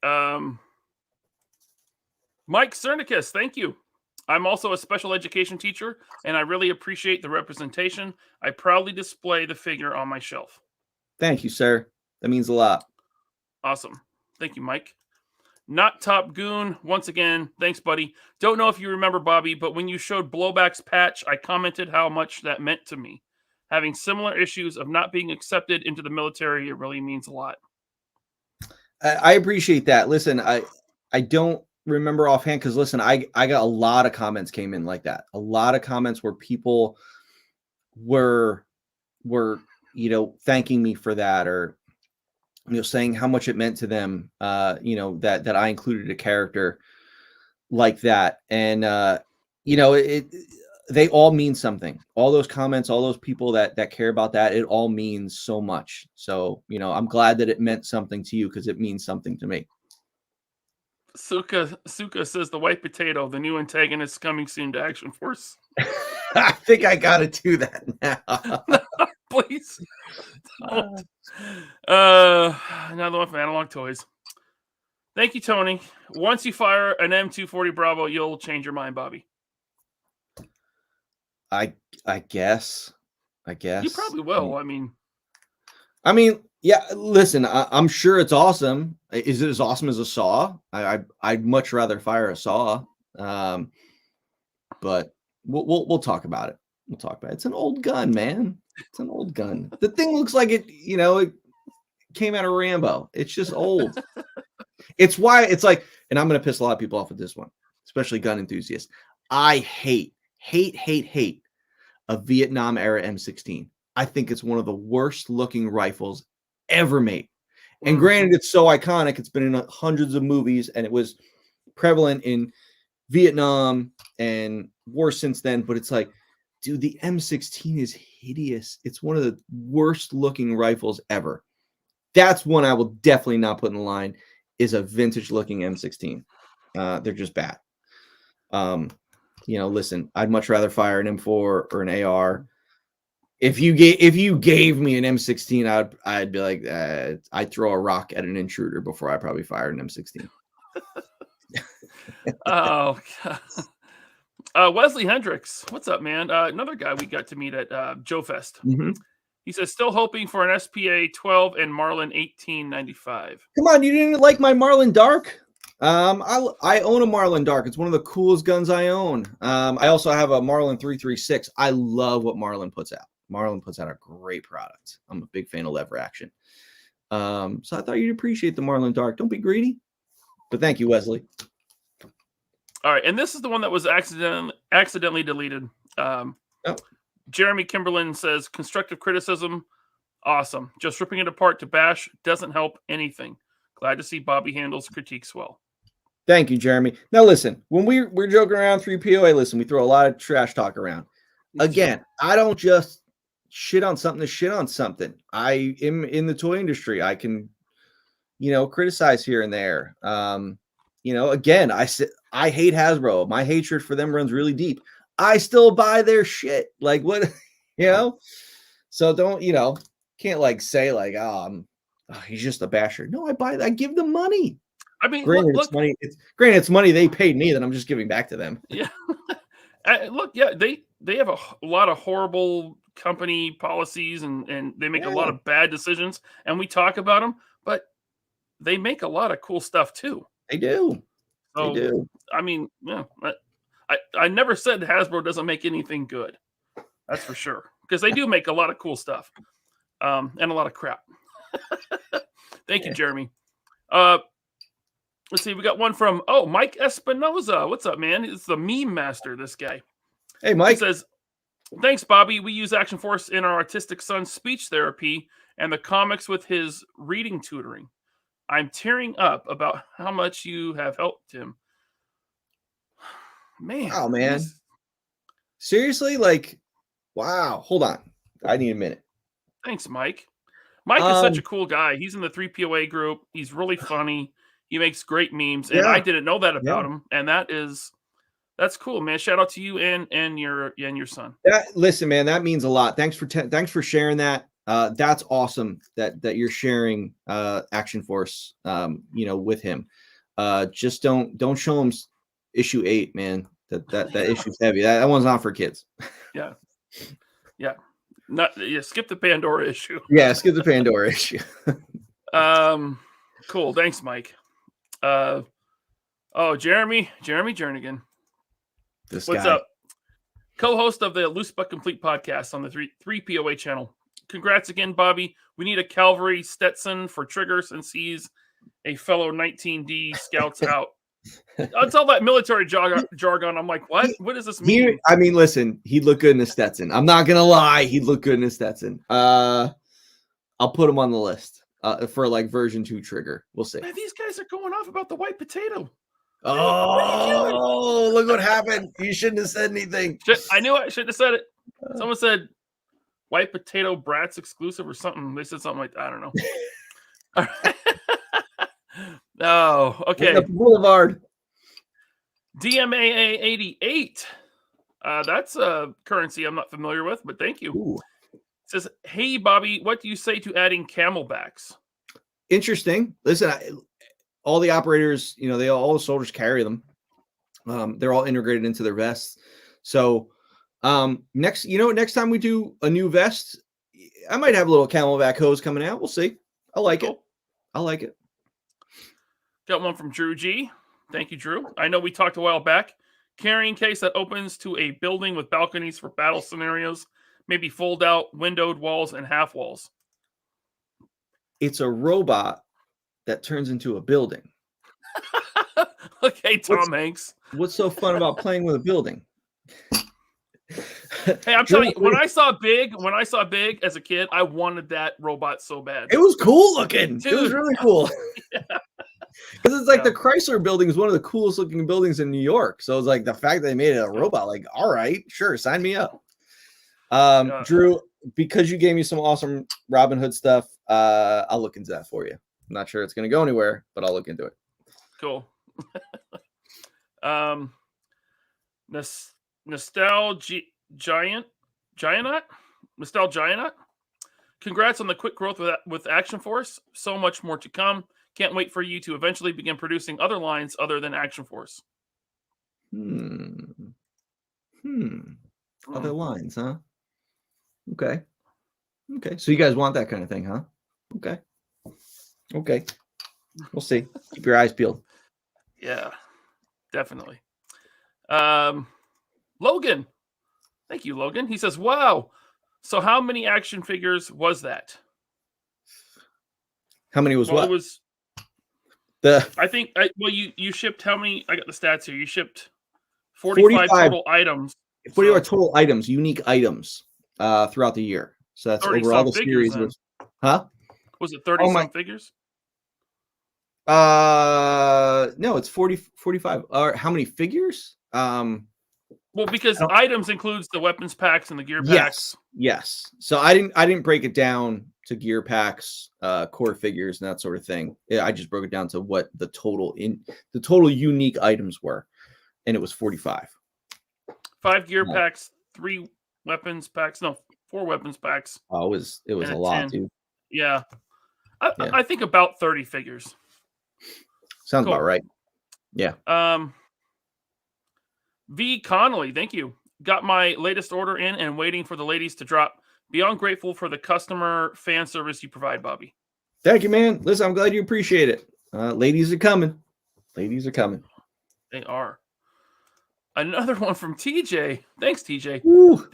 Mike Cernicus, thank you. I'm also a special education teacher, and I really appreciate the representation. I proudly display the figure on my shelf. Thank you, sir. That means a lot. Awesome. Thank you, Mike. Not Top Goon. Once again, thanks, buddy. Don't know if you remember, Bobby, but when you showed Blowback's patch, I commented how much that meant to me. Having similar issues of not being accepted into the military, it really means a lot. I appreciate that. Listen, I don't remember offhand because, listen, I got a lot of comments came in like that. A lot of comments where people were thanking me for that, or saying how much it meant to them, that I included a character like that. And, they all mean something. All those comments, all those people that care about that, it all means so much. So, I'm glad that it meant something to you because it means something to me. Suka says the white potato, the new antagonist coming soon to Action Force. I think I got to do that now. please. Don't. Another one from Analog Toys. Thank you, Tony. Once you fire an M240 Bravo, you'll change your mind, Bobby. I guess. You probably will. I mean, yeah. Listen, I'm sure it's awesome. Is it as awesome as a saw? I'd much rather fire a saw. But we'll talk about it. We'll talk about it. It's an old gun, man. It's an old gun. The thing looks like it came out of Rambo. It's just old. It's why it's like, and I'm going to piss a lot of people off with this one, especially gun enthusiasts. I hate a Vietnam era M16. I think it's one of the worst looking rifles ever made. And granted, it's so iconic. It's been in hundreds of movies, and it was prevalent in Vietnam and war since then. But it's like, dude, the M16 is hideous. It's one of the worst looking rifles ever. That's one I will definitely not put in the line, is a vintage looking M16. They're just bad. Listen, I'd much rather fire an M4 or an AR. If you gave me an M16, I'd be like, I'd throw a rock at an intruder before I probably fire an M16. Oh, God. Wesley Hendricks, what's up, man? Another guy we got to meet at Joe Fest. Mm-hmm. He says, still hoping for an SPA 12 and Marlin 1895. Come on, you didn't like my Marlin Dark? I own a Marlin Dark. It's one of the coolest guns I own. I also have a Marlin 336. I love what Marlin puts out. Marlin puts out a great product. I'm a big fan of lever action. So I thought you'd appreciate the Marlin Dark. Don't be greedy. But thank you, Wesley. All right, and this is the one that was accidentally deleted. Jeremy Kimberlin says, constructive criticism, awesome. Just ripping it apart to bash doesn't help anything. Glad to see Bobby handles critiques well. Thank you, Jeremy. Now, listen, when we're joking around 3POA, listen, we throw a lot of trash talk around. Again, I don't just shit on something to shit on something. I am in the toy industry. I can, criticize here and there. Again, I hate Hasbro. My hatred for them runs really deep. I still buy their shit. Like, what, So don't, can't say he's just a basher. No, I give them money. I mean, granted, it's money they paid me that I'm just giving back to them. Yeah. They have a lot of horrible company policies and they make a lot of bad decisions, and we talk about them, but they make a lot of cool stuff too. They do. So, they do. I mean, I never said Hasbro doesn't make anything good. That's for sure. Because they do make a lot of cool stuff. And a lot of crap. Thank you, Jeremy. Let's see. We got one from, Mike Espinoza. What's up, man? It's the meme master, this guy. Hey, Mike. He says, thanks, Bobby. We use Action Force in our autistic son's speech therapy and the comics with his reading tutoring. I'm tearing up about how much you have helped him. Man. Oh, man. Seriously? Wow. Hold on. I need a minute. Thanks, Mike. Mike is such a cool guy. He's in the 3POA group. He's really funny. He makes great memes. And I didn't know that about him. And that's cool, man. Shout out to you and your son. Listen, man, that means a lot. Thanks for sharing that. That's awesome that you're sharing Action Force with him. Just don't show him issue 8, man. That issue's heavy. That one's not for kids. Yeah. Skip the Pandora issue. Yeah, skip the Pandora issue. Cool. Thanks, Mike. Jeremy Jernigan. What's up? Co-host of the Loose But Complete podcast on the 3POA channel. Congrats again, Bobby. We need a cavalry Stetson for Trigger since he's a fellow 19D scouts out. It's all that military jargon. I'm like, what? What does this mean? Listen, he'd look good in a Stetson. I'm not gonna lie, he'd look good in a Stetson. I'll put him on the list for version 2 Trigger. We'll see. Man, these guys are going off about the white potato. Oh, look what happened. You shouldn't have said anything. I knew I shouldn't have said it. Someone said white potato brats exclusive or something. They said something like that. I don't know. All right. Oh, okay. Boulevard. DMAA 88. That's a currency I'm not familiar with, but thank you. Ooh. says, "Hey Bobby, what do you say to adding camelbacks?" Interesting. Listen, all the operators, all the soldiers carry them. They're all integrated into their vests. So next time we do a new vest, I might have a little camelback hose coming out. We'll see. I like it. I like it. Got one from Drew G. Thank you, Drew. I know we talked a while back. Carrying case that opens to a building with balconies for battle scenarios, maybe fold out windowed walls and half walls. It's a robot that turns into a building. Okay, Tom Hanks. What's so fun about playing with a building? Hey, I'm telling you, when I saw Big as a kid, I wanted that robot so bad. It was cool looking. Dude. It was really cool. Because it's like the Chrysler building is one of the coolest looking buildings in New York. So it's like the fact that they made it a robot, like, all right, sure, sign me up. Drew, because you gave me some awesome Robin Hood stuff, I'll look into that for you. I'm not sure it's going to go anywhere, but I'll look into it. Cool. Nostalgia Giant. Congrats on the quick growth with Action Force. So much more to come. Can't wait for you to eventually begin producing other lines other than Action Force. Other lines, huh? Okay. So you guys want that kind of thing, huh? Okay. We'll see. Keep your eyes peeled. Yeah, definitely. Logan. Thank you, Logan. He says, wow. So how many action figures was that? How many was what? It was you shipped how many? I got the stats here. You shipped 45 total items. 45 total items, unique items throughout the year. So that's over all the series. Huh? Was it 30 figures? No, it's 45. How many figures? Well, because items includes the weapons packs and the gear packs. Yes. So I didn't break it down to gear packs, core figures, and that sort of thing. I just broke it down to what the total unique items were, and it was 45. 5 gear packs, 3 weapons packs. No, 4 weapons packs. Oh, it was a lot, 10. Dude. Yeah. I think about 30 figures. Sounds about right. Yeah. V. Connolly, thank you. Got my latest order in and waiting for the ladies to drop. Beyond grateful for the customer fan service you provide, Bobby. Thank you, man. Listen, I'm glad you appreciate it. Ladies are coming. They are. Another one from TJ. Thanks, TJ. Ooh,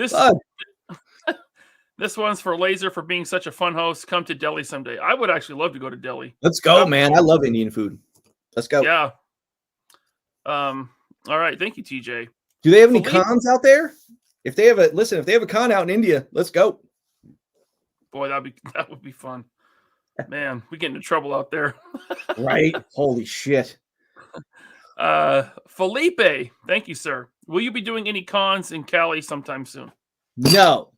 this one's for Laser for being such a fun host. Come to Delhi someday. I would actually love to go to Delhi. Let's go, man. I love Indian food. Let's go. Yeah. All right. Thank you, TJ. Do they have any cons out there? If they have a con out in India, let's go. Boy, that would be fun. Man, we get into trouble out there. Right? Holy shit. Felipe, thank you, sir. Will you be doing any cons in Cali sometime soon? No.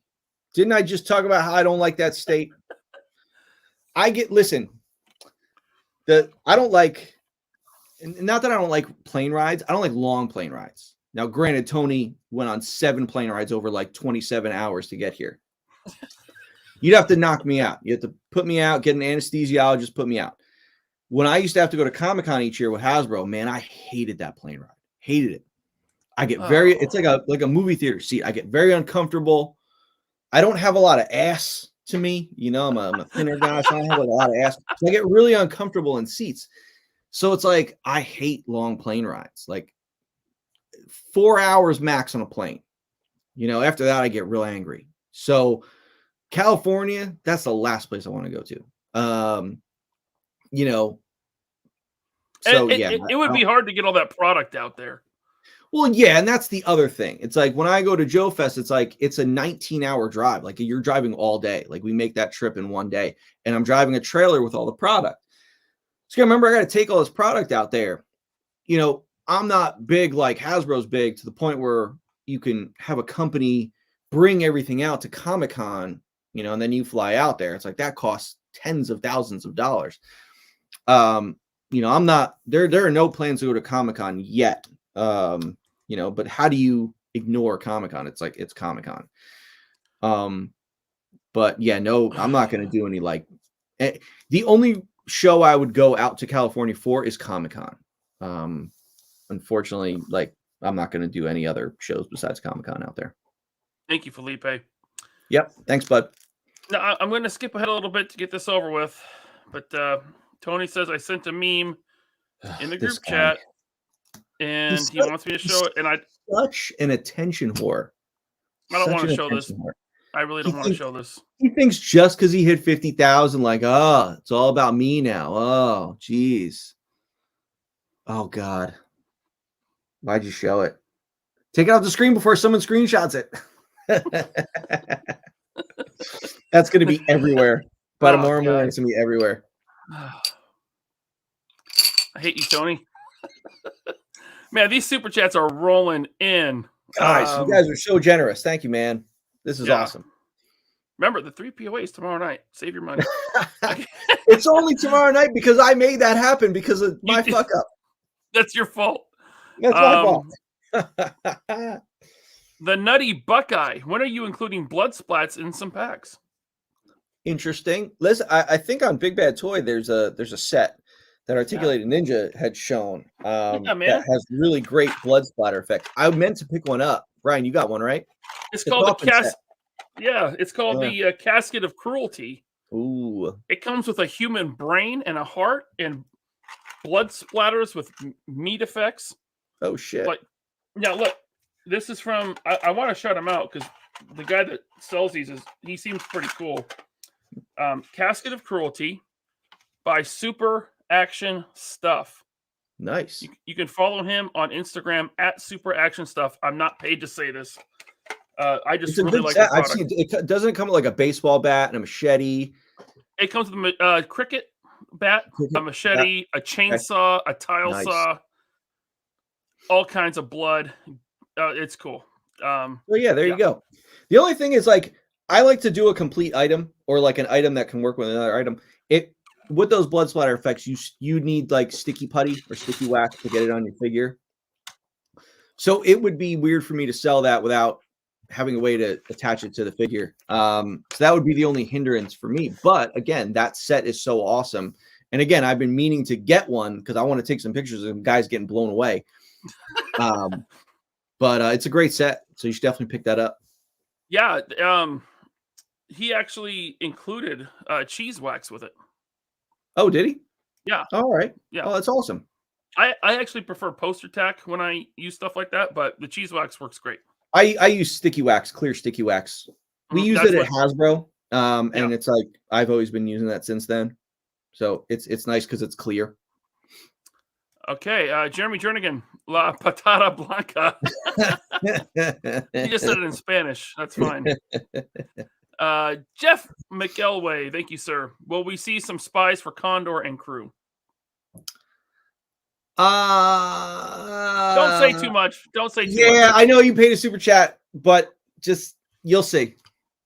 Didn't I just talk about how I don't like that state? I don't like, not that I don't like plane rides. I don't like long plane rides. Now, granted, Tony went on 7 plane rides over like 27 hours to get here. You'd have to knock me out. You have to put me out, get an anesthesiologist, put me out. When I used to have to go to Comic-Con each year with Hasbro, man, I hated that plane ride. Hated it. I get it's like a movie theater seat. I get very uncomfortable. I don't have a lot of ass to me. I'm a thinner guy, so I don't have like a lot of ass. So I get really uncomfortable in seats. So it's like, I hate long plane rides. Like 4 hours max on a plane. After that, I get real angry. So California, that's the last place I want to go to. It would be hard to get all that product out there. Well, yeah, and that's the other thing. It's like when I go to Joe Fest, it's like it's a 19-hour drive. Like you're driving all day. Like we make that trip in one day, and I'm driving a trailer with all the product. So remember, I got to take all this product out there. I'm not big like Hasbro's big to the point where you can have a company bring everything out to Comic-Con, and then you fly out there. It's like that costs tens of thousands of dollars. I'm not there. There are no plans to go to Comic-Con yet. But how do you ignore Comic-Con? It's like it's Comic-Con. But yeah, no, I'm not going to do any like. The only show I would go out to California for is Comic-Con. Unfortunately, like I'm not going to do any other shows besides Comic-Con out there. Thank you, Felipe. Yep. Thanks, bud. Now, I'm going to skip ahead a little bit to get this over with. But Tony says I sent a meme in the group chat, and he wants me to show it. And such an attention whore. I don't want to show this. I really don't want to show this. He thinks just because he hit 50,000, like, oh, it's all about me now. Oh, geez. Oh, God. Why'd you show it? Take it off the screen before someone screenshots it. That's going to be everywhere. By tomorrow morning, it's going to be everywhere. I hate you, Tony. Man, these super chats are rolling in. Guys, you guys are so generous. Thank you, man. This is awesome. Remember, the 3 POAs tomorrow night. Save your money. It's only tomorrow night because I made that happen because of my fuck up. That's your fault. That's my fault. The Nutty Buckeye. When are you including blood splats in some packs? Interesting. Listen, I think on Big Bad Toy there's a set that Articulated Ninja had shown that has really great blood splatter effect. I meant to pick one up. Brian, you got one, right? It's called it's called the Casket of Cruelty. Ooh. It comes with a human brain and a heart and blood splatters with meat effects. Oh shit. Like, yeah, look, this is from I want to shout him out because the guy that sells these he seems pretty cool. Casket of Cruelty by Super Action Stuff. Nice. You can follow him on Instagram at Super Action Stuff. I'm not paid to say this. I just really like the product. I've seen it. Doesn't come with like a baseball bat and a machete? It comes with a cricket bat, a machete, a chainsaw, a tile saw, all kinds of blood. It's cool. Well, yeah, there you go. The only thing is, like, I like to do a complete item or like an item that can work with another item. With those blood splatter effects, you need like sticky putty or sticky wax to get it on your figure. So it would be weird for me to sell that without having a way to attach it to the figure. So that would be the only hindrance for me. But again, that set is so awesome. And again, I've been meaning to get one because I want to take some pictures of guys getting blown away. But it's a great set, so you should definitely pick that up. Yeah, he actually included cheese wax with it. Oh, did he? Yeah. All right. Yeah. Oh, that's awesome. I actually prefer poster tack when I use stuff like that, but the cheese wax works great. I use sticky wax, clear sticky wax. We use it at Hasbro, and it's like I've always been using that since then. So it's nice because it's clear. Okay, Jeremy Jernigan, La Patata Blanca. He just said it in Spanish. That's fine. Jeff McElway, thank you, sir. Will we see some spies for Condor and crew? Don't say too much. Don't say too much. Yeah, I know you paid a super chat, but just you'll see.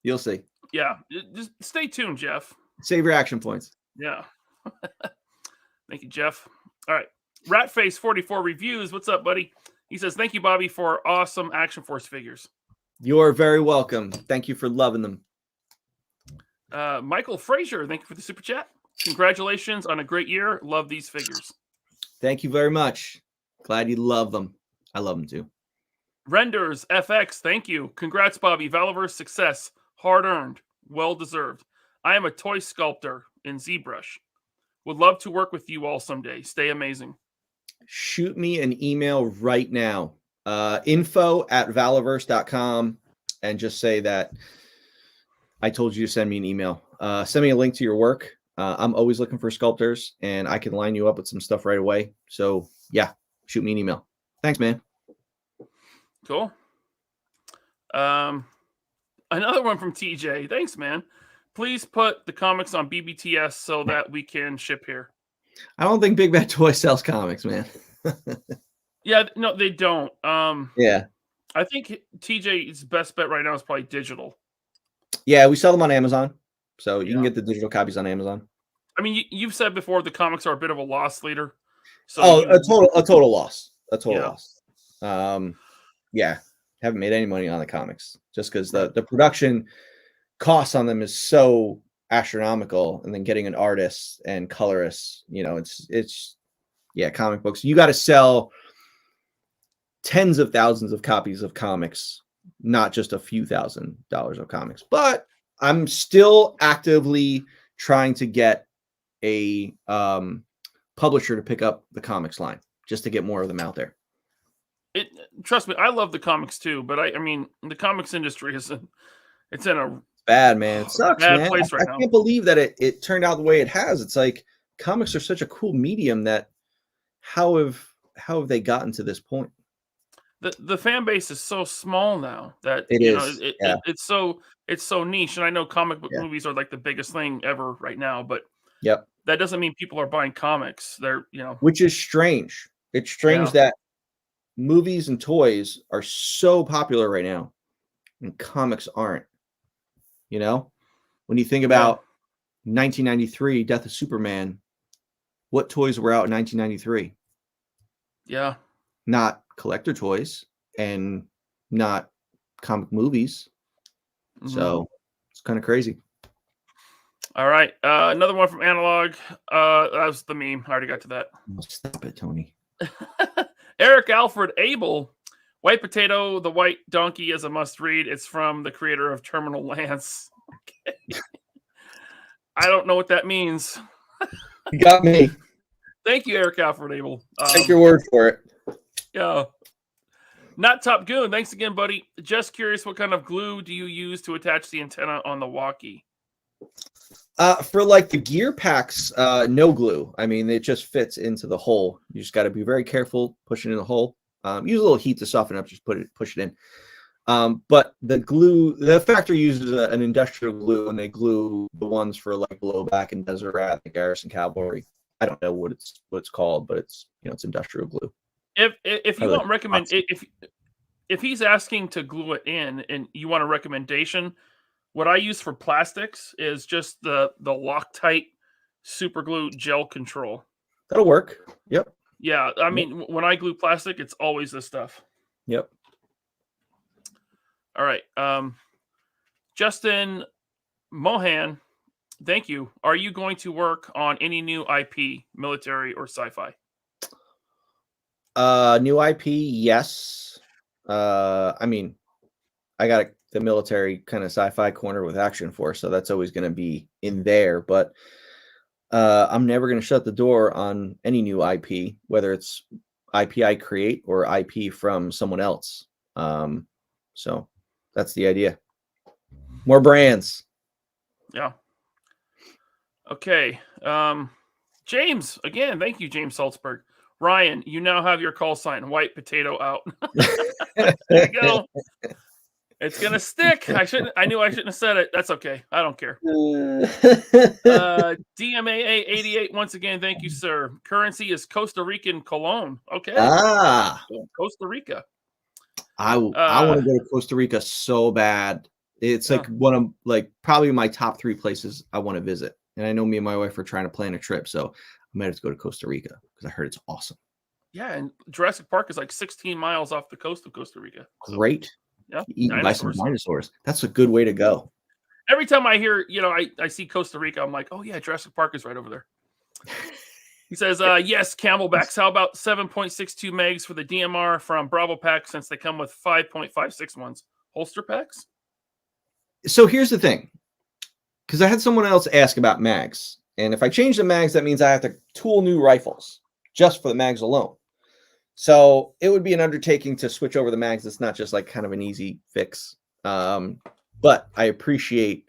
You'll see. Yeah, just stay tuned, Jeff. Save your action points. Yeah. Thank you, Jeff. All right. Ratface44 Reviews. What's up, buddy? He says, thank you, Bobby, for awesome Action Force figures. You're very welcome. Thank you for loving them. Michael Frazier, thank you for the super chat. Congratulations on a great year. Love these figures. Thank you very much. Glad you love them. I love them too. Renders FX, thank you. Congrats, Bobby. Valaverse success. Hard earned. Well deserved. I am a toy sculptor in ZBrush. Would love to work with you all someday. Stay amazing. Shoot me an email right now. info@valaverse.com and just say that I told you to send me an email. Send me a link to your work. I'm always looking for sculptors, and I can line you up with some stuff right away. So, yeah, shoot me an email. Thanks, man. Cool. Another one from TJ. Thanks, man. Please put the comics on BBTS so that we can ship here. I don't think Big Bad Toy sells comics, man. Yeah, no, they don't. Yeah. I think TJ's best bet right now is probably digital. Yeah, we sell them on Amazon. So you can get the digital copies on Amazon. I mean, you've said before the comics are a bit of a loss leader. So a total loss. A total loss. Yeah. Haven't made any money on the comics just because the production cost on them is so astronomical, and then getting an artist and colorist, you know, it's yeah, comic books. You got to sell tens of thousands of copies of comics, not just a few $1,000s of comics. But I'm still actively trying to get a publisher to pick up the comics line just to get more of them out there. Trust me, I love the comics too, but I mean, the comics industry it's in a Bad, man. It sucks, bad man. place right I now. can't believe that it turned out the way it has. It's like comics are such a cool medium that how have they gotten to this point? The fan base is so small now that It you know is. Yeah. it's so niche, and I know comic book Yeah. movies are like the biggest thing ever right now, but Yep. that doesn't mean people are buying comics. They're Which is strange. It's strange Yeah. that movies and toys are so popular right now and comics aren't. You know, when you think Yeah. about 1993, Death of Superman, what toys were out in 1993? Yeah. Not collector toys and not comic movies. Mhm. So it's kind of crazy. All right. Another one from Analog. That was the meme. I already got to that. Oh, stop it, Tony. Eric Alfred Abel. White Potato, the White Donkey is a must read. It's from the creator of Terminal Lance. Okay. I don't know what that means. You got me. Thank you, Eric Alfred Abel. Take your word for it. Yeah. Not Top Goon. Thanks again, buddy. Just curious, what kind of glue do you use to attach the antenna on the walkie? For like the gear packs, no glue. I mean, it just fits into the hole. You just got to be very careful pushing in the hole. Use a little heat to soften up. Just push it in. But the glue, the factory uses an industrial glue, and they glue the ones for like blowback and desert rat, the Garrison Cavalry. I don't know what it's called, but it's it's industrial glue. If you want if he's asking to glue it in and you want a recommendation, what I use for plastics is just the Loctite super glue gel control. That'll work. Yep. Yeah, I mean, when I glue plastic, it's always this stuff. Yep. All right. Justin Mohan, thank you. Are you going to work on any new IP, military or sci-fi? New IP, yes. I mean, I got the military kind of sci-fi corner with Action Force, so that's always going to be in there. But I'm never going to shut the door on any new IP, whether it's IP I create or IP from someone else. So that's the idea. More brands. Yeah. Okay. James, again, thank you, James Salzberg. Ryan, you now have your call sign. White Potato out. There you go. It's gonna stick. I knew I shouldn't have said it. That's okay. I don't care. DMAA 88. Once again, thank you, sir. Currency is Costa Rican Colon. Okay. Costa Rica. I want to go to Costa Rica so bad. It's like one of probably my top 3 places I want to visit. And I know me and my wife are trying to plan a trip, so I might have to go to Costa Rica because I heard it's awesome. Yeah, and Jurassic Park is like 16 miles off the coast of Costa Rica. So, great. Yeah, eaten by some dinosaurs. That's a good way to go. Every time I hear, I see Costa Rica, I'm like, oh yeah, Jurassic Park is right over there. He says, yes, Camelbacks. How about 7.62 megs for the DMR from Bravo Pack, since they come with 5.56 ones? Holster packs? So here's the thing. Because I had someone else ask about mags. And if I change the mags, that means I have to tool new rifles just for the mags alone. So it would be an undertaking to switch over the mags. It's not just like kind of an easy fix. But I appreciate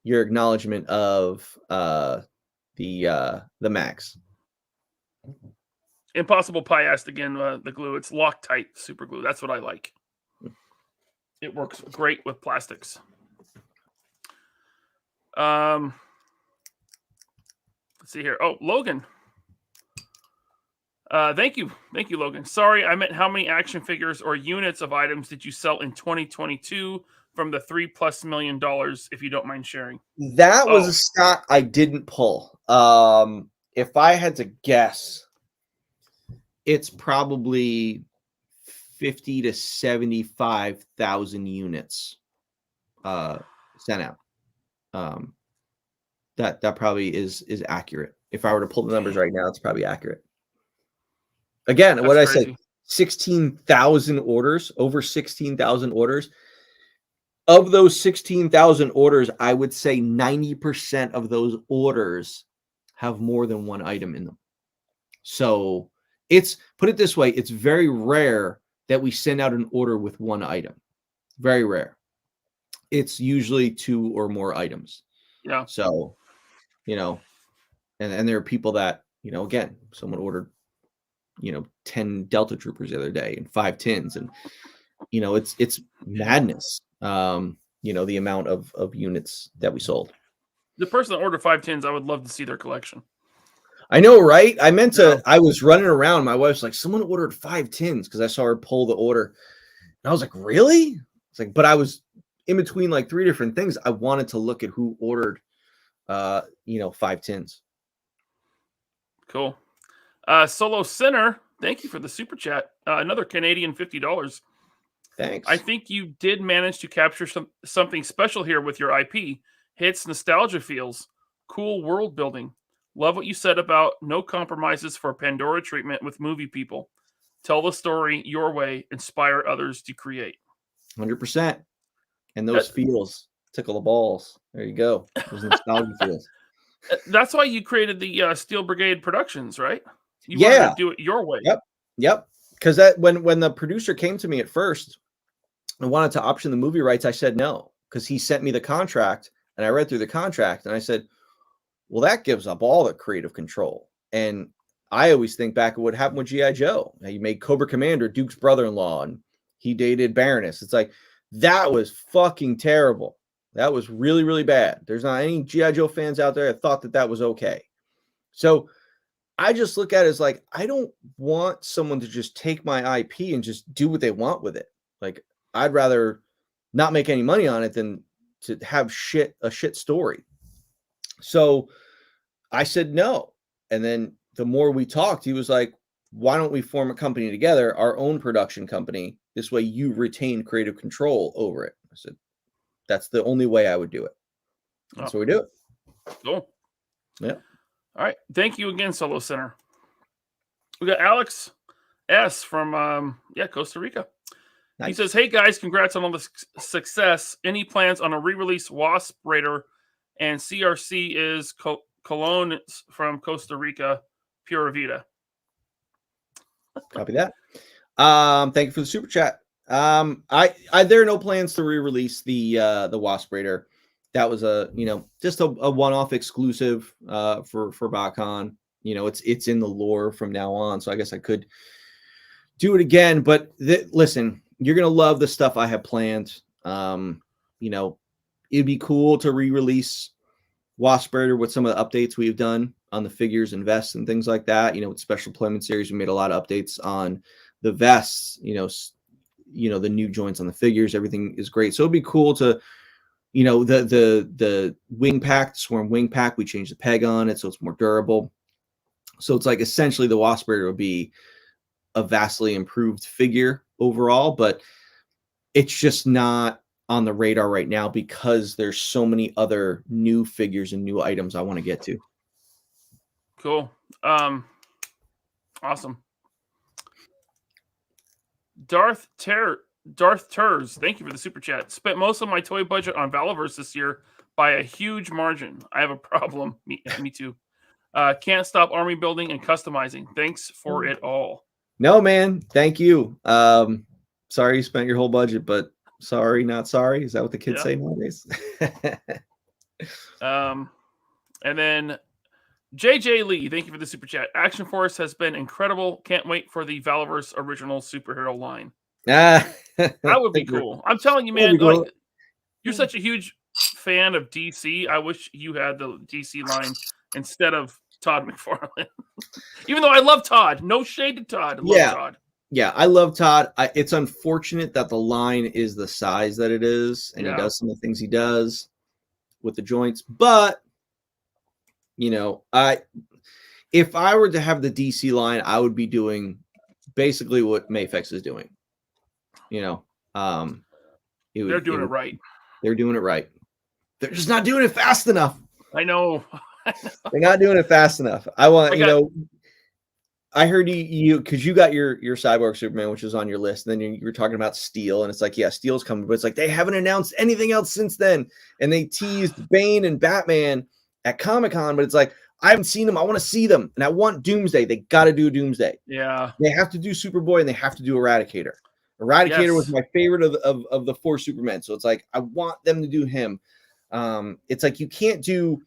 your acknowledgement of the mags. Impossible Pie asked again the glue. It's Loctite super glue. That's what I like. It works great with plastics. Let's see here. Oh, Logan. Thank you, Logan. Sorry, I meant how many action figures or units of items did you sell in 2022 from the $3+ million? If you don't mind sharing. That was a stat I didn't pull. If I had to guess, it's probably 50 to 75,000 units sent out. That probably is accurate. If I were to pull the numbers right now, it's probably accurate. Again, That's what I crazy. said, 16,000 orders, over 16,000 orders. Of those 16,000 orders, I would say 90% of those orders have more than one item in them. So it's, put it this way, it's very rare that we send out an order with one item. Very rare. It's usually 2 or more items. Yeah. So, you know, and there are people that, you know, again, someone ordered, you know, 10 Delta Troopers the other day and 5 tins, and you know, it's madness. You know, the amount of units that we sold. The person that ordered 5 tins, I would love to see their collection. I know, right? I meant to, Yeah. I was running around. My wife's like, someone ordered 5 tins, because I saw her pull the order. And I was like, really? It's like, but I was in between like 3 different things. I wanted to look at who ordered, you know, 5 tins. Cool. Solo Sinner, thank you for the super chat. Another Canadian $50. Thanks. I think you did manage to capture something special here with your IP. Hits nostalgia feels. Cool world building. Love what you said about no compromises for Pandora treatment with movie people. Tell the story your way. Inspire others to create. 100%. And those feels tickle the balls. There you go. Those nostalgia feels. That's why you created the Steel Brigade Productions, right? You wanted to do it your way. Yep. Because that when the producer came to me at first and wanted to option the movie rights, I said no, because he sent me the contract and I read through the contract and I said, well, that gives up all the creative control. And I always think back of what happened with G.I. Joe. He made Cobra Commander Duke's brother-in-law, and he dated Baroness. It's like, that was fucking terrible. That was really, really bad. There's not any G.I. Joe fans out there that thought that that was okay. So I just look at it as like, I don't want someone to just take my IP and just do what they want with it. Like, I'd rather not make any money on it than to have a shit story. So I said no. And then the more we talked, he was like, why don't we form a company together, our own production company? This way you retain creative control over it. I said, that's the only way I would do it. So we do it. Cool. Yeah. All right. Thank you again, Solo Center. We got Alex S from Costa Rica. Nice. He says, hey guys, congrats on all the success. Any plans on a re-release Wasp Raider? And CRC is Cologne from Costa Rica, Pura Vida. Copy that. Thank you for the super chat. There are no plans to re-release the Wasp Raider. That was just a one-off exclusive for BotCon. You know, it's in the lore from now on, so I guess I could do it again. But listen, you're gonna love the stuff I have planned. You know, it'd be cool to re-release Wasp Raider with some of the updates we've done on the figures and vests and things like that. You know, with Special Deployment Series, we made a lot of updates on the vests. You know, the new joints on the figures. Everything is great. So it'd be cool to, you know, the wing pack, Swarm wing pack. We changed the peg on it so it's more durable. So it's like essentially the Wasp Raider would be a vastly improved figure overall, but it's just not on the radar right now because there's so many other new figures and new items I want to get to. Cool. Awesome. Darth Turs, thank you for the super chat. Spent most of my toy budget on Valaverse this year by a huge margin. I have a problem. Me too. Can't stop army building and customizing. Thanks for it all. No, man. Thank you. Sorry you spent your whole budget, but sorry, not sorry. Is that what the kids say nowadays? And then JJ Lee, thank you for the super chat. Action Force has been incredible. Can't wait for the Valaverse original superhero line. That would be cool. I'm telling you, man, like, you're such a huge fan of DC. I wish you had the DC line instead of Todd McFarlane. Even though I love Todd. No shade to Todd. I love Todd. Yeah, I love Todd. It's unfortunate that the line is the size that it is, and he does some of the things he does with the joints. But, you know, if I were to have the DC line, I would be doing basically what Mafex is doing. You know, they're doing it right. They're doing it right. They're just not doing it fast enough. I know. They're not doing it fast enough. I want, I heard you because you got your Cyborg Superman, which is on your list. And then you were talking about Steel, and it's like, yeah, Steel's coming, but it's like they haven't announced anything else since then. And they teased Bane and Batman at Comic-Con, but it's like, I haven't seen them. I want to see them. And I want Doomsday. They got to do Doomsday. Yeah. They have to do Superboy, and they have to do Eradicator. Eradicator was my favorite of the 4 Supermen. So it's like, I want them to do him. It's like, you can't do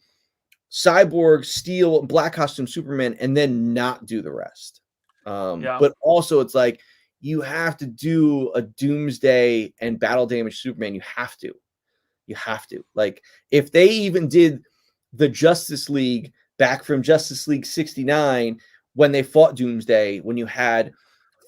Cyborg, Steel, Black Costume Superman, and then not do the rest. But also it's like, you have to do a Doomsday and Battle Damage Superman. You have to. Like, if they even did the Justice League back from Justice League 69, when they fought Doomsday, when you had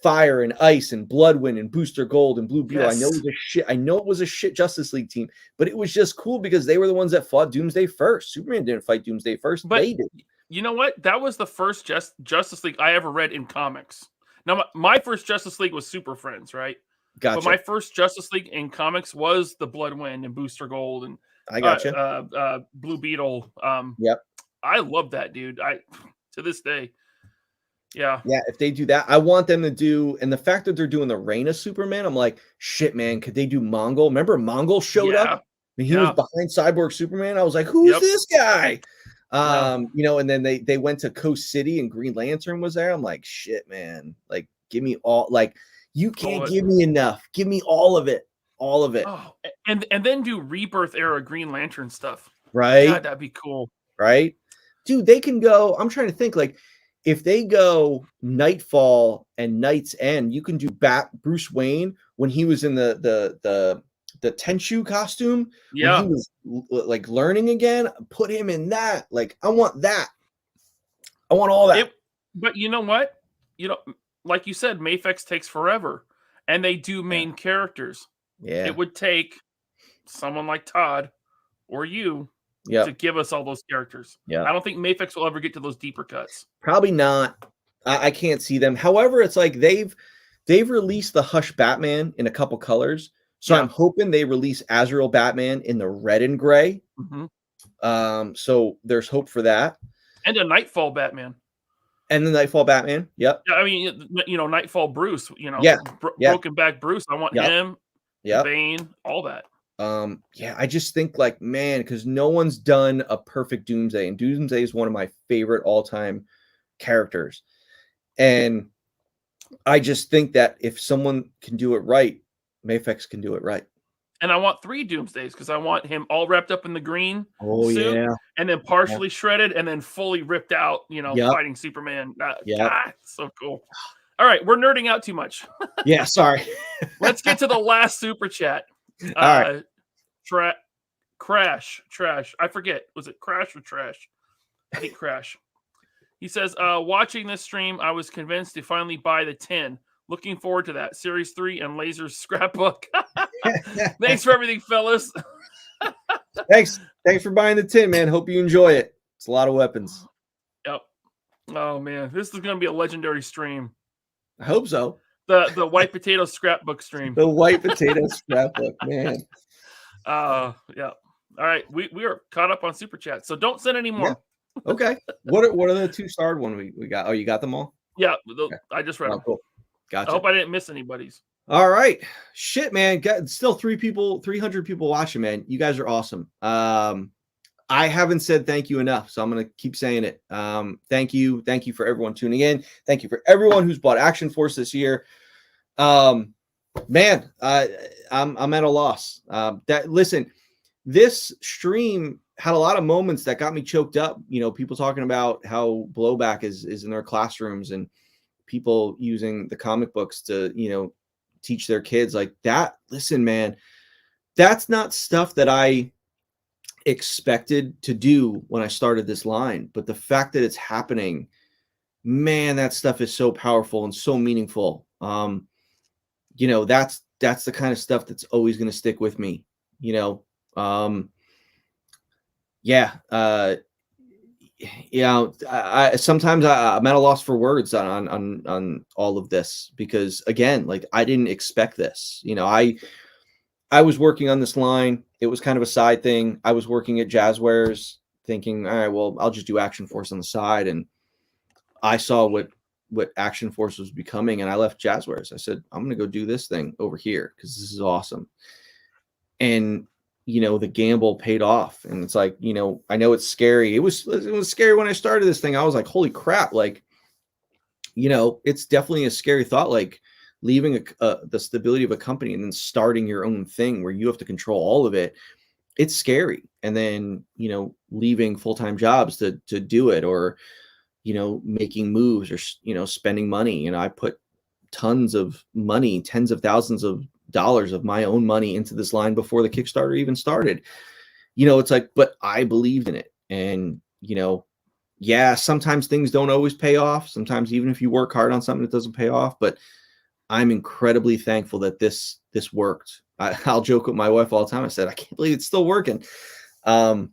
Fire and Ice and Bloodwind and Booster Gold and Blue Beetle. Yes. I know it was a shit Justice League team, but it was just cool because they were the ones that fought Doomsday first. Superman didn't fight Doomsday first. But they did. You know what? That was the first Justice League I ever read in comics. Now, my first Justice League was Super Friends, right? Gotcha. But my first Justice League in comics was the Bloodwind and Booster Gold and I gotcha. Blue Beetle. Yep. I love that, dude. To this day. Yeah. If they do that, I want them to do, and the fact that they're doing the Reign of Superman, I'm like, shit, man, could they do Mongol? Remember Mongol showed up and he was behind Cyborg Superman? I was like, who's this guy? You know, and then they went to Coast City and Green Lantern was there. I'm like, shit, man, like, give me all, like, you can't give me enough. Give me all of it. All of it. Oh, and then do Rebirth era Green Lantern stuff. Right. God, that'd be cool. Right. Dude, they can go, I'm trying to think, like, if they go Nightfall and Night's End, you can do Bruce Wayne when he was in the Tenchu costume. Yeah. When he was like learning again. Put him in that. Like, I want that. I want all that. But you know what? You know, like you said, Mafex takes forever, and they do main characters. Yeah. It would take someone like Todd or you to give us all those characters. Yeah. I don't think Mafex will ever get to those deeper cuts. Probably not. I can't see them. However, it's like they've released the Hush Batman in a couple colors. So I'm hoping they release Azrael Batman in the red and gray. Mm-hmm. So there's hope for that. And a Nightfall Batman. And the Nightfall Batman. Yep. Yeah, I mean, you know, Nightfall Bruce, you know, Broken Back Bruce. I want him, Bane, all that. I just think, like, man, because no one's done a perfect Doomsday, and Doomsday is one of my favorite all-time characters. And I just think that if someone can do it right, Mafex can do it right. And I want 3 Doomsdays because I want him all wrapped up in the green suit, and then partially shredded, and then fully ripped out, you know, fighting Superman. God, so cool. All right, we're nerding out too much. Sorry. Let's get to the last super chat. All right. Trash. I forget. Was it Crash or Trash? I think Crash. He says, watching this stream, I was convinced to finally buy the 10. Looking forward to that. Series 3 and Laser's scrapbook. Thanks for everything, fellas. Thanks for buying the 10, man. Hope you enjoy it. It's a lot of weapons. Yep. Oh, man. This is going to be a legendary stream. I hope so. The white potato scrapbook stream. The white potato scrapbook, man. Yeah. All right. We are caught up on super chat, so don't send any more. Yeah. Okay. What are the 2-starred one we got? Oh, you got them all? Yeah. I just read them. Cool. Gotcha. I hope I didn't miss anybody's. All right. Shit, man. Still 300 people watching, man. You guys are awesome. I haven't said thank you enough, so I'm going to keep saying it. Thank you. Thank you for everyone tuning in. Thank you for everyone who's bought Action Force this year. Man, I'm at a loss. Listen, this stream had a lot of moments that got me choked up. You know, people talking about how blowback is in their classrooms and people using the comic books to, you know, teach their kids like that. Listen, man, that's not stuff that I expected to do when I started this line, but the fact that it's happening, man, that stuff is so powerful and so meaningful. You know, that's the kind of stuff that's always going to stick with me, you know. Sometimes I'm at a loss for words on all of this, because again, like, I didn't expect this. You know, I was working on this line it was kind of a side thing. I was working at Jazzwares thinking, all right, well, I'll just do Action Force on the side. And I saw what Action Force was becoming, and I left Jazzwares. I said, I'm going to go do this thing over here because this is awesome. And the gamble paid off. And it's like, I know it's scary. It was scary when I started this thing. I was like, holy crap. Like, it's definitely a scary thought, like leaving the stability of a company and then starting your own thing where you have to control all of it. It's scary. And then, leaving full-time jobs to do it, or, making moves, or, spending money. I put tons of money, tens of thousands of dollars of my own money into this line before the Kickstarter even started. It's like, but I believed in it. And, yeah, sometimes things don't always pay off. Sometimes even if you work hard on something, it doesn't pay off. But I'm incredibly thankful that this worked. I'll joke with my wife all the time. I said, I can't believe it's still working. And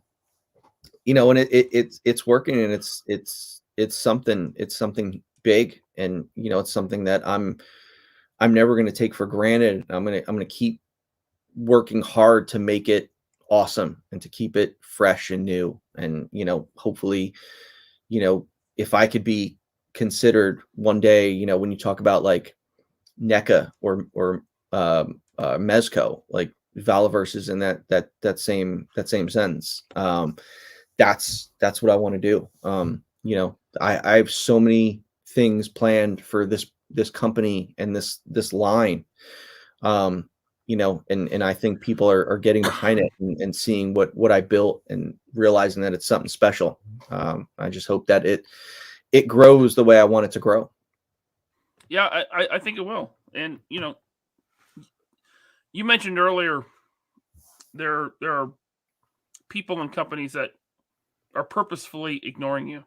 it's working, and it's something big, and it's something that I'm never going to take for granted. I'm going to keep working hard to make it awesome and to keep it fresh and new. And, hopefully, if I could be considered one day, when you talk about like NECA or Mezco, like Valaverse is in that same sentence. That's what I want to do. I have so many things planned for this company and this line. And I think people are getting behind it and seeing what I built and realizing that it's something special. I just hope that it grows the way I want it to grow. Yeah, I think it will. And you mentioned earlier there are people and companies that are purposefully ignoring you.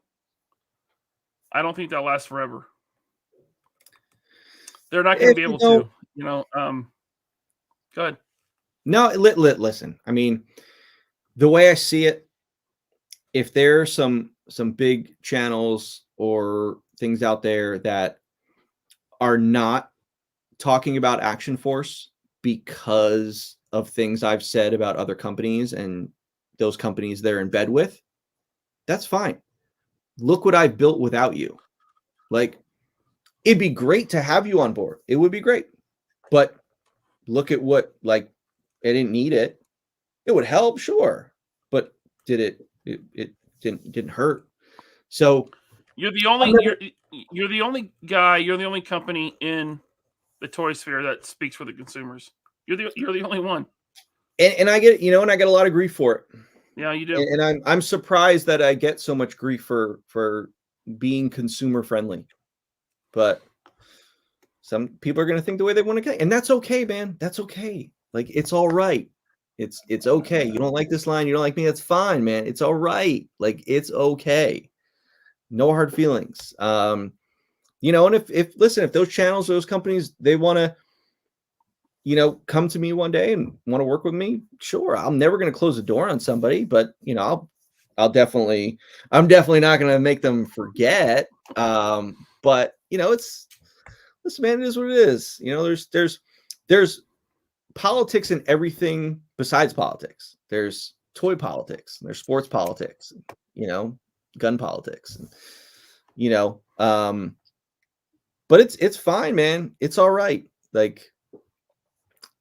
I don't think that lasts forever. They're not going to be able to. Go ahead. No, listen. I mean, the way I see it, if there are some big channels or things out there that are not talking about Action Force because of things I've said about other companies and those companies they're in bed with, that's fine. Look what I've built without you. Like, it'd be great to have you on board. It would be great. But look at what, like, I didn't need it. It would help, sure. But did it didn't hurt. So you're the only you're the only guy, you're the only company in the toy sphere that speaks for the consumers. You're the only one. And I get, and I get a lot of grief for it. Yeah, you do. And I'm surprised that I get so much grief for being consumer friendly. But some people are going to think the way they want to, and that's okay, man. That's okay. Like, it's all right. It's okay. You don't like this line, you don't like me, that's fine, man. It's all right. Like, it's okay. No hard feelings. And if those channels, those companies, they want to, come to me one day and want to work with me, sure. I'm never going to close the door on somebody, but I'm definitely not going to make them forget. But listen, man, it is what it is. There's politics in everything besides politics. There's toy politics, there's sports politics, gun politics, but it's fine, man. It's all right. Like,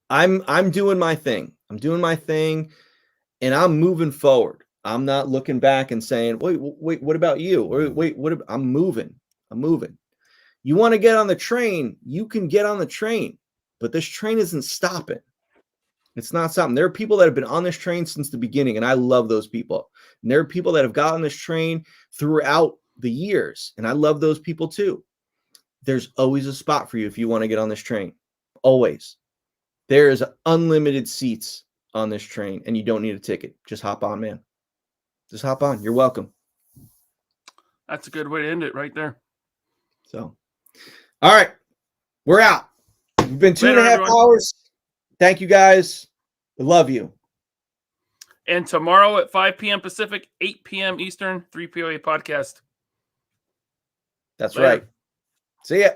I'm doing my thing. I'm doing my thing, and I'm moving forward. I'm not looking back and saying, wait, what about you? Or wait, I'm moving. You want to get on the train, you can get on the train, but this train isn't stopping. It's not stopping. There are people that have been on this train since the beginning, and I love those people. And there are people that have gotten this train throughout the years, and I love those people too. There's always a spot for you if you want to get on this train. Always. There is unlimited seats on this train, and you don't need a ticket. Just hop on, man. Just hop on. You're welcome. That's a good way to end it right there. So, all right. We're out. We've been 2.5 hours. Thank you, guys. I love you. And tomorrow at 5 p.m. Pacific, 8 p.m. Eastern, 3POA podcast. That's right. See ya.